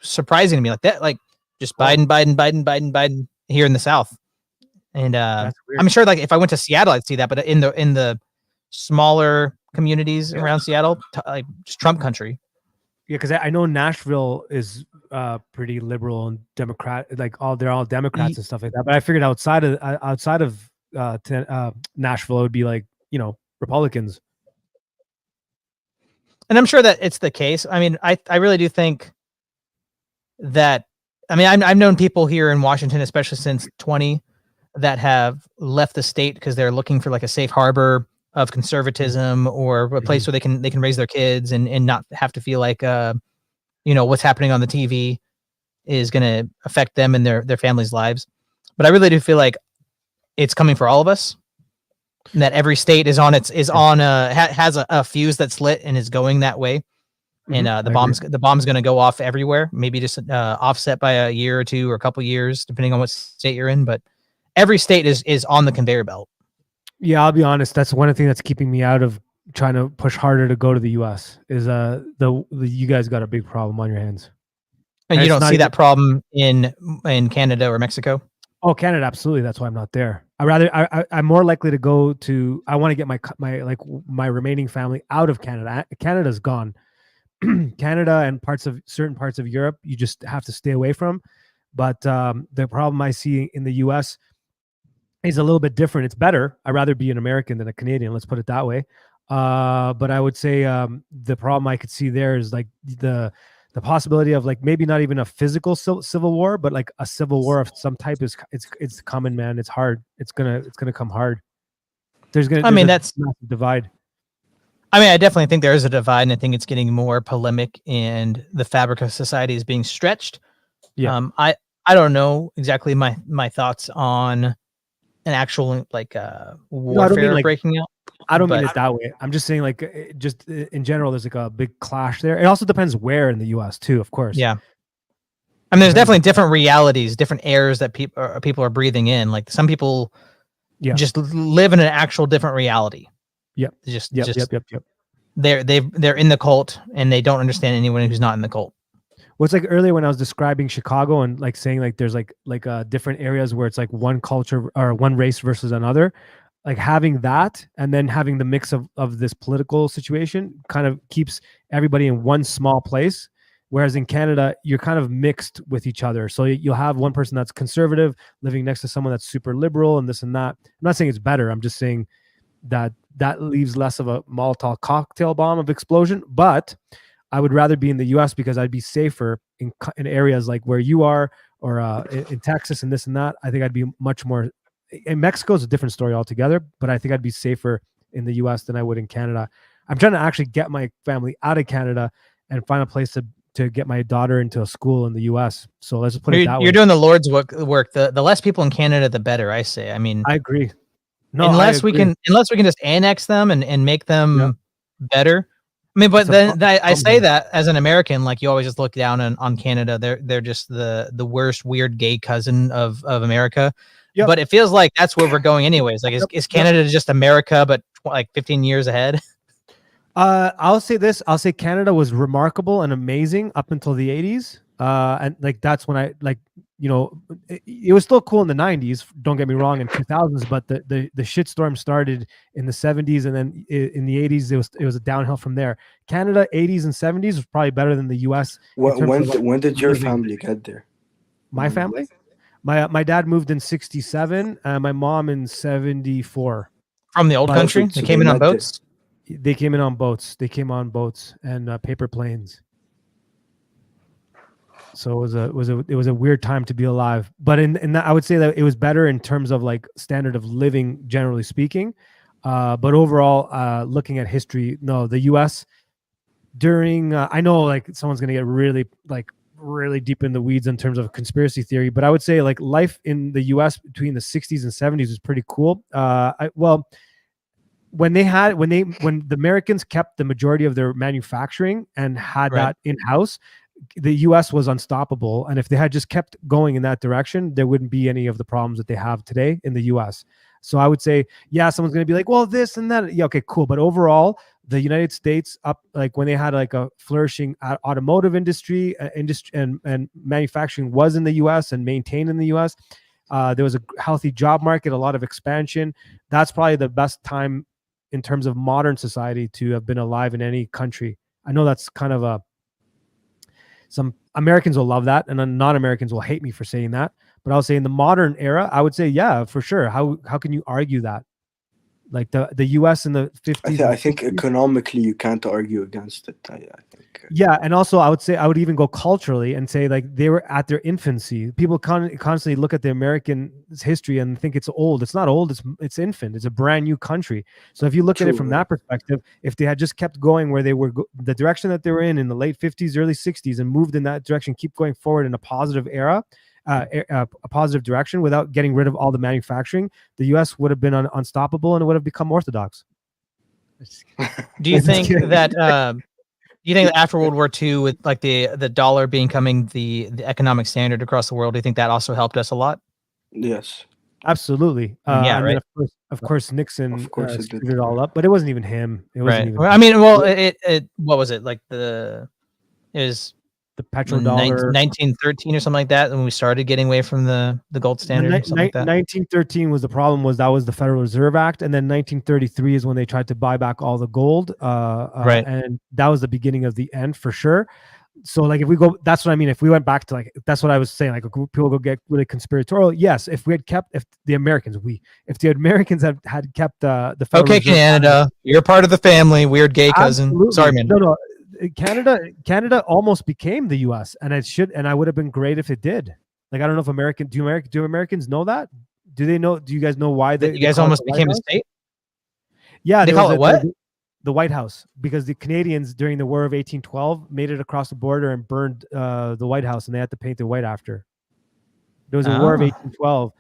surprising to me, like that, like just Biden here in the South. And I'm sure like if I went to Seattle, I'd see that, but in the smaller communities around Seattle, like just Trump country. Yeah, because I know Nashville is pretty liberal and Democrat, like they're all Democrats and stuff like that. But I figured outside of Nashville, it would be like Republicans. And I'm sure that it's the case. I mean, I really do think that. I mean, I've known people here in Washington, especially since 20, that have left the state because they're looking for like a safe harbor of conservatism or a place where they can raise their kids and not have to feel like what's happening on the TV is going to affect them and their families' lives. But I really do feel like it's coming for all of us. And that every state has a fuse that's lit and is going that way. And the bomb's going to go off everywhere. Maybe just offset by a year or two or a couple years, depending on what state you're in. But every state is on the conveyor belt. Yeah, I'll be honest. That's one thing that's keeping me out of trying to push harder to go to the U.S. Is the you guys got a big problem on your hands. And you don't see that problem in Canada or Mexico? Oh, Canada, absolutely. That's why I'm not there. I'm more likely to go to. I want to get my remaining family out of Canada. Canada's gone. Canada and certain parts of Europe, you just have to stay away from. But the problem I see in the U.S. is a little bit different. It's better. I'd rather be an American than a Canadian. Let's put it that way. But I would say the problem I could see there is like the possibility of like maybe not even a physical civil war, but like a civil war of some type it's coming, man. It's hard. It's gonna come hard. There's a massive divide. I mean, I definitely think there is a divide, and I think it's getting more polemic, and the fabric of society is being stretched. Yeah. I don't know exactly my thoughts on an actual warfare breaking out. I don't mean it that way. I'm just saying like just in general, there's like a big clash there. It also depends where in the U.S. too, of course. Yeah. I mean, there's definitely different realities, different airs that people are breathing in. Like some people just live in an actual different reality. Yep. Yep. They're in the cult and they don't understand anyone who's not in the cult. Well, it's like earlier when I was describing Chicago and like saying like there's like different areas where it's like one culture or one race versus another. Like having that and then having the mix of this political situation kind of keeps everybody in one small place. Whereas in Canada, you're kind of mixed with each other. So you'll have one person that's conservative living next to someone that's super liberal and this and that. I'm not saying it's better. I'm just saying that leaves less of a Molotov cocktail bomb of explosion. But I would rather be in the U.S. because I'd be safer in areas like where you are or in Texas and this and that. I think I'd be much more. In Mexico is a different story altogether, but I think I'd be safer in the U.S. than I would in Canada. I'm trying to actually get my family out of Canada and find a place to get my daughter into a school in the U.S. So let's put it that way. You're doing the Lord's work. The less people in Canada, the better, I say. I mean, I agree. No, unless we can just annex them and make them better. I mean, but then I say that as an American, like you always just look down on Canada. They're just the worst weird gay cousin of America. Yep. But it feels like that's where we're going anyways. Like is Canada just America, but like 15 years ahead? I'll say this. I'll say Canada was remarkable and amazing up until the 80s. And like that's when I like, you know, it was still cool in the 90s. Don't get me wrong, in 2000s, but the shitstorm started in the 70s, and then in the 80s it was a downhill from there. Canada 80s and 70s was probably better than the US. When did your family get there? My family? My dad moved in 67, my mom in 74. From the old country? They came in on boats? They came in on boats. They came on boats and paper planes. So it was a weird time to be alive. But in that, I would say that it was better in terms of like standard of living, generally speaking. But overall, looking at history, no, the U.S. during I know like someone's gonna get really deep in the weeds in terms of conspiracy theory, but I would say like life in the U.S. between the 60s and 70s was pretty cool. When the Americans kept the majority of their manufacturing and had that in-house, the U.S. was unstoppable. And if they had just kept going in that direction, there wouldn't be any of the problems that they have today in the U.S. So I would say, yeah, someone's going to be like, well, this and that. Yeah, okay, cool. But overall, the United States, up like when they had like a flourishing automotive industry and manufacturing was in the U.S. and maintained in the U.S. There was a healthy job market, a lot of expansion. That's probably the best time in terms of modern society to have been alive in any country. I know that's kind of some Americans will love that, and then non-Americans will hate me for saying that. But I'll say in the modern era, I would say, yeah, for sure. How can you argue that? Like the U.S. in the 50s. I think economically you can't argue against it. I think. Yeah, and also I would say I would even go culturally and say like they were at their infancy. People constantly look at the American history and think it's old. It's not old. It's infant. It's a brand new country. So if you look at it from that perspective, if they had just kept going where they were, the direction that they were in the late 50s, early 60s, and moved in that direction, keep going forward in a positive era, a positive direction without getting rid of all the manufacturing, the U.S. would have been unstoppable and it would have become orthodox. Do you think that after World War II, with like the dollar becoming the economic standard across the world, do you think that also helped us a lot? Yes. Absolutely. Yeah, and right. then of course, Nixon Of course it screwed did. it all up, but it wasn't even him. It wasn't Right. even. Well, I mean, well, it what was it like it was the petrodollar 1913 or something like that when we started getting away from the gold standard, something like that. 1913 was the problem. That was the Federal Reserve Act, and then 1933 is when they tried to buy back all the gold. Right. And that was the beginning of the end for sure. So like if we go, that's what I mean. If we went back to like, that's what I was saying. Like people go get really conspiratorial. Yes, if the Americans had kept the Federal Okay, Reserve Canada, you're part of the family. Weird gay cousin. Absolutely. Sorry, man. No. Canada almost became the U.S. and I would have been great if it did. Like I don't know if do Americans know that? Do they know? Do you guys know why you guys almost became a state? Yeah, they call it what? The White House, because the Canadians during the War of 1812 made it across the border and burned the White House, and they had to paint it white after. There was a War of 1812,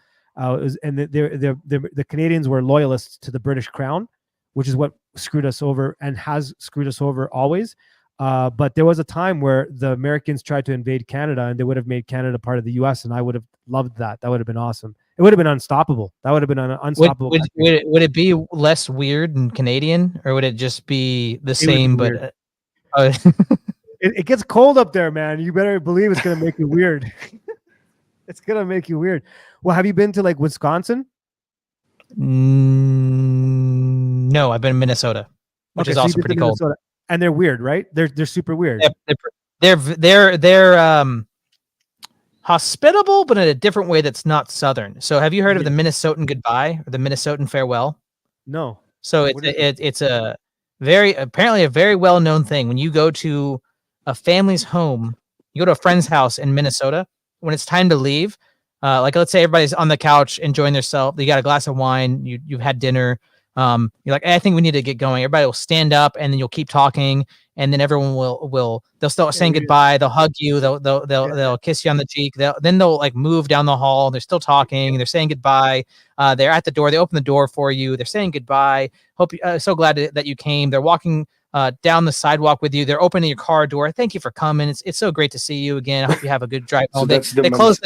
and the Canadians were loyalists to the British Crown, which is what screwed us over and has screwed us over always. But there was a time where the Americans tried to invade Canada, and they would have made Canada part of the U.S., and I would have loved that. That would have been awesome. It would have been unstoppable. That would have been an unstoppable. Would it be less weird and Canadian, or would it just be the same? But it gets cold up there, man. You better believe it's gonna make you weird. It's gonna make you weird. Well, have you been to like Wisconsin? No, I've been in Minnesota, which is also pretty cold. Minnesota. And they're weird, right? They're super weird. They're hospitable, but in a different way that's not Southern. So have you heard of the Minnesotan goodbye or the Minnesotan farewell? No. So it's a apparently a very well-known thing. When you go to a family's home, you go to a friend's house in Minnesota, when it's time to leave, like let's say everybody's on the couch enjoying themselves, you got a glass of wine, you've had dinner, you're like, I think we need to get going. Everybody will stand up, and then you'll keep talking, and then everyone they'll start saying goodbye. They'll hug you. They'll kiss you on the cheek. They'll like move down the hall. They're still talking. They're saying goodbye. They're at the door. They open the door for you. They're saying goodbye. Hope you, so glad that you came. They're walking down the sidewalk with you. They're opening your car door. Thank you for coming. It's so great to see you again. I hope you have a good drive home. They close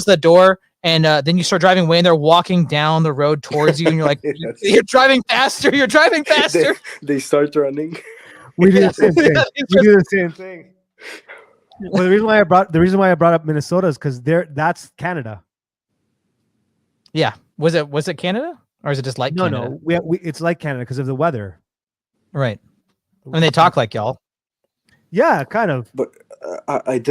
the door. And then you start driving away, and they're walking down the road towards you, and you're like, "You're driving faster! You're driving faster!" They start running. We do the same thing. We do the same thing. Well, the reason why I brought up Minnesota is because that's Canada. Yeah, was it Canada, or is it just like Canada? No, it's like Canada because of the weather. Right. And they talk like y'all. Yeah, kind of. But I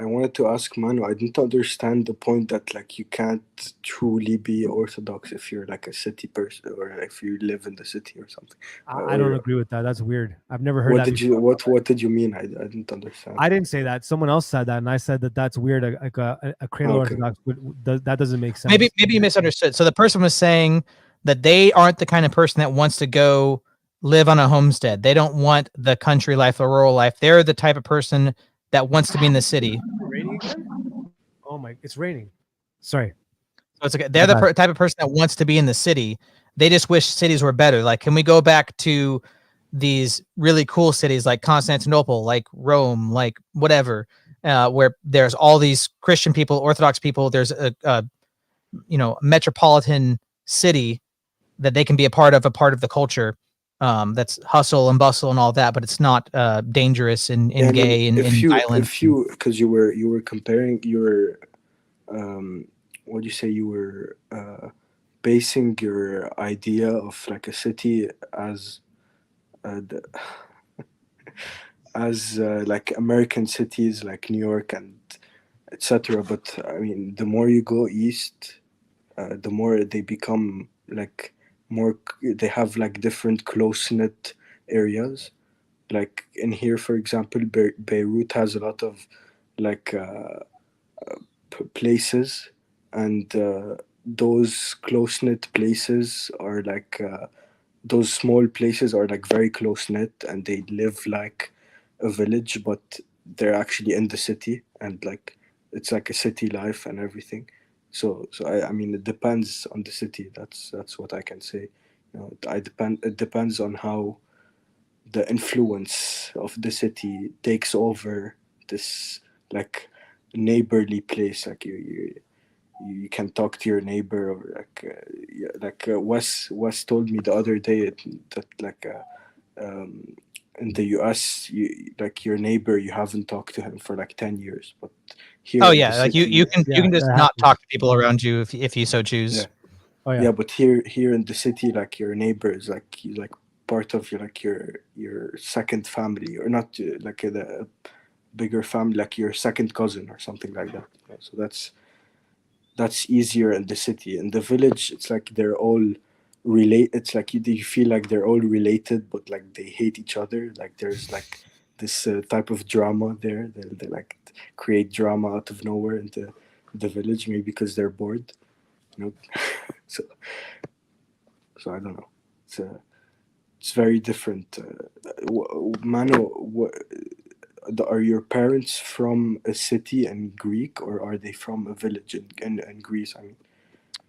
wanted to ask Manu. I didn't understand the point that like you can't truly be Orthodox if you're like a city person or if you live in the city or something. I don't agree with that. That's weird. I've never heard what that. What did you mean? I didn't understand. I didn't say that. Someone else said that, and I said that's weird. Like a cradle Orthodox, that doesn't make sense. Maybe you misunderstood. So the person was saying that they aren't the kind of person that wants to go live on a homestead. They don't want the country life, the rural life. They're the type of person that wants to be in the city. Raining again? Oh my! It's raining. Sorry. So it's okay. They're the type of person that wants to be in the city. They just wish cities were better. Like, can we go back to these really cool cities like Constantinople, like Rome, like whatever, where there's all these Christian people, Orthodox people. There's a metropolitan city that they can be a part of the culture. That's hustle and bustle and all that, but it's not dangerous and gay and violent. If you, because you were comparing, you were, what do you say? You were basing your idea of like a city as like American cities like New York and etc. But I mean, the more you go east, the more they become like more. They have like different close-knit areas. Like in here, for example, Beirut has a lot of like places, and those close-knit places are like those small places are like very close-knit, and they live like a village, but they're actually in the city, and like it's like a city life and everything. So I mean, it depends on the city. That's what I can say. It depends on how the influence of the city takes over this, like, neighborly place. Like you can talk to your neighbor, or like Wes told me the other day that like in the US, like your neighbor, you haven't talked to him for like 10 years, but here Oh in the yeah, like you city, can Yeah, just that not happens. talk to people around you if you so choose. yeah. Oh yeah. Yeah, but here in the city, like your neighbor is like part of your second family, or not like a bigger family, like your second cousin or something like that. Yeah, so that's easier in the city. In the village, it's like they're all it's like you feel like they're all related, but like they hate each other. Like there's like this type of drama there. They like create drama out of nowhere in the village, maybe because they're bored, you know. so so I don't know. It's very different. Mano, are your parents from a city in Greek, or are they from a village in Greece? I mean,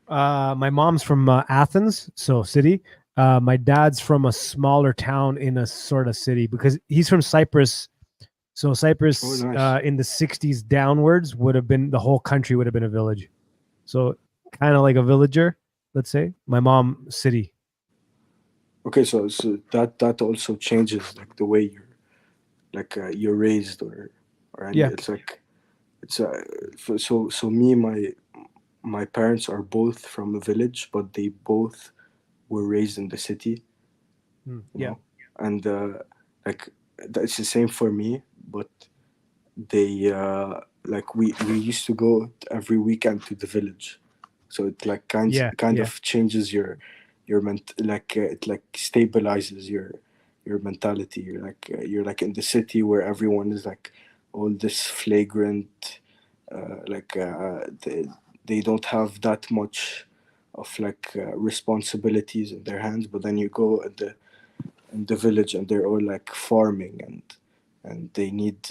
My mom's from Athens, so city. My dad's from a smaller town in a sort of city because he's from Cyprus. So Cyprus, oh, nice. in the '60s downwards, would have been the whole country would have been a village. So kind of like a villager, let's say. My mom, city. Okay, so that also changes like the way you're raised, or any. Yeah. It's like it's so me, my parents are both from a village, but they both were raised in the city. You Yeah. know, and like it's the same for me, but they like we used to go every weekend to the village, so it like kind Yeah. of changes like it like stabilizes your mentality. You're like in the city where everyone is like all this flagrant, they don't have that much of like responsibilities in their hands, but then you go in the village and they're all like farming, and they need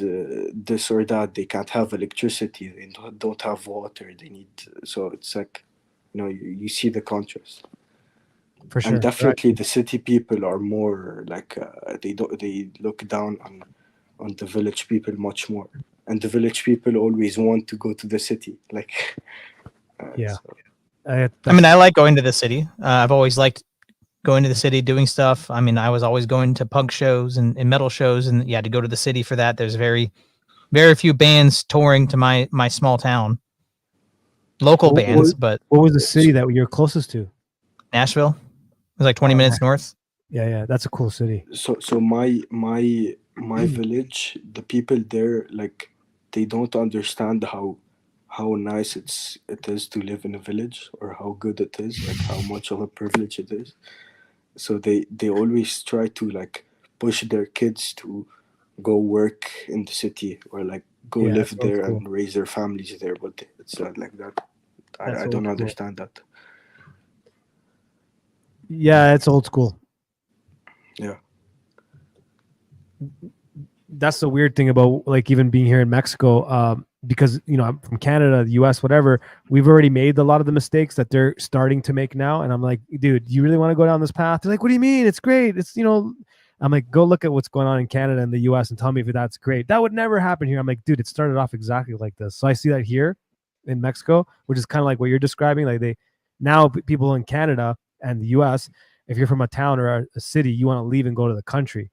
this or that. They can't have electricity, they don't have water, they need, so it's like, you see the contrast. For sure. And definitely the city people are more like they look down on the village people much more, and the village people always want to go to the city, like Yeah. so, I mean, I like going to the city. I've always liked going to the city, doing stuff. I mean, I was always going to punk shows and metal shows, and yeah, to go to the city for that. There's very few bands touring to my small town. Local bands, but what was the city that you're closest to? Nashville. It was like 20 minutes north. Yeah, that's a cool city. so my village, the people there, like, they don't understand how nice it is to live in a village, or how good it is, like how much of a privilege it is. So they always try to like push their kids to go work in the city, or like go Yeah, live that sounds there cool. and raise their families there, but it's not like that. That's I old don't school. understand that. Yeah, it's old school. Yeah. That's the weird thing about like even being here in Mexico, because I'm from Canada, the US, whatever. We've already made a lot of the mistakes that they're starting to make now, and I'm like, dude, you really want to go down this path? They're like, what do you mean? It's great. I'm like, go look at what's going on in Canada and the US and tell me if that's great. That would never happen here. I'm like, dude, it started off exactly like this. So I see that here in Mexico, which is kind of like what you're describing. Like people in Canada and the US, if you're from a town or a city, you want to leave and go to the country.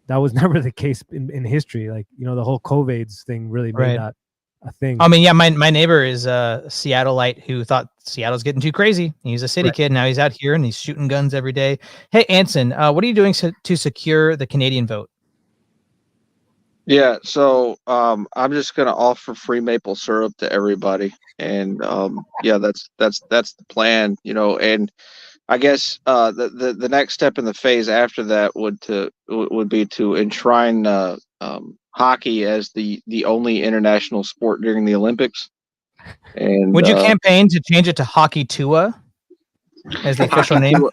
That was never the case in history. Like, the whole COVID's thing really made Right. that a thing. I mean, yeah, my neighbor is a Seattleite who thought Seattle's getting too crazy. He's a city Right. kid. Now he's out here and he's shooting guns every day. Hey, Anson, what are you doing to secure the Canadian vote? Yeah, so I'm just gonna offer free maple syrup to everybody, and yeah, that's the plan, and I guess the next step in the phase after that would be to enshrine hockey as the only international sport during the Olympics. And Would you campaign to change it to Hockey Tua as the official Hockey name?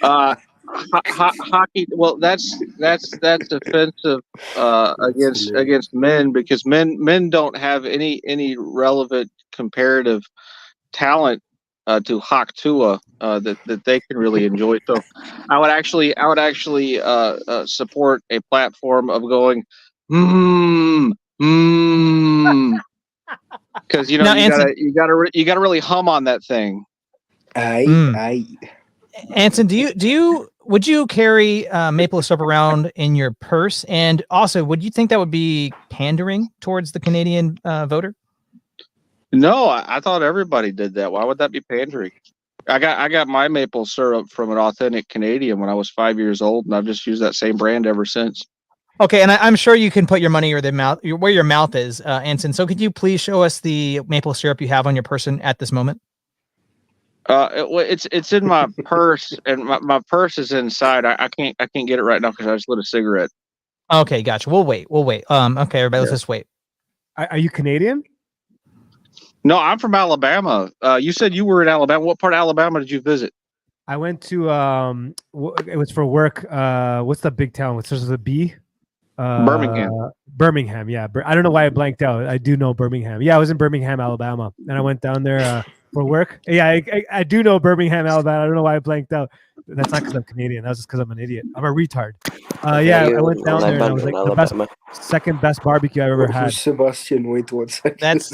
Tua. hockey. Well, that's offensive hilarious. against men because men don't have any relevant comparative talent to Hawk Tua that they can really enjoy. So I would actually support a platform of going because Now, Anson, you gotta really hum on that thing. I Anson, would you carry maple syrup around in your purse? And also, would you think that would be pandering towards the Canadian voter? No, I thought everybody did that. Why would that be pandering? I got my maple syrup from an authentic Canadian when I was 5 years old, and I've just used that same brand ever since. Okay, and I'm sure you can put your money where your mouth is, Anson. So could you please show us the maple syrup you have on your person at this moment? It's in my purse, and my purse is inside. I can't get it right now because I just lit a cigarette. Okay, gotcha. We'll wait. Okay, everybody, let's just wait. Are you Canadian? No, I'm from Alabama. You said you were in Alabama. What part of Alabama did you visit? I went to it was for work. What's the big town? Which starts with a B? Birmingham. Birmingham, yeah. I don't know why I blanked out. I do know Birmingham. Yeah, I was in Birmingham, Alabama, and I went down there for work. Yeah, I do know Birmingham, Alabama. I don't know why I blanked out. That's not because I'm Canadian. That's just because I'm an idiot. I'm a retard. Yeah, I went down there and I was like the second best barbecue I've ever had. Sebastian, wait 1 second. That's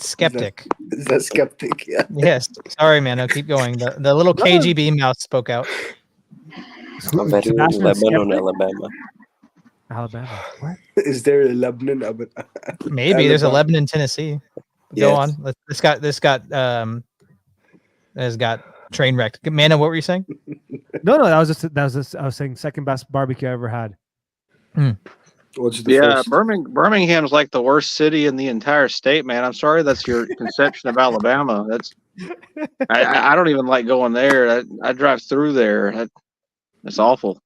skeptic. Is that skeptic? Yeah. Yes. Sorry, man. I'll keep going. The little KGB mouth spoke out. I'm very Lebanon, Alabama. Alabama. What? Is there a Lebanon? Maybe there's a Lebanon, Tennessee. Go on. This got train wrecked. Mana, what were you saying? No, that was just I was saying second best barbecue I ever had. What's the first? Birmingham's like the worst city in the entire state, man. I'm sorry that's your conception of Alabama. I don't even like going there. I drive through there. That's awful.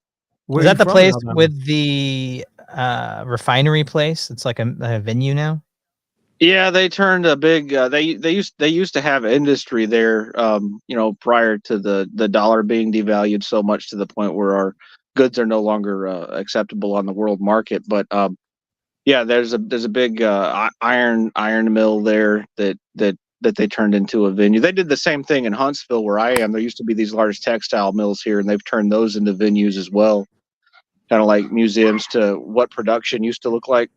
Is that the place with the refinery place? It's like a venue now. Yeah, they turned a big. They used to have industry there. Prior to the dollar being devalued so much to the point where our goods are no longer acceptable on the world market. But there's a big iron mill there that they turned into a venue. They did the same thing in Huntsville, where I am. There used to be these large textile mills here, and they've turned those into venues as well, kind of like museums to what production used to look like.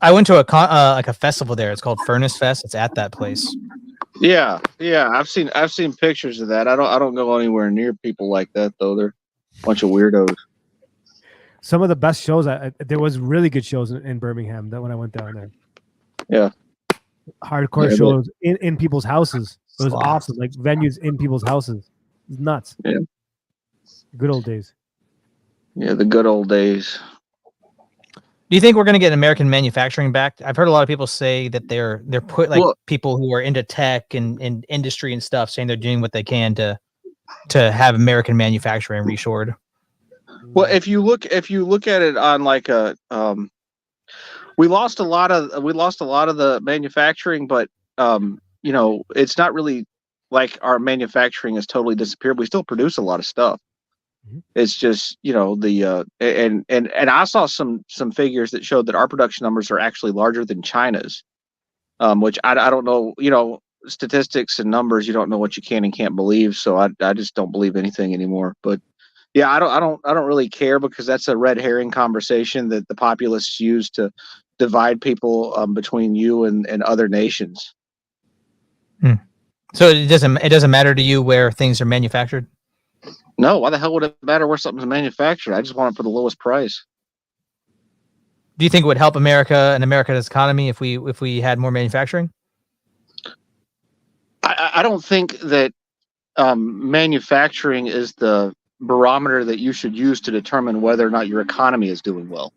I went to a festival there. It's called Furnace Fest. It's at that place. Yeah. I've seen pictures of that. I don't go anywhere near people like that though. They're a bunch of weirdos. Some of the best shows. There was really good shows in Birmingham. That when I went down there. Yeah. Hardcore shows in people's houses. It was awesome. Like venues in people's houses. It's nuts. Yeah. Good old days. Yeah, the good old days. Do you think we're going to get American manufacturing back? I've heard a lot of people say that they're people who are into tech and industry and stuff saying they're doing what they can to have American manufacturing reshored. Well, if you look at it on like a we lost a lot of the manufacturing, but it's not really like our manufacturing has totally disappeared. We still produce a lot of stuff. It's just and I saw some figures that showed that our production numbers are actually larger than China's, which I don't know. Statistics and numbers, you don't know what you can and can't believe. So I just don't believe anything anymore. But yeah, I don't really care because that's a red herring conversation that the populists use to divide people between you and other nations. So it doesn't matter to you where things are manufactured? No, why the hell would it matter where something's manufactured? I just want it for the lowest price. Do you think it would help America and America's economy if we had more manufacturing? I don't think that manufacturing is the barometer that you should use to determine whether or not your economy is doing well.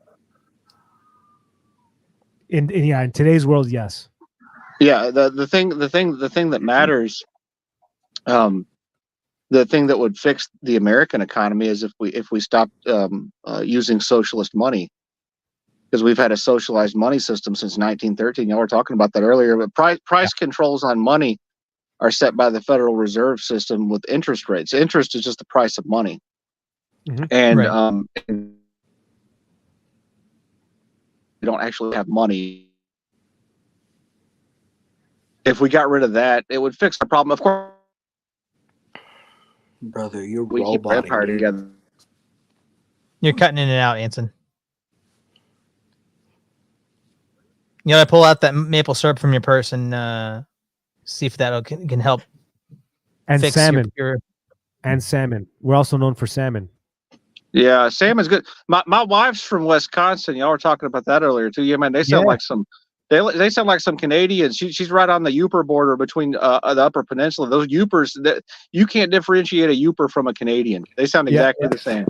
In today's world, yes. Yeah, the thing that matters, the thing that would fix the American economy is if we stopped using socialist money, because we've had a socialized money system since 1913. Y'all were talking about that earlier, but price controls on money are set by the Federal Reserve System with interest rates. Interest is just the price of money, and Right. you don't actually have money. If we got rid of that, it would fix the problem. Of course, Brother, you're we keep our roboting empire me. together. You're cutting in and out, Anson. You know, I pull out that maple syrup from your purse and see if that can help And fix salmon. your And salmon. We're also known for salmon. Yeah, salmon's good. My wife's from Wisconsin. Y'all were talking about that earlier too. Yeah, man, they sound like some. They sound like some Canadians. She's right on the Yooper border between the Upper Peninsula. Those Yoopers, that you can't differentiate a Yooper from a Canadian. They sound exactly the same.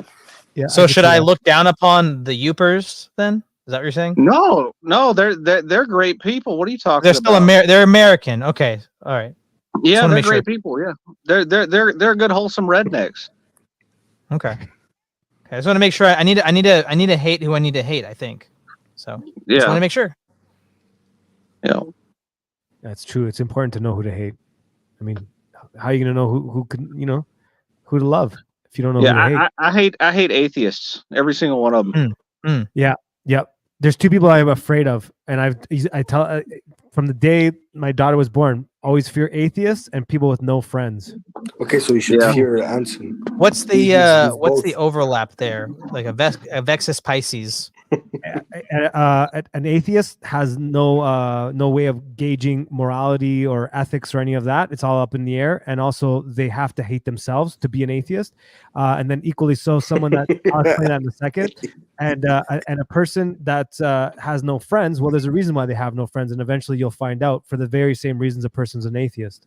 Yeah. So should I look down upon the Yoopers then? Is that what you're saying? No, they're great people. What are you talking They're still about? they're American. Okay, all right. Yeah, they're great people. Yeah, they're good, wholesome rednecks. Okay. Okay. I just want to make sure. I need to hate who I need to hate. I think. So. Yeah. Just want to make sure. Yeah. That's true. It's important to know who to hate. I mean, how are you gonna know who can who to love if you don't know who to hate? I hate atheists. Every single one of them. Yeah. Yep. There's two people I'm afraid of, and I tell from the day my daughter was born, always fear atheists and people with no friends. Okay, so you should fear Anson. What's the He's what's both. the overlap there? Like a Vexus Pisces. An atheist has no way of gauging morality or ethics or any of that. It's all up in the air, and also they have to hate themselves to be an atheist. And then equally so, someone that I'll explain that in a second, and a person that has no friends. Well, there's a reason why they have no friends, and eventually you'll find out for the very same reasons a person's an atheist.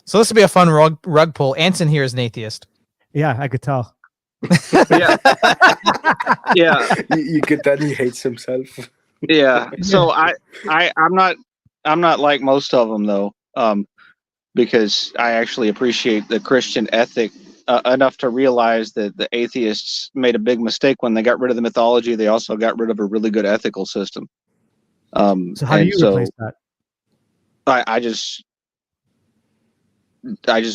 So this will be a fun rug pull. Anson here is an atheist. Yeah, I could tell. Yeah. Yeah. You could tell he hates himself. Yeah. So I'm not like most of them though, because I actually appreciate the Christian ethic enough to realize that the atheists made a big mistake when they got rid of the mythology. They also got rid of a really good ethical system. So how do you replace that? I just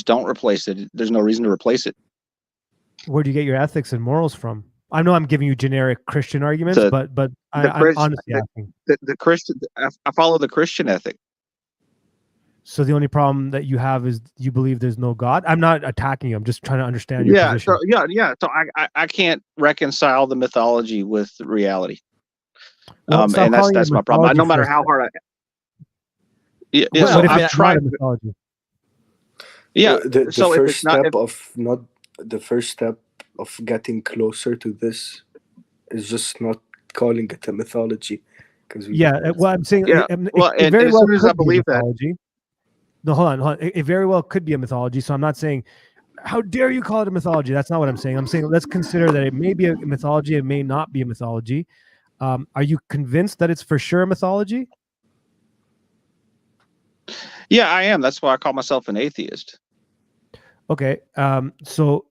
don't replace it. There's no reason to replace it. Where do you get your ethics and morals from? I know I'm giving you generic Christian arguments, but I'm honestly asking. The Christian, I follow the Christian ethic. So the only problem that you have is you believe there's no God. I'm not attacking you. I'm just trying to understand your position. So I can't reconcile the mythology with reality. Well, and that's my problem. No matter how hard I've tried. Yeah. The first step of getting closer to this is just not calling it a mythology. Well, I'm saying it very well as I believe that. No, hold on. It very well could be a mythology. So I'm not saying, how dare you call it a mythology? That's not what I'm saying. I'm saying let's consider that it may be a mythology. It may not be a mythology. Are you convinced that it's for sure a mythology? Yeah, I am. That's why I call myself an atheist. Okay. So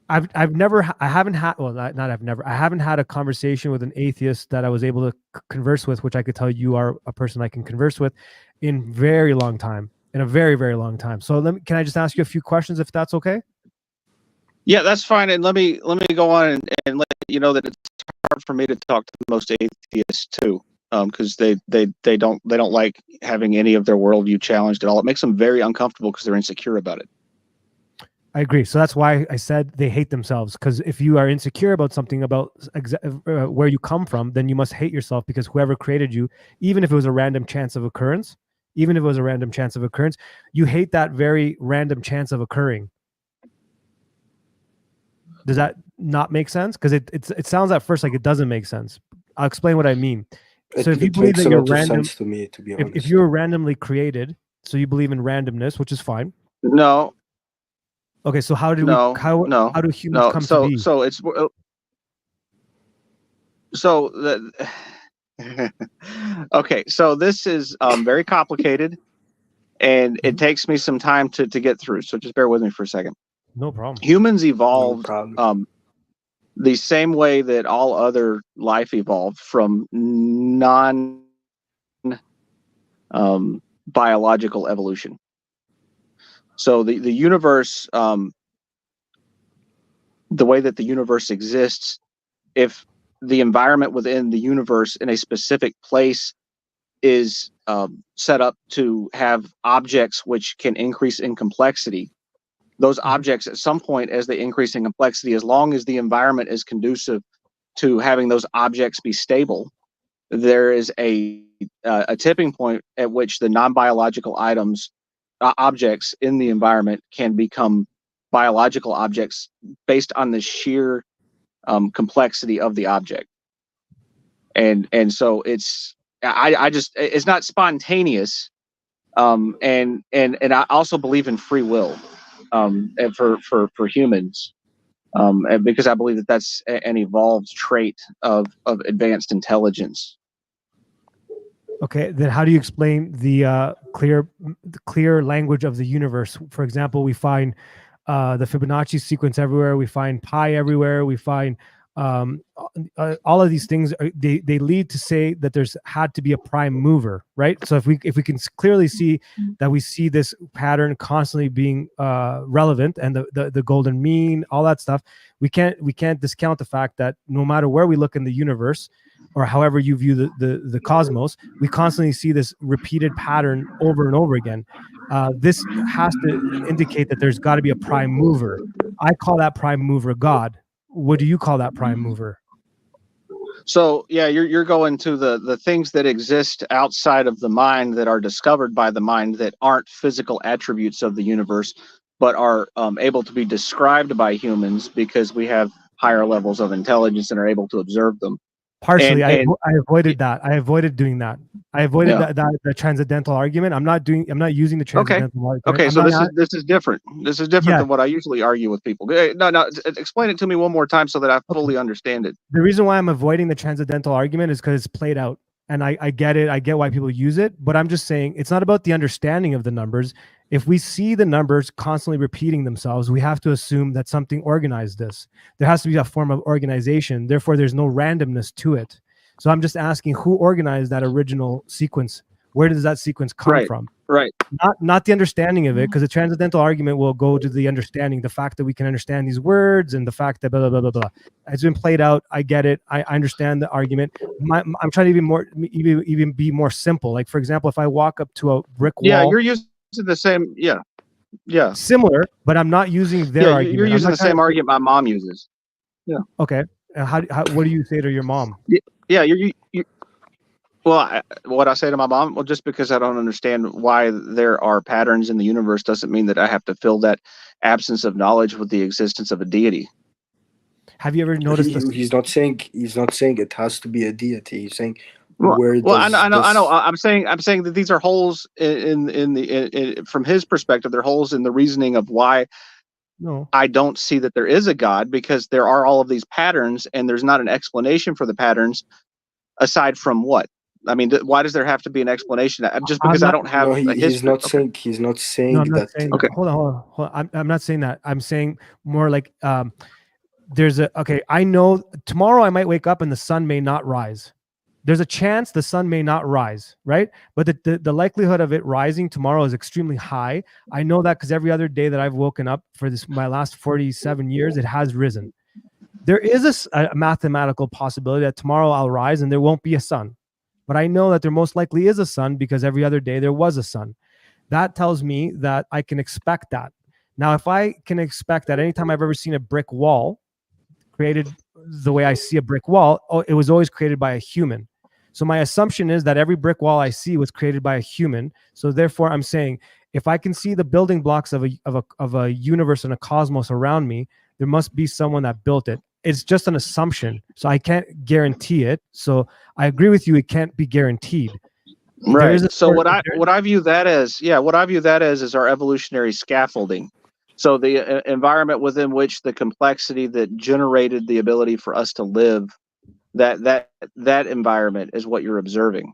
I haven't had a conversation with an atheist that I was able to converse with, which I could tell you are a person I can converse with in a very long time. So can I just ask you a few questions if that's okay? Yeah, that's fine. And let me go on and let you know that it's hard for me to talk to most atheists too, because they don't like having any of their worldview challenged at all. It makes them very uncomfortable because they're insecure about it. I agree. So that's why I said they hate themselves, because if you are insecure about something, about where you come from, then you must hate yourself, because whoever created you, even if it was a random chance of occurrence, you hate that very random chance of occurring. Does that not make sense? Because it sounds at first like it doesn't make sense. I'll explain what I mean. So if you believe that you're random, to me, to be honest. If you're randomly created, so you believe in randomness, which is fine. No. Okay, so how do humans come to be? So it's okay. So this is very complicated, and it takes me some time to get through. So just bear with me for a second. No problem. Humans evolved the same way that all other life evolved, from biological evolution. So the universe, the way that the universe exists, if the environment within the universe in a specific place is set up to have objects which can increase in complexity, those objects at some point, as they increase in complexity, as long as the environment is conducive to having those objects be stable, there is a tipping point at which the non-biological items, objects in the environment can become biological objects based on the sheer complexity of the object. And so I just, it's not spontaneous. And I also believe in free will, and for humans, and because I believe that that's an evolved trait of advanced intelligence. Okay, then how do you explain the clear language of the universe? For example, we find the Fibonacci sequence everywhere. We find pi everywhere. We find all of these things. They lead to say that there's had to be a prime mover, right? So if we can clearly see that we see this pattern constantly being relevant, and the golden mean, all that stuff, we can't discount the fact that no matter where we look in the universe, or however you view the cosmos, we constantly see this repeated pattern over and over again. This has to indicate that there's got to be a prime mover. I call that prime mover God. What do you call that prime mover? So yeah, you're going to the things that exist outside of the mind, that are discovered by the mind, that aren't physical attributes of the universe, but are able to be described by humans because we have higher levels of intelligence and are able to observe them. Partially, I avoided that. I avoided doing that. I avoided the transcendental argument. I'm not using the transcendental argument. Okay, so this is different. This is different than what I usually argue with people. No, explain it to me one more time so that I fully understand it. The reason why I'm avoiding the transcendental argument is because it's played out, and I get it. I get why people use it, but I'm just saying it's not about the understanding of the numbers. If we see the numbers constantly repeating themselves, we have to assume that something organized this. There has to be a form of organization. Therefore, there's no randomness to it. So I'm just asking, who organized that original sequence? Where does that sequence come from? Right. Not the understanding of it, because the transcendental argument will go to the understanding, the fact that we can understand these words, and the fact that blah, blah, blah, blah, blah. It's been played out. I get it. I understand the argument. I'm trying to even be more simple. Like, for example, if I walk up to a brick wall. Yeah, you're using the same. Yeah. Similar, but I'm not using their argument. You're using the same argument my mom uses. Yeah. Okay. How what do you say to your mom? Yeah, well, what I say to my mom, well, just because I don't understand why there are patterns in the universe doesn't mean that I have to fill that absence of knowledge with the existence of a deity. Have you ever noticed this? He's not saying it has to be a deity. He's saying I know. I'm saying that these are holes in from his perspective. They're holes in the reasoning of why I don't see that there is a God, because there are all of these patterns, and there's not an explanation for the patterns aside from what? I mean, why does there have to be an explanation? Just because I don't have a history. He's not saying that. Okay. Hold on. I'm not saying that. I'm saying more like I know tomorrow I might wake up and the sun may not rise. There's a chance the sun may not rise, right? But the likelihood of it rising tomorrow is extremely high. I know that because every other day that I've woken up for my last 47 years, it has risen. There is a mathematical possibility that tomorrow I'll rise and there won't be a sun. But I know that there most likely is a sun because every other day there was a sun. That tells me that I can expect that. Now, if I can expect that anytime I've ever seen a brick wall created the way I see a brick wall, it was always created by a human. So my assumption is that every brick wall I see was created by a human. So therefore, I'm saying if I can see the building blocks of a universe and a cosmos around me, there must be someone that built it. It's just an assumption, so I can't guarantee it. So I agree with you; it can't be guaranteed. Right. So what I view that as is our evolutionary scaffolding. So the environment within which the complexity that generated the ability for us to live, that environment is what you're observing.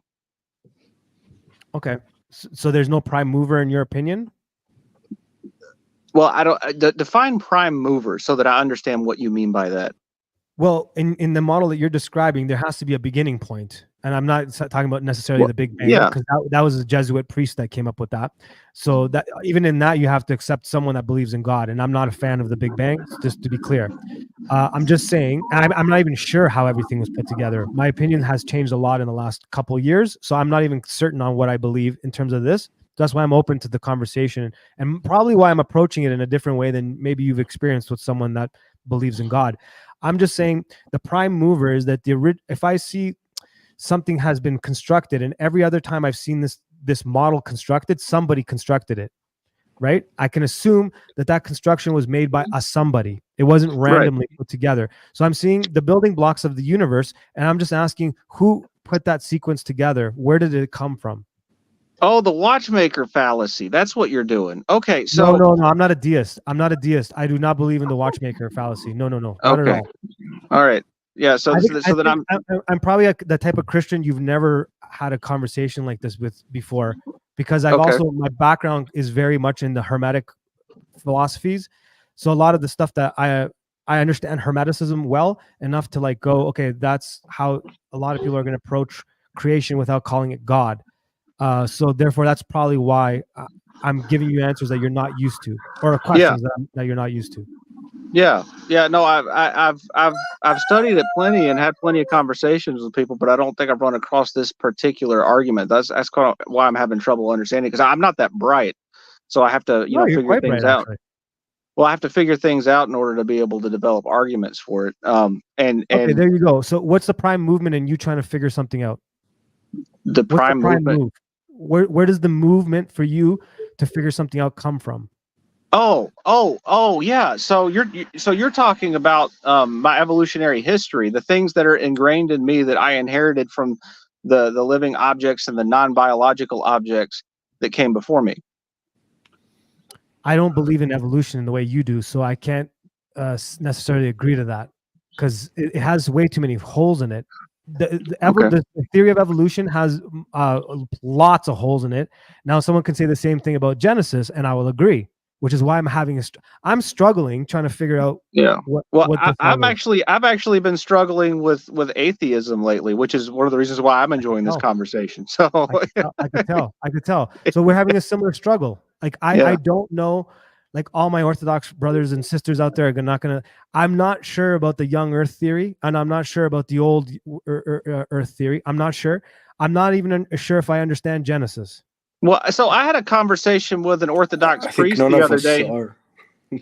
Okay. So there's no prime mover in your opinion? Well, I don't define prime mover so that I understand what you mean by that. Well, in the model that you're describing, there has to be a beginning point. and I'm not talking about necessarily Well, the Big Bang, yeah. because that was a Jesuit priest that came up with that. So that even in that, you have to accept someone that believes in God. And I'm not a fan of the Big Bang, just to be clear. I'm just saying, and I'm not even sure how everything was put together. My opinion has changed a lot in the last couple of years, so I'm not even certain on what I believe in terms of this. That's why I'm open to the conversation, and probably why I'm approaching it in a different way than maybe you've experienced with someone that believes in God. I'm just saying the prime mover is that if I see something has been constructed, and every other time I've seen this model constructed, somebody constructed it. Right? I can assume that construction was made by a somebody. It wasn't randomly put together. So I'm seeing the building blocks of the universe, and I'm just asking who put that sequence together? Where did it come from? Oh, the watchmaker fallacy. That's what you're doing. Okay, so No. I'm not a deist. I do not believe in the watchmaker fallacy. No, not at all. All right. Yeah. So I'm probably the type of Christian you've never had a conversation like this with before, because my background is very much in the Hermetic philosophies. So a lot of the stuff that I understand Hermeticism well enough to like go, okay, that's how a lot of people are going to approach creation without calling it God. So therefore, that's probably why I'm giving you answers that you're not used to, or questions that you're not used to. Yeah. No, I've studied it plenty and had plenty of conversations with people, but I don't think I've run across this particular argument. That's kind of why I'm having trouble understanding, because I'm not that bright, so I have to figure things out. Actually. Well, I have to figure things out in order to be able to develop arguments for it. And there you go. So what's the prime movement in you trying to figure something out? The prime movement. Move? Where does the movement for you to figure something out come from? Oh, yeah. So you're talking about my evolutionary history, the things that are ingrained in me that I inherited from the living objects and the non-biological objects that came before me. I don't believe in evolution in the way you do, so I can't necessarily agree to that, because it has way too many holes in it. The theory of evolution has lots of holes in it. Now, someone can say the same thing about Genesis, and I will agree, which is why I'm struggling trying to figure out. Yeah. I've actually been struggling with atheism lately, which is one of the reasons why I'm enjoying this conversation. So I could tell. So we're having a similar struggle. Like I don't know. Like all my Orthodox brothers and sisters out there I'm not sure about the young Earth theory, and I'm not sure about the old Earth theory. I'm not sure. I'm not even sure if I understand Genesis. Well, so I had a conversation with an Orthodox priest the other day.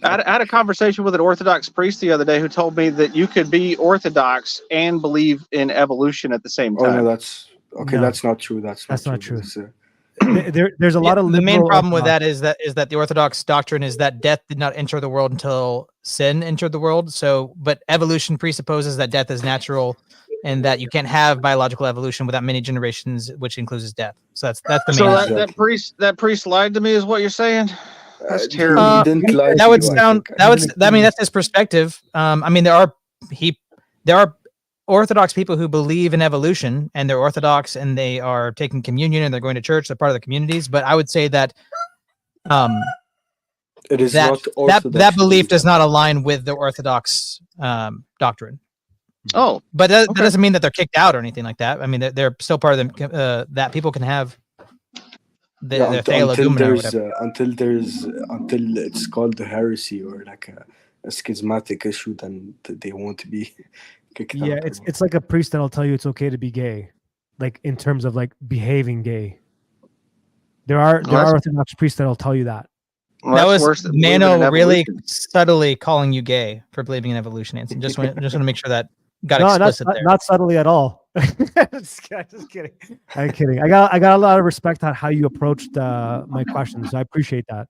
I had a conversation with an Orthodox priest the other day who told me that you could be Orthodox and believe in evolution at the same time. Oh no, that's not true. That's not true. There's a lot of the main problem with that is that the Orthodox doctrine is that death did not enter the world until sin entered the world. So, but evolution presupposes that death is natural, and that you can't have biological evolution without many generations, which includes death. So that's the main. So that priest lied to me, is what you're saying? That's terrible. That would sound. I mean, that's his perspective. I mean, there are Orthodox people who believe in evolution, and they're Orthodox, and they are taking communion, and they're going to church. They're part of the communities. But I would say that it is that belief does not align with the Orthodox doctrine. Oh, but that doesn't mean that they're kicked out or anything like that. I mean, they're still part of them. That people can have their until it's called a heresy or like a schismatic issue, then they won't be kicked out. Yeah, it's like a priest that'll tell you it's okay to be gay, like in terms of like behaving gay. There are Orthodox priests that'll tell you that. Well, that was Mano really subtly calling you gay for believing in evolution. And just want to make sure that got explicit there. Not subtly at all. Just kidding. I'm kidding. I got a lot of respect on how you approached my questions. So I appreciate that.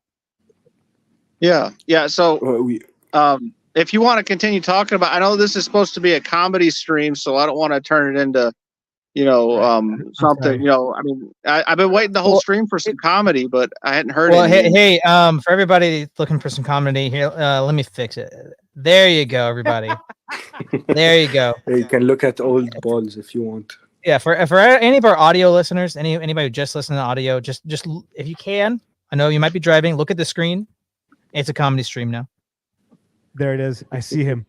Yeah. So if you want to continue talking about, I know this is supposed to be a comedy stream, so I don't want to turn it into something. I mean, I've been waiting the whole stream for some comedy, but I hadn't heard. Well, hey, for everybody looking for some comedy here, let me fix it. There you go, everybody. There you go. You can look at old balls if you want. Yeah, for any of our audio listeners, anybody who just listens to audio, just if you can, I know you might be driving, look at the screen. It's a comedy stream now. There it is. I see him.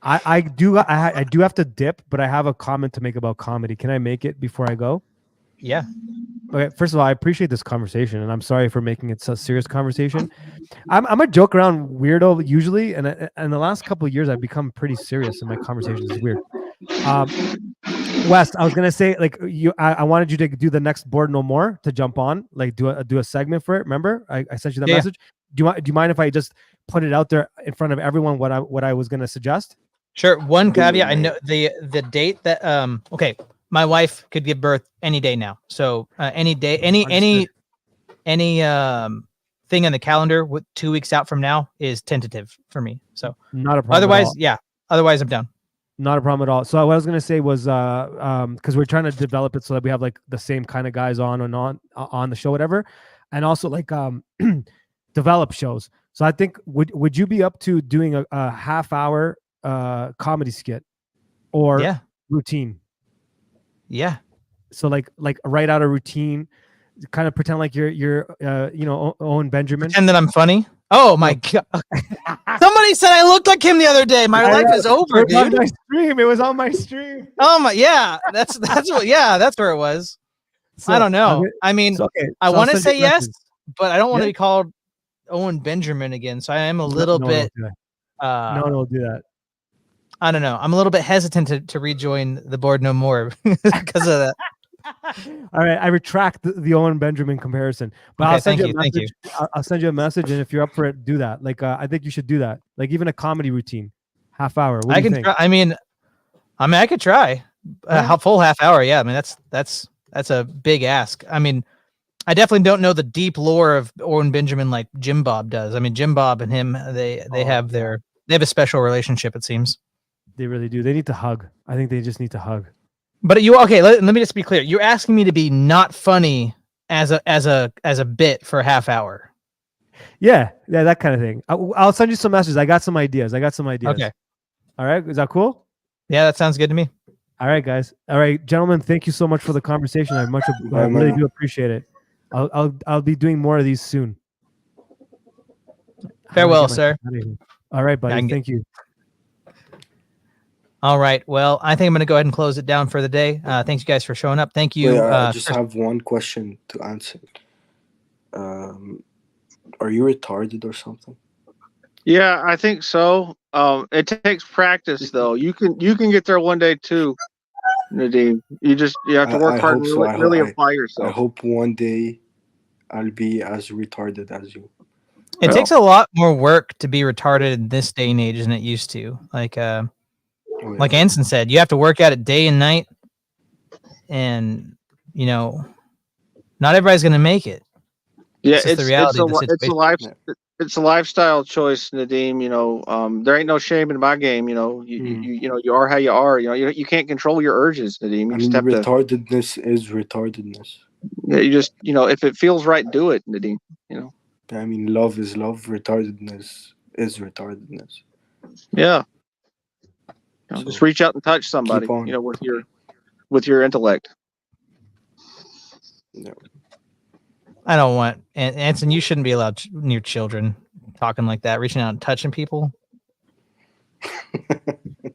I do have to dip, but I have a comment to make about comedy. Can I make it before I go? Yeah. Okay, first of all, I appreciate this conversation, and I'm sorry for making it such a serious conversation. I'm a joke around weirdo usually, and the last couple of years I've become pretty serious in my conversations. It's weird. West, I was gonna say like I wanted you to do the next board no more to jump on, like do a segment for it. Remember, I sent you the message. Do you mind if I just put it out there in front of everyone what I was gonna suggest? Sure. One caveat. I know the date that okay, my wife could give birth any day now. So any day, any thing on the calendar with 2 weeks out from now is tentative for me. So not a problem. Otherwise, yeah. Otherwise, I'm down. Not a problem at all. So what I was gonna say was because we're trying to develop it so that we have like the same kind of guys on the show, whatever, and also like develop shows. So I think would you be up to doing a half hour comedy skit or routine? Yeah. So like write out a routine, kind of pretend like you're Owen Benjamin. Pretend that I'm funny. Oh my god! Somebody said I looked like him the other day. My life is over, dude. On my stream. It was on my stream. Oh my, yeah. That's what. Yeah, that's where it was. So, I don't know. I mean, I want to say yes, but I don't want to be called Owen Benjamin again. So I am a little bit. No, do that. I don't know. I'm a little bit hesitant to rejoin the board no more because of that. All right, I retract the Owen Benjamin comparison. But Okay, I'll send you a thank message. I'll send you a message, and if you're up for it, do that. Like I think you should do that. Like even a comedy routine, half hour. What do you think? Try. I mean, I could try a full half hour. Yeah, I mean that's a big ask. I mean, I definitely don't know the deep lore of Owen Benjamin like Jim Bob does. I mean, Jim Bob and him they have a special relationship. It seems they really do. They need to hug. I think they just need to hug. But let me just be clear. You're asking me to be not funny as a bit for a half hour. Yeah, that kind of thing. I'll send you some messages. I got some ideas. Okay. All right. Is that cool? Yeah, that sounds good to me. All right, guys. All right, gentlemen. Thank you so much for the conversation. I really do appreciate it. I'll be doing more of these soon. Farewell, sir. All right, buddy. Thank you. All right. Well, I think I'm going to go ahead and close it down for the day. Thanks, you guys, for showing up. Thank you. I just have one question to answer. Are you retarded or something? Yeah, I think so. It takes practice, though. You can get there one day too, Nadim. You have to work hard and really apply yourself. I hope one day I'll be as retarded as you. It takes a lot more work to be retarded in this day and age than it used to. Like Anson said, you have to work at it day and night, and not everybody's going to make it. Yeah, it's the reality. It's a lifestyle choice, Nadim. There ain't no shame in my game. You are how you are. You can't control your urges, Nadim. You just have retardedness is retardedness. Yeah, you just if it feels right, do it, Nadim. I mean, love is love. Retardedness is retardedness. Yeah. Just reach out and touch somebody, with your intellect. No. I don't want Anson. You shouldn't be allowed near children talking like that, reaching out and touching people.